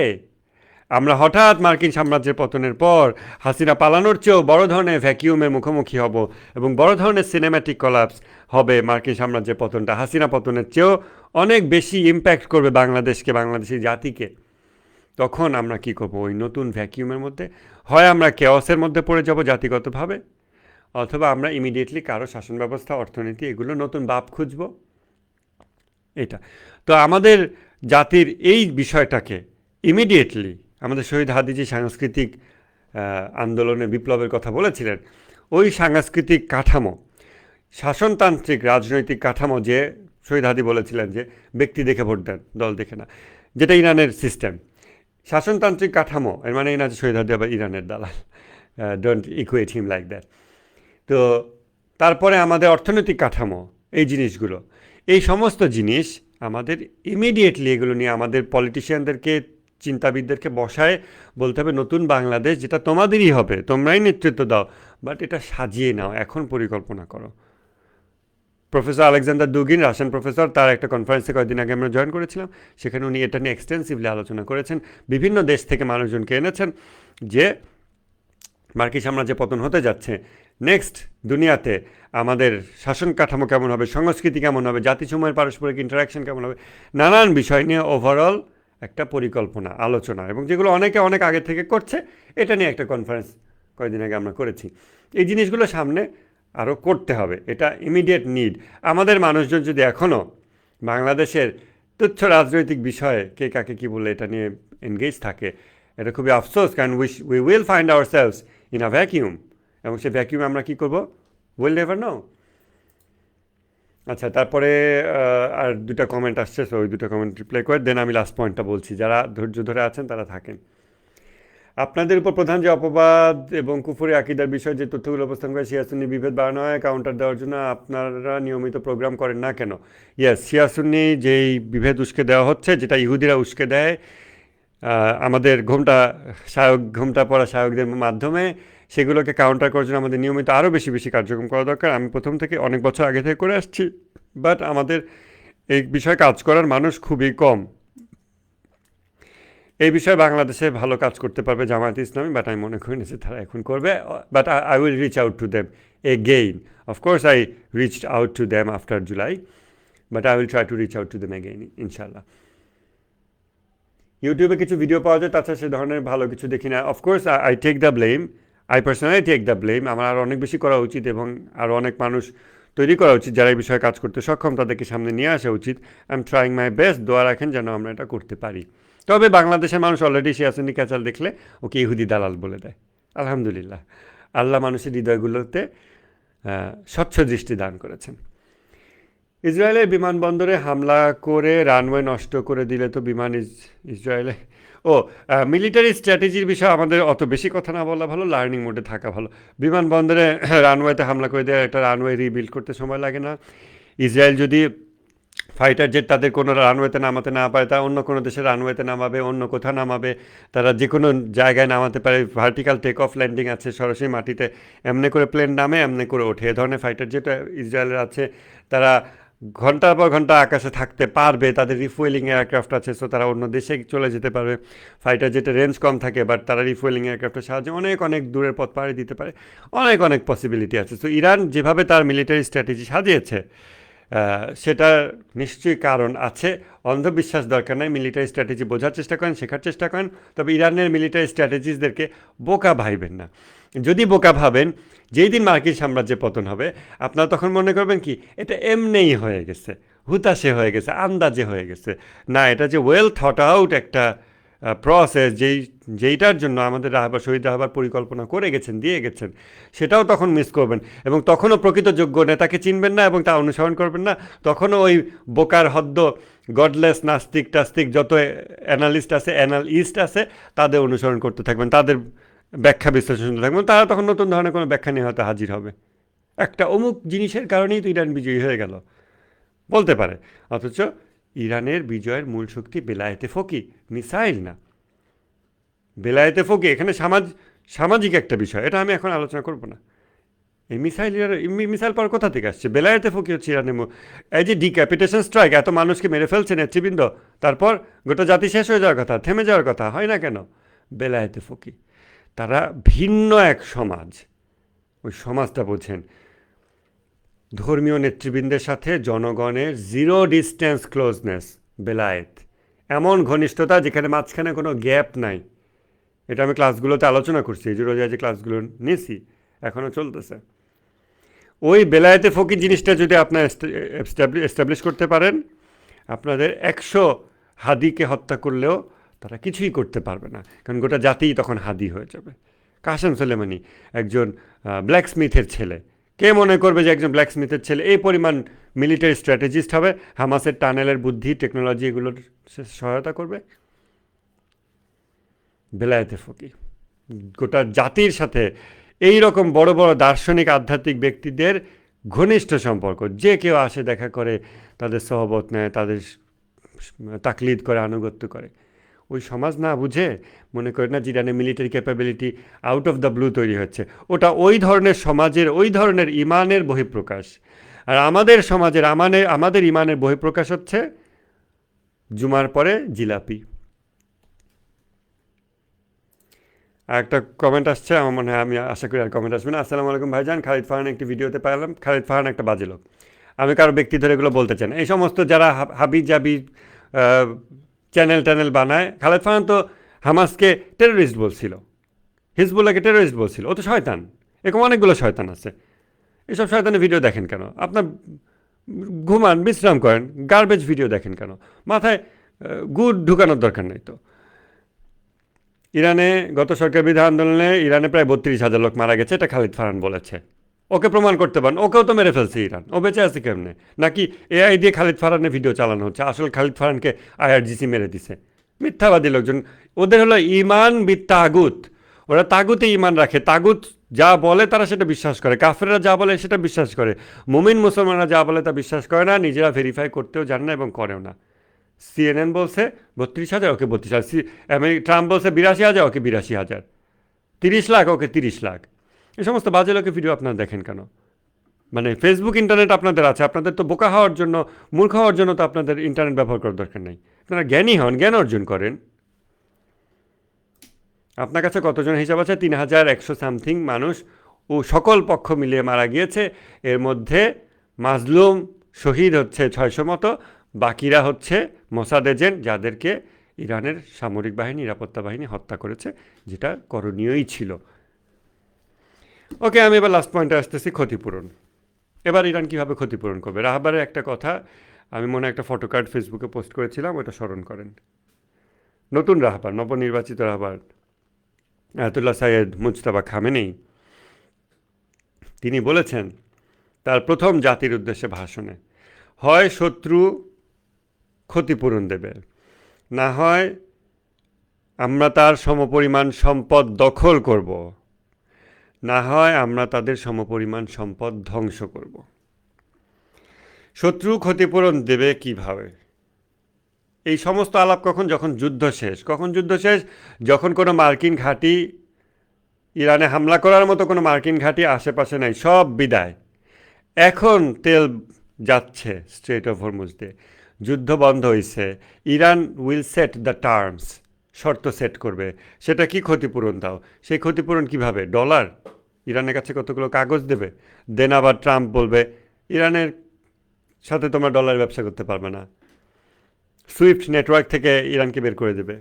আমরা হঠাৎ মার্কিন সাম্রাজ্যের পতনের পর হাসিনা পালানোর চেয়েও বড় ধরনের ভ্যাকিউমের মুখোমুখি হব এবং বড় ধরনের সিনেম্যাটিক কলাপস হবে মার্কিন সাম্রাজ্যের পতনটা। হাসিনা পতনের চেয়েও অনেক বেশি ইম্প্যাক্ট করবে বাংলাদেশকে, বাংলাদেশি জাতিকে। তখন আমরা কি করব? ওই নতুন ভ্যাকিউমের মধ্যে হয় আমরা কেওসের মধ্যে পড়ে যাব জাতিগতভাবে, অথবা আমরা ইমিডিয়েটলি কারো শাসন ব্যবস্থা, অর্থনীতি, এগুলো নতুন বাপ খুঁজব। এটা তো আমাদের জাতির এই বিষয়টাকে ইমিডিয়েটলি, আমাদের শহীদ হাদি যে সাংস্কৃতিক আন্দোলনে বিপ্লবের কথা বলেছিলেন, ওই সাংস্কৃতিক কাঠামো, শাসনতান্ত্রিক রাজনৈতিক কাঠামো, যে শহীদ হাদি বলেছিলেন যে ব্যক্তি দেখে ভোট দেন, দল দেখে না, যেটা ইরানের সিস্টেম। শাসনতান্ত্রিক কাঠামো, এর মানে এই না যে শহীদ হাদি আবার ইরানের দালাল, don't equate him like that. তো তারপরে আমাদের অর্থনৈতিক কাঠামো, এই জিনিসগুলো, এই সমস্ত জিনিস আমাদের ইমিডিয়েটলি এগুলো নিয়ে আমাদের পলিটিশিয়ানদেরকে, চিন্তাবিদদেরকে বসায় বলতে হবে নতুন বাংলাদেশ যেটা তোমাদেরই হবে, তোমরাই নেতৃত্ব দাও, বাট এটা সাজিয়ে নাও, এখন পরিকল্পনা করো। প্রফেসর আলেকজান্ডার দুগিন, রাশিয়ান প্রফেসর, তার একটা কনফারেন্সে কয়েকদিন আগে আমরা জয়েন করেছিলাম, সেখানে উনি এটা নিয়ে এক্সটেন্সিভলি আলোচনা করেছেন, বিভিন্ন দেশ থেকে মানুষজনকে এনেছেন, যে মার্কিন সাম্রাজ্যে পতন হতে যাচ্ছে, নেক্সট দুনিয়াতে আমাদের শাসন কাঠামো কেমন হবে, সংস্কৃতি কেমন হবে, জাতিসমূহের পারস্পরিক ইন্টারাকশন কেমন হবে, নানান বিষয় নিয়ে ওভারঅল একটা পরিকল্পনা, আলোচনা, এবং যেগুলো অনেকে অনেক আগে থেকে করছে, এটা নিয়ে একটা কনফারেন্স কয়েকদিন আগে আমরা করেছি। এই জিনিসগুলো সামনে আরও করতে হবে, এটা ইমিডিয়েট নিড। আমাদের মানুষজন যদি এখনও বাংলাদেশের তুচ্ছ রাজনৈতিক বিষয়ে কে কাকে কী বলে এটা নিয়ে এনগেজ থাকে, এটা খুবই আফসোস, কারণ we will find hour selves in a vacuum, এবং সেই ভ্যাকিউমে আমরা কী করবো, উইল নেভার নো। আচ্ছা, তারপরে আর দুটা কমেন্ট আসছে, সো ওই দুটো কমেন্ট রিপ্লাই করে দেন আমি লাস্ট পয়েন্টটা বলছি। যারা ধৈর্য ধরে আছেন তারা থাকেন। আপনাদের উপর প্রধান যে অপবাদ এবং কুফরি আকিদার বিষয়ে যে তথ্যগুলো উপস্থাপন করে শিয়া সুন্নি বিভেদ বাড়ানো হয় কাউন্টার দেওয়ার জন্য আপনারা নিয়মিত প্রোগ্রাম করেন না কেন? ইয়েস, শিয়া সুন্নি যেই বিভেদ উস্কে দেওয়া হচ্ছে, যেটা ইহুদিরা উস্কে দেয় আমাদের ঘোমটা পড়া শায়কদের মাধ্যমে, সেগুলোকে কাউন্টার করার জন্য আমাদের নিয়মিত আরও বেশি বেশি কার্যক্রম করা দরকার। আমি প্রথম থেকে অনেক বছর আগে থেকে করে আসছি, বাট আমাদের এই বিষয়ে কাজ করার মানুষ খুবই কম। এই বিষয়ে বাংলাদেশে ভালো কাজ করতে পারবে জামায়াতে ইসলামী, বাট আমি মনে করি না যে তারা এখন করবে, but I will reach out to them again. Of course I reached out to them after July, but I will try to reach out to them again, ইনশাল্লাহ। ইউটিউবে কিছু ভিডিও পাওয়া যায়, তাছাড়া সে ধরনের ভালো কিছু দেখি না। Of course I take the blame, I personally take the blame. আমার আরও অনেক বেশি করা উচিত এবং আরও অনেক মানুষ তৈরি করা উচিত যারা এই বিষয়ে কাজ করতে সক্ষম, তাদেরকে সামনে নিয়ে আসা উচিত। I am trying my best, দোয়া রাখেন যেন আমরা এটা করতে পারি। তবে বাংলাদেশের মানুষ অলরেডি শিয়া সুন্নি ক্যাচাল দেখলে ওকে ইহুদি দালাল বলে দেয়। আলহামদুলিল্লাহ, আল্লাহ মানুষের হৃদয়গুলোতে স্বচ্ছ দৃষ্টি দান করেছেন। ইসরায়েলের বিমানবন্দরে হামলা করে রানওয়ে নষ্ট করে দিলে তো বিমান ইসরায়েলে মিলিটারি স্ট্র্যাটেজির বিষয়ে আমাদের অত বেশি কথা না বলা ভালো, লার্নিং মোডে থাকা ভালো। বিমানবন্দরে রানওয়েতে হামলা করে দেওয়া, একটা রানওয়ে রিবিল্ড করতে সময় লাগে না। ইসরায়েল যদি ফাইটার জেট তাদের কোনো রানওয়েতে নামাতে না পারে, তা অন্য কোনো দেশের রানওয়েতে নামাবে, অন্য কোথাও নামাবে, তারা যে কোনো জায়গায় নামাতে পারে। ভার্টিক্যাল টেক অফ ল্যান্ডিং আছে, সরাসরি মাটিতে এমনি করে প্লেন নামে, এমনি করে ওঠে। এ ধরনের ফাইটার জেট ইসরায়েলের আছে, তারা ঘন্টার পর ঘন্টা আকাশে থাকতে পারবে, তাদের রিফুয়েলিং এয়ারক্রাফট আছে, সো তারা অন্য দেশে চলে যেতে পারবে। ফাইটার জেটের রেঞ্জ কম থাকে, বাট তারা রিফুয়েলিং এয়ারক্রাফটের সাহায্যে অনেক অনেক দূরের পথ পাড়ি দিতে পারে। অনেক অনেক পসিবিলিটি আছে। সো ইরান যেভাবে তার মিলিটারি স্ট্র্যাটেজি সাজিয়েছে, সেটার নিশ্চয়ই কারণ আছে। অন্ধবিশ্বাস দরকার নাই, মিলিটারি স্ট্র্যাটেজি বোঝার চেষ্টা করেন, শেখার চেষ্টা করেন। তবে ইরানের মিলিটারি স্ট্র্যাটেজিসদেরকে বোকা ভাইবেন না। যদি বোকা ভাবেন, যেই দিন মার্কিন সাম্রাজ্যের পতন হবে, আপনারা তখন মনে করবেন কি এটা এমনিই হয়ে গেছে, হুতাশে হয়ে গেছে, আন্দাজে হয়ে গেছে। না, এটা যে ওয়েল থট আউট একটা প্রসেস যেইটার জন্য আমাদের শহীদ রাহাবার পরিকল্পনা করে গেছেন, দিয়ে গেছেন, সেটাও তখন মিস করবেন এবং তখনও প্রকৃত যোগ্য নেতাকে চিনবেন না এবং তা অনুসরণ করবেন না। তখনও ওই বোকার হদ্দ গডলেস নাস্তিক টাস্তিক যত অ্যানালিস্ট আছে তাদের অনুসরণ করতে থাকবেন, তাদের ব্যাখ্যা বিশ্লেষণ শুনতে থাকবেন। তারা তখন নতুন ধরনের কোনো ব্যাখ্যা নিয়ে হয়তো হাজির হবে। একটা অমুক জিনিসের কারণেই তো ইরান বিজয়ী হয়ে গেল বলতে পারে, অথচ ইরানের বিজয়ের মূল শক্তি বেলায়েতে ফকি, মিসাইল না। বেলায়েতে ফকি এখানে সামাজিক একটা বিষয়, এটা আমি এখন আলোচনা করব না। এই মিসাইল পাওয়ার কোথা থেকে আসছে? বেলায়েতে ফকি হচ্ছে ইরানের এই যে ডিক্যাপিটেশন স্ট্রাইক, এত মানুষকে মেরে ফেলছে নেতৃবৃন্দ, তারপর গোটা জাতি শেষ হয়ে যাওয়ার কথা, থেমে যাওয়ার কথা, হয় না কেন? বেলায়েতে ফকি। তারা ভিন্ন এক সমাজ, ওই সমাজটা বোঝেন। ধর্মীয় নেতৃবৃন্দের সাথে জনগণের জিরো ডিস্টেন্স ক্লোজনেস, বেলায়েত। এমন ঘনিষ্ঠতা যেখানে মাঝখানে কোনো গ্যাপ নাই। এটা আমি ক্লাসগুলোতে আলোচনা করছি, এই যে রোজা যে ক্লাসগুলো নিয়েছি, এখনও চলতেছে। ওই বেলায়েতে ফকির জিনিসটা যদি আপনার এস্টাবলিশ করতে পারেন, আপনাদের 100 হাদিকে হত্যা করলেও তারা কিছুই করতে পারবে না, কারণ গোটা জাতিই তখন হাদি হয়ে যাবে। কাসেম সোলেমানি একজন ব্ল্যাক স্মিথের ছেলে। কে মনে করবে যে একজন ব্ল্যাক স্মিথের ছেলে এই পরিমাণ মিলিটারি স্ট্র্যাটেজিস্ট হবে, হামাসের টানেলের বুদ্ধি টেকনোলজি এগুলোর সহায়তা করবে? বেলায়েতে ফকি গোটা জাতির সাথে এই রকম বড় বড় দার্শনিক আধ্যাত্মিক ব্যক্তিদের ঘনিষ্ঠ সম্পর্ক, যে কেউ আসে দেখা করে, তাদের সহবত নেয়, তাদের তাকলিদ করে, আনুগত্য করে। ওই সমাজ না বুঝে মনে করে না ইরানের military capability out of the blue তৈরি হচ্ছে। ওটা ওই ধরনের সমাজের, ওই ধরনের ইমানের বহিঃপ্রকাশ। আর আমাদের সমাজের আমাদের ইমানের বহিঃপ্রকাশ হচ্ছে জুমার পরে জিলাপি। আর একটা কমেন্ট আসছে, আমার মনে হয়, আমি আশা করি আর কমেন্ট আসবে না। আসসালামু আলাইকুম ভাইজান, খালিদ ফারহান একটি ভিডিওতে পাইলাম, খালিদ ফারহান একটা বাজে লোক। আমি কারো ব্যক্তি ধরে এগুলো বলতে চাই না। এই সমস্ত যারা হাবি জাবি চ্যানেল বানায়, খালিদ ফারহান তো হামাসকে টেরোরিস্ট বলছিল, হিজবুল্লাহকে টেরোরিস্ট বলছিল। ও তো শয়তান, এরকম অনেকগুলো শয়তান আছে। এসব শয়তানের ভিডিও দেখেন কেন? আপনার ঘুমান, বিশ্রাম করেন, গার্বেজ ভিডিও দেখেন কেন? মাথায় গুড় ঢুকানোর দরকার নেই তো। ইরানে গত সরকার বিরোধী আন্দোলনে ইরানে প্রায় 32,000 লোক মারা গেছে, এটা খালিদ ফারহান বলেছে। ওকে প্রমাণ করতে পারেন, ওকেও তো মেরে ফেলছে ইরান। ও বেঁচে আছে কেমনে? নাকি এআই দিয়ে খালিদ ফারহানের ভিডিও চালানো হচ্ছে? আসলে খালিদ ফারহানকে IRGC মেরে দিছে। মিথ্যাবাদী লোকজন। ওদের হলো ইমান তাগুত। ওরা তাগুতে ইমান রাখে। তাগুত যা বলে তারা সেটা বিশ্বাস করে। কাফেররা যা বলে সেটা বিশ্বাস করে। মুমিন মুসলমানরা যা বলে তা বিশ্বাস করে না, নিজেরা ভেরিফাই করতেও জানে না এবং করেও না। CNN বলছে 32,000, ওকে 32,000। ট্রাম্প বলছে 82,000, ওকে 82,000। 30 লাখ, ওকে 30 লাখ। এই সমস্ত বাজে লোকের ভিডিও আপনারা দেখেন কেন? মানে ফেসবুক, ইন্টারনেট আপনাদের আছে, আপনাদের তো বোকা হওয়ার জন্য, মূর্খ হওয়ার জন্য তো আপনাদের ইন্টারনেট ব্যবহার করার দরকার নেই। আপনারা জ্ঞানী হন, জ্ঞান অর্জন করেন। আপনার কাছে কতজন হিসাব আছে? 3,100 সামথিং মানুষ ও সকল পক্ষ মিলিয়ে মারা গিয়েছে। এর মধ্যে মাজলুম শহীদ হচ্ছে 600 মতো, বাকিরা হচ্ছে মোসাদ এজেন্ট, যাদেরকে ইরানের সামরিক বাহিনী, নিরাপত্তা বাহিনী হত্যা করেছে, যেটা করণীয়ই ছিল। ওকে, আমি এবার লাস্ট পয়েন্টে আসতেছি, ক্ষতিপূরণ। এবার ইরান কীভাবে ক্ষতিপূরণ করবে? রাহাবারের একটা কথা আমি মনে একটা ফটোকার্ড ফেসবুকে পোস্ট করেছিলাম, ওটা স্মরণ করেন। নতুন রাহাবার, নবনির্বাচিত রাহাবার আয়াতুল্লাহ সাইয়েদ মুজতাবা খামেনি, তিনি বলেছেন তার প্রথম জাতির উদ্দেশ্যে ভাষণে, হয় শত্রু ক্ষতিপূরণ দেবে, না হয় আমরা তার সমপরিমাণ সম্পদ দখল করব, না হয় আমরা তাদের সমপরিমাণ সম্পদ ধ্বংস করব। শত্রু ক্ষতিপূরণ দেবে কিভাবে? এই সমস্ত আলাপ কখন? যখন যুদ্ধ শেষ। কখন যুদ্ধ শেষ? যখন কোনো মার্কিন ঘাঁটি, ইরানে হামলা করার মতো কোনো মার্কিন ঘাঁটি আশেপাশে নাই, সব বিদায়। এখন তেল যাচ্ছে স্ট্রেট অফ হরমুজ দিয়ে, যুদ্ধ বন্ধ হয়েছে। Iran will set the terms, শর্ত সেট করবে। সেটা কি? ক্ষতিপূরণ দাও। সেই ক্ষতিপূরণ কিভাবে? ডলার? ইরানের কাছে কতগুলো কাগজ দেবে, দেন আবার ট্রাম্প বলবে ইরানের সাথে তোমরা ডলার ব্যবসা করতে পারবে না, সুইফট নেটওয়ার্ক থেকে ইরানকে বের করে দেবে।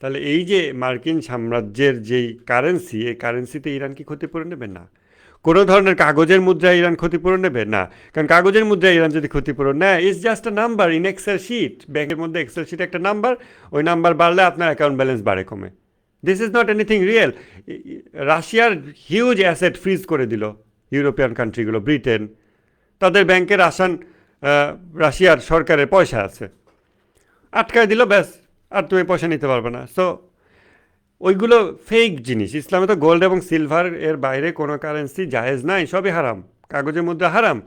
তাহলে এই যে মার্কিন সাম্রাজ্যের যেই কারেন্সি, এই কারেন্সিতে ইরান কি ক্ষতিপূরণ নেবে? না। কোনো ধরনের কাগজের মুদ্রায় ইরান ক্ষতিপূরণ নেবে? না। কারণ কাগজের মুদ্রায় ইরান যদি ক্ষতিপূরণ নেয়, it's just a number in Excel sheet. ব্যাংকের মধ্যে এক্সেল শিট একটা নাম্বার, ওই নাম্বার বাড়লে আপনার অ্যাকাউন্ট ব্যালেন্স বাড়ে কমে। This is not anything real. রাশিয়ার হিউজ অ্যাসেট ফ্রিজ করে দিল ইউরোপিয়ান কান্ট্রিগুলো, ব্রিটেন। তাদের ব্যাংকের আসান রাশিয়ার সরকারের পয়সা আছে, আটকায় দিল, ব্যাস, আর তুমি পয়সা নিতে পারবে না। সো ওইগুলো ফেক জিনিস। ইসলামে তো গোল্ড এবং সিলভার এর বাইরে কোনো কারেন্সি জায়েজ নাই, সবই হারাম। কাগজের মুদ্রা হারাম,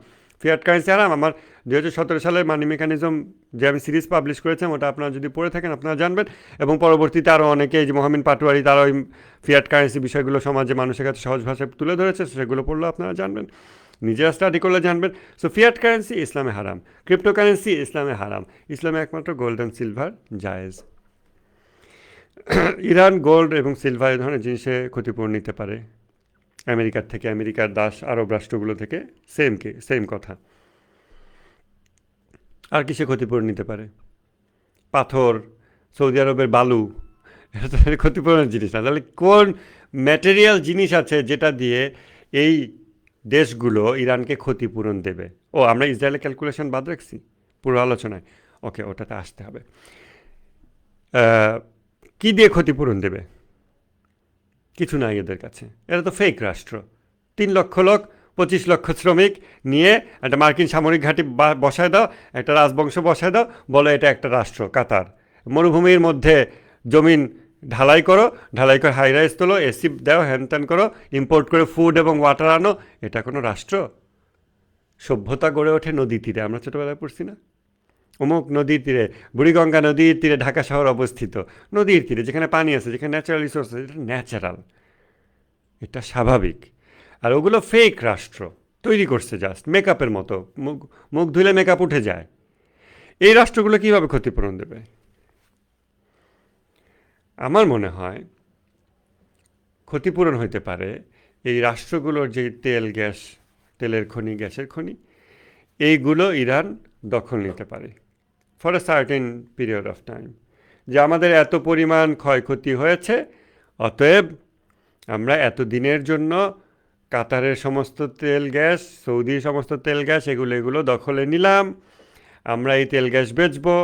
ফিয়াট কারেন্সি হারাম। আমার 2017 সালের মানি মেকানিজম যে আমি সিরিজ পাবলিশ করেছিলাম, ওটা আপনারা যদি পড়ে থাকেন আপনারা জানবেন। এবং পরবর্তীতে আরও অনেকে, যে মোহামিন পাটোয়ারি, তারা ওই ফিয়াট কারেন্সি বিষয়গুলো সমাজে মানুষের কাছে সহজ ভাষায় তুলে ধরেছে, সেগুলো পড়লেও আপনারা জানবেন, নিজেরা স্টাডি করলে জানবেন। সো ফিয়াট কারেন্সি ইসলামে হারাম, ক্রিপ্টো কারেন্সি ইসলামে হারাম। ইসলামে একমাত্র গোল্ড অ্যান্ড সিলভার জায়েজ। ইরান গোল্ড এবং সিলভার এই ধরনের জিনিসে ক্ষতিপূরণ নিতে পারে আমেরিকার থেকে, আমেরিকার দাস আরব রাষ্ট্রগুলো থেকে, সেম কথা। আর কিসে ক্ষতিপূরণ নিতে পারে? পাথর, সৌদি আরবের বালু, এটা তো ক্ষতিপূরণের জিনিস না। তাহলে কোন ম্যাটেরিয়াল জিনিস আছে যেটা দিয়ে এই দেশগুলো ইরানকে ক্ষতিপূরণ দেবে? ও, আমরা ইসরায়েলের ক্যালকুলেশন বাদ রাখছি পুরো আলোচনায়। ওকে, ওটাতে আসতে হবে। কি দিয়ে ক্ষতিপূরণ দেবে? কিছু নাই এদের কাছে। এরা তো ফেক রাষ্ট্র। 3 লক্ষ লোক, 25 লক্ষ শ্রমিক নিয়ে একটা মার্কিন সামরিক ঘাঁটি বসায় দাও, একটা রাজবংশ বসায় দাও, বলো এটা একটা রাষ্ট্র। কাতার মরুভূমির মধ্যে জমিন ঢালাই করো, ঢালাই করে হাই রাইজ তোলো, এসি দাও, হ্যান ত্যান করো, ইম্পোর্ট করে ফুড এবং ওয়াটার আনো। এটা কোনো রাষ্ট্র? সভ্যতা গড়ে ওঠে নদী তীরে, আমরা ছোটোবেলায় পড়ছি না? অমুক নদীর তীরে, বুড়িগঙ্গা নদীর তীরে ঢাকা শহর অবস্থিত। নদীর তীরে, যেখানে পানি আছে, যেখানে ন্যাচারাল রিসোর্স আছে, এটা ন্যাচারাল, এটা স্বাভাবিক। আর ওগুলো ফেক রাষ্ট্র, তৈরি করছে জাস্ট মেকআপের মতো, মুখ মুখ ধুলে মেকআপ উঠে যায়। এই রাষ্ট্রগুলো কীভাবে ক্ষতিপূরণ দেবে? আমার মনে হয় ক্ষতিপূরণ হইতে পারে এই রাষ্ট্রগুলোর যে তেল, গ্যাস, তেলের খনি, গ্যাসের খনি, এইগুলো ইরান দখল নিতে পারে for a certain period of time. যে আমাদের এত পরিমাণ ক্ষয়ক্ষতি হয়েছে, অতএব আমরা এত দিনের জন্য কাতারের সমস্ত তেল গ্যাস, সৌদির সমস্ত তেল গ্যাস, এগুলো দখলে নিলাম। আমরা এই তেল গ্যাস বেচবো,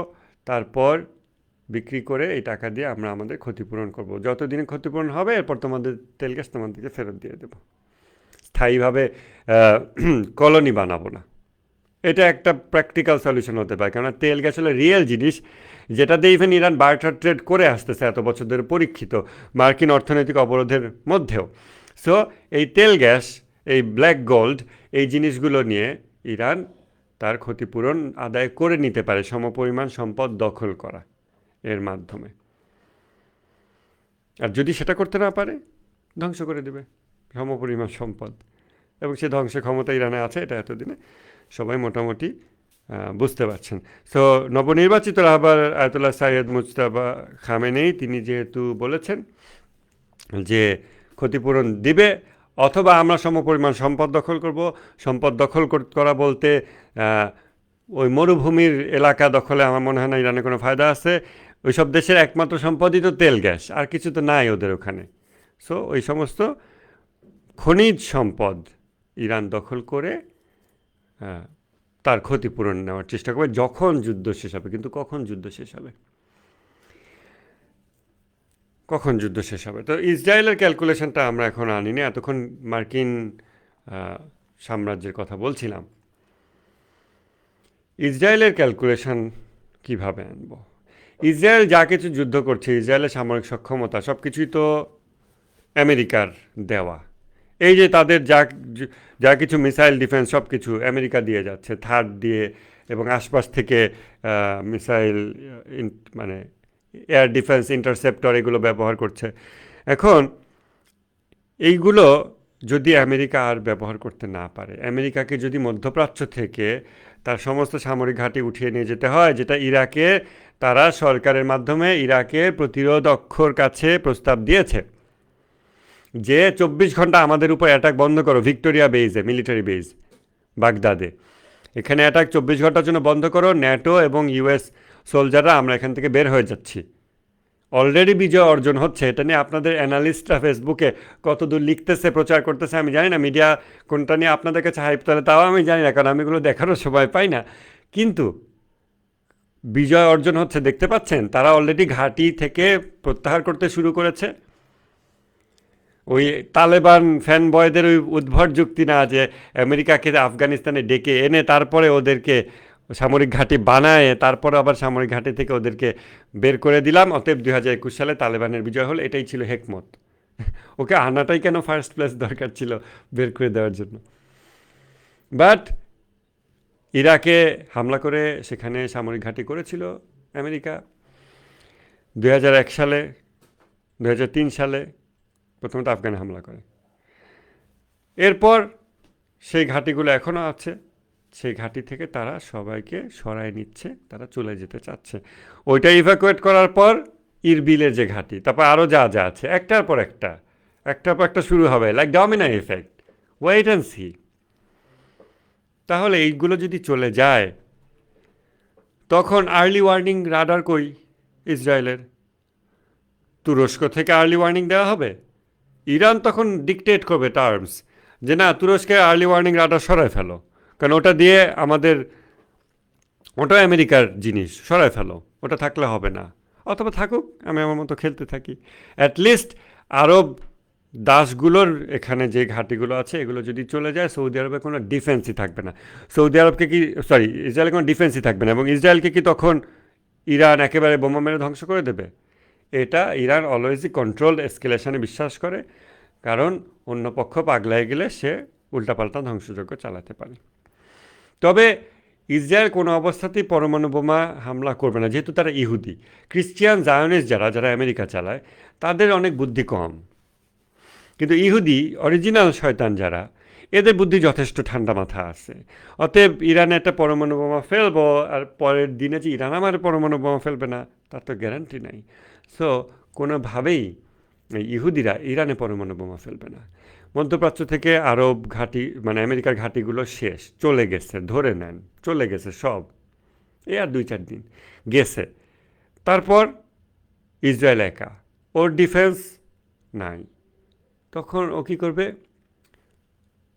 তারপর বিক্রি করে এই টাকা দিয়ে আমরা আমাদের ক্ষতিপূরণ করব। যতদিনে ক্ষতিপূরণ হবে, এরপর তোমাদের তেল গ্যাস তোমাদেরকে ফেরত দিয়ে দেবো। স্থায়ীভাবে কলোনি বানাবো না। এটা একটা প্র্যাকটিক্যাল সলিউশন হতে পারে, কেননা তেল গ্যাস হলো রিয়েল জিনিস, যেটাতে ইভেন ইরান বার্টার ট্রেড করে আসতেছে এত বছর ধরে, পরীক্ষিত মার্কিন অর্থনৈতিক অবরোধের মধ্যেও। সো এই তেল গ্যাস, এই ব্ল্যাক গোল্ড, এই জিনিসগুলো নিয়ে ইরান তার ক্ষতিপূরণ আদায় করে নিতে পারে, সমপরিমাণ সম্পদ দখল করা এর মাধ্যমে। আর যদি সেটা করতে না পারে, ধ্বংস করে দেবে সমপরিমাণ সম্পদ। এবং সে ধ্বংসের ক্ষমতা ইরানে আছে, এটা এতদিনে সবাই মোটামুটি বুঝতে পারছেন। সো নবনির্বাচিত রাহবার আয়াতুল্লাহ সাইয়্যেদ মুজতবা খামেনেই তিনি যেহেতু বলেছেন যে ক্ষতিপূরণ দিবে, অথবা আমরা সমপরিমাণ সম্পদ দখল করব। সম্পদ দখল করা বলতে ওই মরুভূমির এলাকা দখলে আমার মনে হয় না ইরানে কোনো ফায়দা আছে। ওই সব দেশের একমাত্র সম্পদই তো তেল গ্যাস, আর কিছু তো নাই ওদের ওখানে। সো ওই সমস্ত খনিজ সম্পদ ইরান দখল করে তার ক্ষতিপূরণ নেওয়ার চেষ্টা করবে যখন যুদ্ধ শেষ হবে। কিন্তু কখন যুদ্ধ শেষ হবে? কখন যুদ্ধ শেষ হবে? তো ইসরায়েলের ক্যালকুলেশনটা আমরা এখন আনিনি, এতক্ষণ মার্কিন সাম্রাজ্যের কথা বলছিলাম। ইসরায়েলের ক্যালকুলেশন কিভাবে আনব? ইসরায়েল যা কিছু যুদ্ধ করছে, ইসরায়েলের সামরিক সক্ষমতা, সব কিছুই তো আমেরিকার দেওয়া। এই যে তাদের যা কিছু মিসাইল ডিফেন্স, সব কিছু আমেরিকা দিয়ে যাচ্ছে, থার্ড দিয়ে, এবং আশপাশ থেকে মিসাইল, মানে এয়ার ডিফেন্স, ইন্টারসেপ্টর, এগুলো ব্যবহার করছে। এখন এইগুলো যদি আমেরিকা আর ব্যবহার করতে না পারে, আমেরিকাকে যদি মধ্যপ্রাচ্য থেকে তার সমস্ত সামরিক ঘাঁটি উঠিয়ে নিয়ে যেতে হয়, যেটা ইরাকে তারা সরকারের মাধ্যমে ইরাকের প্রতিরোধ অক্ষর কাছে প্রস্তাব দিয়েছে যে 24 ঘন্টা আমাদের উপর অ্যাটাক বন্ধ করো, ভিক্টোরিয়া বেইজে, মিলিটারি বেইজ বাগদাদে, এখানে অ্যাটাক 24 ঘন্টার জন্য বন্ধ করো, ন্যাটো এবং ইউএস সোলজাররা আমরা এখান থেকে বের হয়ে যাচ্ছি। অলরেডি বিজয় অর্জন হচ্ছে। এটা নিয়ে আপনাদের অ্যানালিস্টরা ফেসবুকে কতদূর লিখতেছে, প্রচার করতেছে আমি জানি না। মিডিয়া কোনটা নিয়ে আপনাদের কাছে হাইপ তোলে তাও আমি জানি না, কারণ আমি এগুলো দেখারও সময় পাই না। কিন্তু বিজয় অর্জন হচ্ছে, দেখতে পাচ্ছেন। তারা অলরেডি ঘাঁটি থেকে প্রত্যাহার করতে শুরু করেছে। ওই তালেবান ফ্যান বয়দের ওই উদ্ভট যুক্তি না যে আমেরিকাকে আফগানিস্তানে ডেকে এনে তারপরে ওদেরকে সামরিক ঘাঁটি বানায়, তারপরে আবার সামরিক ঘাঁটি থেকে ওদেরকে বের করে দিলাম, অতএব 2021 সালে তালেবানের বিজয় হলো, এটাই ছিল হেকমত। ওকে আনাটাই কেন ফার্স্ট প্লেস দরকার ছিল বের করে দেওয়ার জন্য? বাট ইরাকে হামলা করে সেখানে সামরিক ঘাঁটি করেছিল আমেরিকা 2001 সালে, 2003 সালে প্রথমত আফগানে হামলা করে। এরপর সেই ঘাঁটিগুলো এখনও আছে, সেই ঘাঁটি থেকে তারা সবাইকে সরায় নিচ্ছে, তারা চলে যেতে চাচ্ছে। ওইটা ইভ্যাকুয়েট করার পর ইরবিলের যে ঘাঁটি, তারপর আরও যা যা আছে একটার পর একটা শুরু হবে, like domino effect. Wait and see. তাহলে এইগুলো যদি চলে যায়, তখন আর্লি ওয়ার্নিং রাডার কই ইসরায়েলের? তুরস্ক থেকে আর্লি ওয়ার্নিং দেওয়া হবে। ইরান তখন ডিকটেট করবে টার্মস যে না, তুরস্কে আর্লি ওয়ার্নিং রাডার সরায় ফেলো, কারণ ওটা দিয়ে আমাদের, ওটা আমেরিকার জিনিস, সরায় ফেলো, ওটা থাকলে হবে না। অথবা থাকুক, আমি আমার মতো খেলতে থাকি। অ্যাটলিস্ট আরব দাসগুলোর এখানে যে ঘাঁটিগুলো আছে এগুলো যদি চলে যায়, সৌদি আরবে কোনো ডিফেন্সই থাকবে না। সৌদি আরবকে কি, সরি, ইসরায়েলের কোনো ডিফেন্সই থাকবে না, এবং ইসরায়েলকে কি তখন ইরান একেবারে বোমা মেরে ধ্বংস করে দেবে? এটা ইরান অলওয়েজই কন্ট্রোল এসকেলেশনে বিশ্বাস করে, কারণ অন্য পক্ষ পাগলায় গেলে সে উল্টাপাল্টা ধ্বংসযজ্ঞ চালাতে পারে। তবে ইসরায়েল কোনো অবস্থাতেই পরমাণু বোমা হামলা করবে না, যেহেতু তারা ইহুদি। খ্রিস্টিয়ান জায়নিস্ট যারা আমেরিকা চালায়, তাদের অনেক বুদ্ধি কম। কিন্তু ইহুদি অরিজিনাল শয়তান যারা, এদের বুদ্ধি যথেষ্ট ঠান্ডা মাথা আছে। অতএব ইরানে একটা পরমাণু বোমা ফেলবো, আর পরের দিনে যে ইরান আমার পরমাণু বোমা ফেলবে না তার তো গ্যারান্টি নাই। সো কোনোভাবেই ইহুদিরা ইরানে পরমাণু বোমা ফেলবে না। মধ্যপ্রাচ্য থেকে আরব ঘাঁটি, মানে আমেরিকার ঘাঁটিগুলো শেষ, চলে গেছে, ধরে নেন চলে গেছে সব। এই আর 2-4 দিন গেছে। তারপর ইসরায়েল একা, ওর ডিফেন্স নাই। তখন ও কী করবে?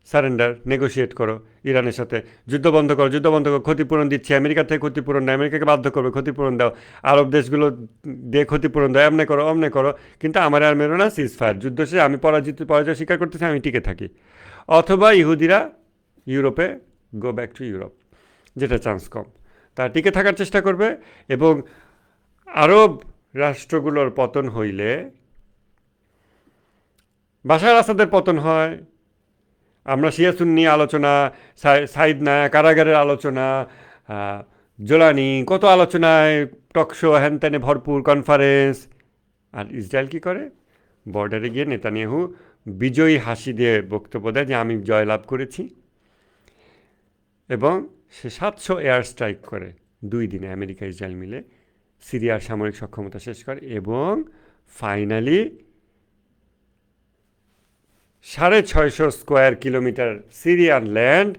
সারেন্ডার, নেগোশিয়েট করো ইরানের সাথে, যুদ্ধ বন্ধ করো, ক্ষতিপূরণ দিচ্ছে, আমেরিকা থেকে ক্ষতিপূরণ নেয়, আমেরিকাকে বাধ্য করবে ক্ষতিপূরণ দাও, আরব দেশগুলো দিয়ে ক্ষতিপূরণ দাও, অমনে করো, কিন্তু আমার আর মেরো না, সিজ ফায়ার, যুদ্ধ শেষে আমি পরাজয় স্বীকার করতেছি, আমি টিকে থাকি। অথবা ইহুদিরা ইউরোপে গো ব্যাক টু ইউরোপ, যেটা চান্স কম, তারা টিকে থাকার চেষ্টা করবে। এবং আরব রাষ্ট্রগুলোর পতন হইলে, বাশার আসাদের পতন হয়, আমরা শিয়া সুন্নি আলোচনা, সাইদ নায়া কারাগারের আলোচনা, জোলানি, কত আলোচনায়, টকশো, হ্যানত্যানে ভরপুর কনফারেন্স। আর ইসরায়েল কী করে? বর্ডারে গিয়ে নেতানিয়াহু বিজয়ী হাসি দিয়ে বক্তব্য দেয় যে আমি জয়লাভ করেছি, এবং সে 700 এয়ার স্ট্রাইক করে 2 দিনে, আমেরিকা ইসরায়েল মিলে সিরিয়ার সামরিক সক্ষমতা শেষ করে, এবং finally 650 square kilometre Syrian land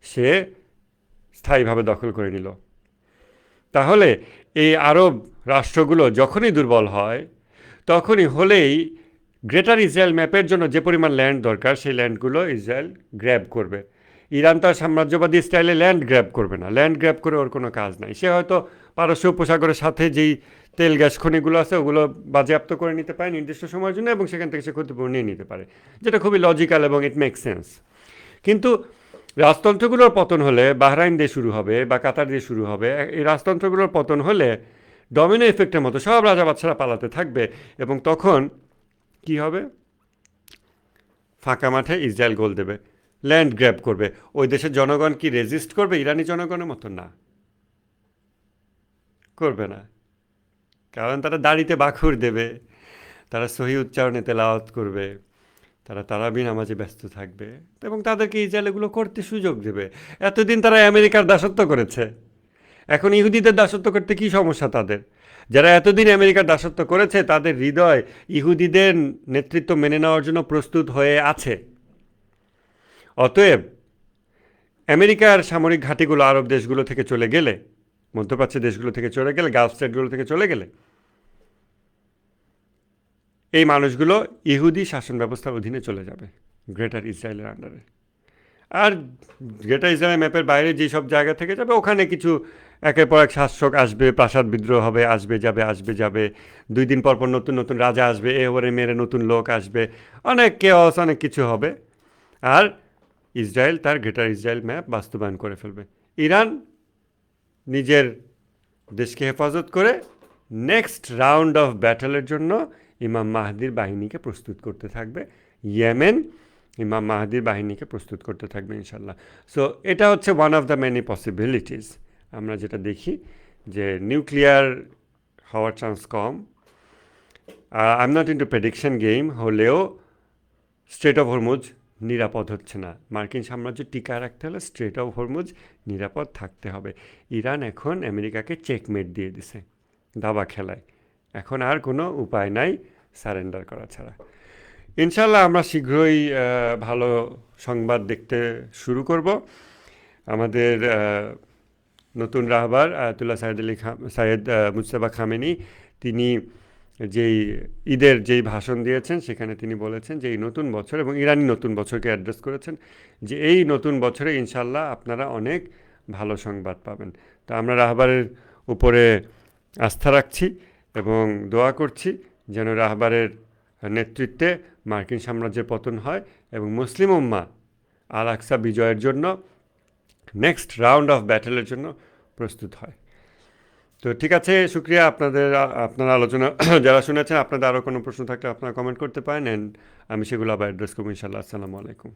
সে স্থায়ীভাবে দখল করে নিল। তাহলে এই আরব রাষ্ট্রগুলো যখনই দুর্বল হয়, তখনই হলেই গ্রেটার ইসরায়েল ম্যাপের জন্য যে পরিমাণ ল্যান্ড দরকার, সেই ল্যান্ডগুলো ইসরায়েল গ্র্যাব করবে। ইরান তার সাম্রাজ্যবাদী স্টাইলে ল্যান্ড গ্র্যাব করবে না, ল্যান্ড গ্র্যাব করে ওর কোনো কাজ নাই। সে হয়তো পারস্য উপসাগরের সাথে যেই তেল গ্যাস খনিগুলো আছে ওগুলো বাজেয়াপ্ত করে নিতে পারে নির্দিষ্ট সময়ের জন্য, এবং সেখান থেকে সে ক্ষতিপূরণ নিয়ে নিতে পারে, যেটা খুবই লজিক্যাল এবং ইট মেক সেন্স। কিন্তু রাজতন্ত্রগুলোর পতন হলে, বাহরাইন দিয়ে শুরু হবে বা কাতার দিয়ে শুরু হবে, এই রাজতন্ত্রগুলোর পতন হলে ডমিনো এফেক্টের মতো সব রাজা বাচ্চারা পালাতে থাকবে, এবং তখন কি হবে? ফাঁকা মাঠে ইসরায়েল গোল দেবে, ল্যান্ড গ্র্যাব করবে। ওই দেশের জনগণ কি রেজিস্ট করবে ইরানি জনগণের মতো? না, করবে না। কারণ তারা দাড়িতে বাখুর দেবে, তারা সহি উচ্চারণে তেলাওয়াত করবে, তারা তারাবি নামাজে ব্যস্ত থাকবে, এবং তাদেরকে ইসরায়েল এগুলো করতে সুযোগ দেবে। এতদিন তারা আমেরিকার দাসত্ব করেছে, এখন ইহুদিদের দাসত্ব করতে কী সমস্যা তাদের? যারা এতদিন আমেরিকার দাসত্ব করেছে তাদের হৃদয় ইহুদিদের নেতৃত্ব মেনে নেওয়ার জন্য প্রস্তুত হয়ে আছে। অতএব আমেরিকার সামরিক ঘাঁটিগুলো আরব দেশগুলো থেকে চলে গেলে, মধ্যপ্রাচ্যের দেশগুলো থেকে চলে গেলে, গালফ স্টেটগুলো থেকে চলে গেলে, এই মানুষগুলো ইহুদি শাসন ব্যবস্থার অধীনে চলে যাবে গ্রেটার ইসরায়েলের আন্ডারে। আর গ্রেটার ইসরায়েল ম্যাপের বাইরে যেসব জায়গা থেকে যাবে ওখানে কিছু একের পর এক শাসক আসবে, প্রাসাদ বিদ্রোহ হবে, আসবে যাবে, 2 দিন পর পর নতুন নতুন রাজা আসবে, ওরে মেরে নতুন লোক আসবে, অনেক কেওস, অনেক কিছু হবে। আর ইসরায়েল তার গ্রেটার ইসরায়েল ম্যাপ বাস্তবায়ন করে ফেলবে। ইরান নিজের দেশকে হেফাজত করে নেক্সট রাউন্ড অফ ব্যাটলের জন্য ইমাম মাহদির বাহিনীকে প্রস্তুত করতে থাকবে। ইয়েমেন ইমাম মাহদির বাহিনীকে প্রস্তুত করতে থাকবে ইনশাল্লাহ। সো এটা হচ্ছে one of the many possibilities. আমরা যেটা দেখি যে নিউক্লিয়ার হওয়ার chance com. I am not into prediction game, হলেও স্ট্রেট অফ হরমুজ নিরাপদ হচ্ছে না। মার্কিন সাম্রাজ্য টিকা রাখতে হলে স্ট্রেট অফ হরমুজ নিরাপদ থাকতে হবে। ইরান এখন আমেরিকাকে চেকমেট দিয়ে দিছে দাবা খেলায়। এখন আর কোনো উপায় নাই সারেন্ডার করা ছাড়া। ইনশাল্লাহ আমরা শীঘ্রই ভালো সংবাদ দেখতে শুরু করব। আমাদের নতুন রাহবার আয়াতুল্লাহ সাইয়েদ মুজতবা খামেনি, তিনি যেই ঈদের যেই ভাষণ দিয়েছেন সেখানে তিনি বলেছেন যে এই নতুন বছর, এবং ইরানি নতুন বছরকে অ্যাড্রেস করেছেন, যে এই নতুন বছরে ইনশাল্লাহ আপনারা অনেক ভালো সংবাদ পাবেন। তো আমরা রাহবারের উপরে আস্থা রাখছি এবং দোয়া করছি যেন রাহবারের নেতৃত্বে মার্কিন সাম্রাজ্যের পতন হয় এবং মুসলিম উম্মাহ আল আকসা বিজয়ের জন্য নেক্সট রাউন্ড অফ ব্যাটেলের জন্য প্রস্তুত হয়। তো ঠিক আছে, শুক্রিয়া আপনার আলোচনা যারা শুনেছেন। আপনাদের আরও কোনো প্রশ্ন থাকলে আপনারা কমেন্ট করতে পারেন, অ্যান্ড আমি সেগুলো আবার অ্যাড্রেস করবো ইনশাল্লাহ। আসসালামু আলাইকুম।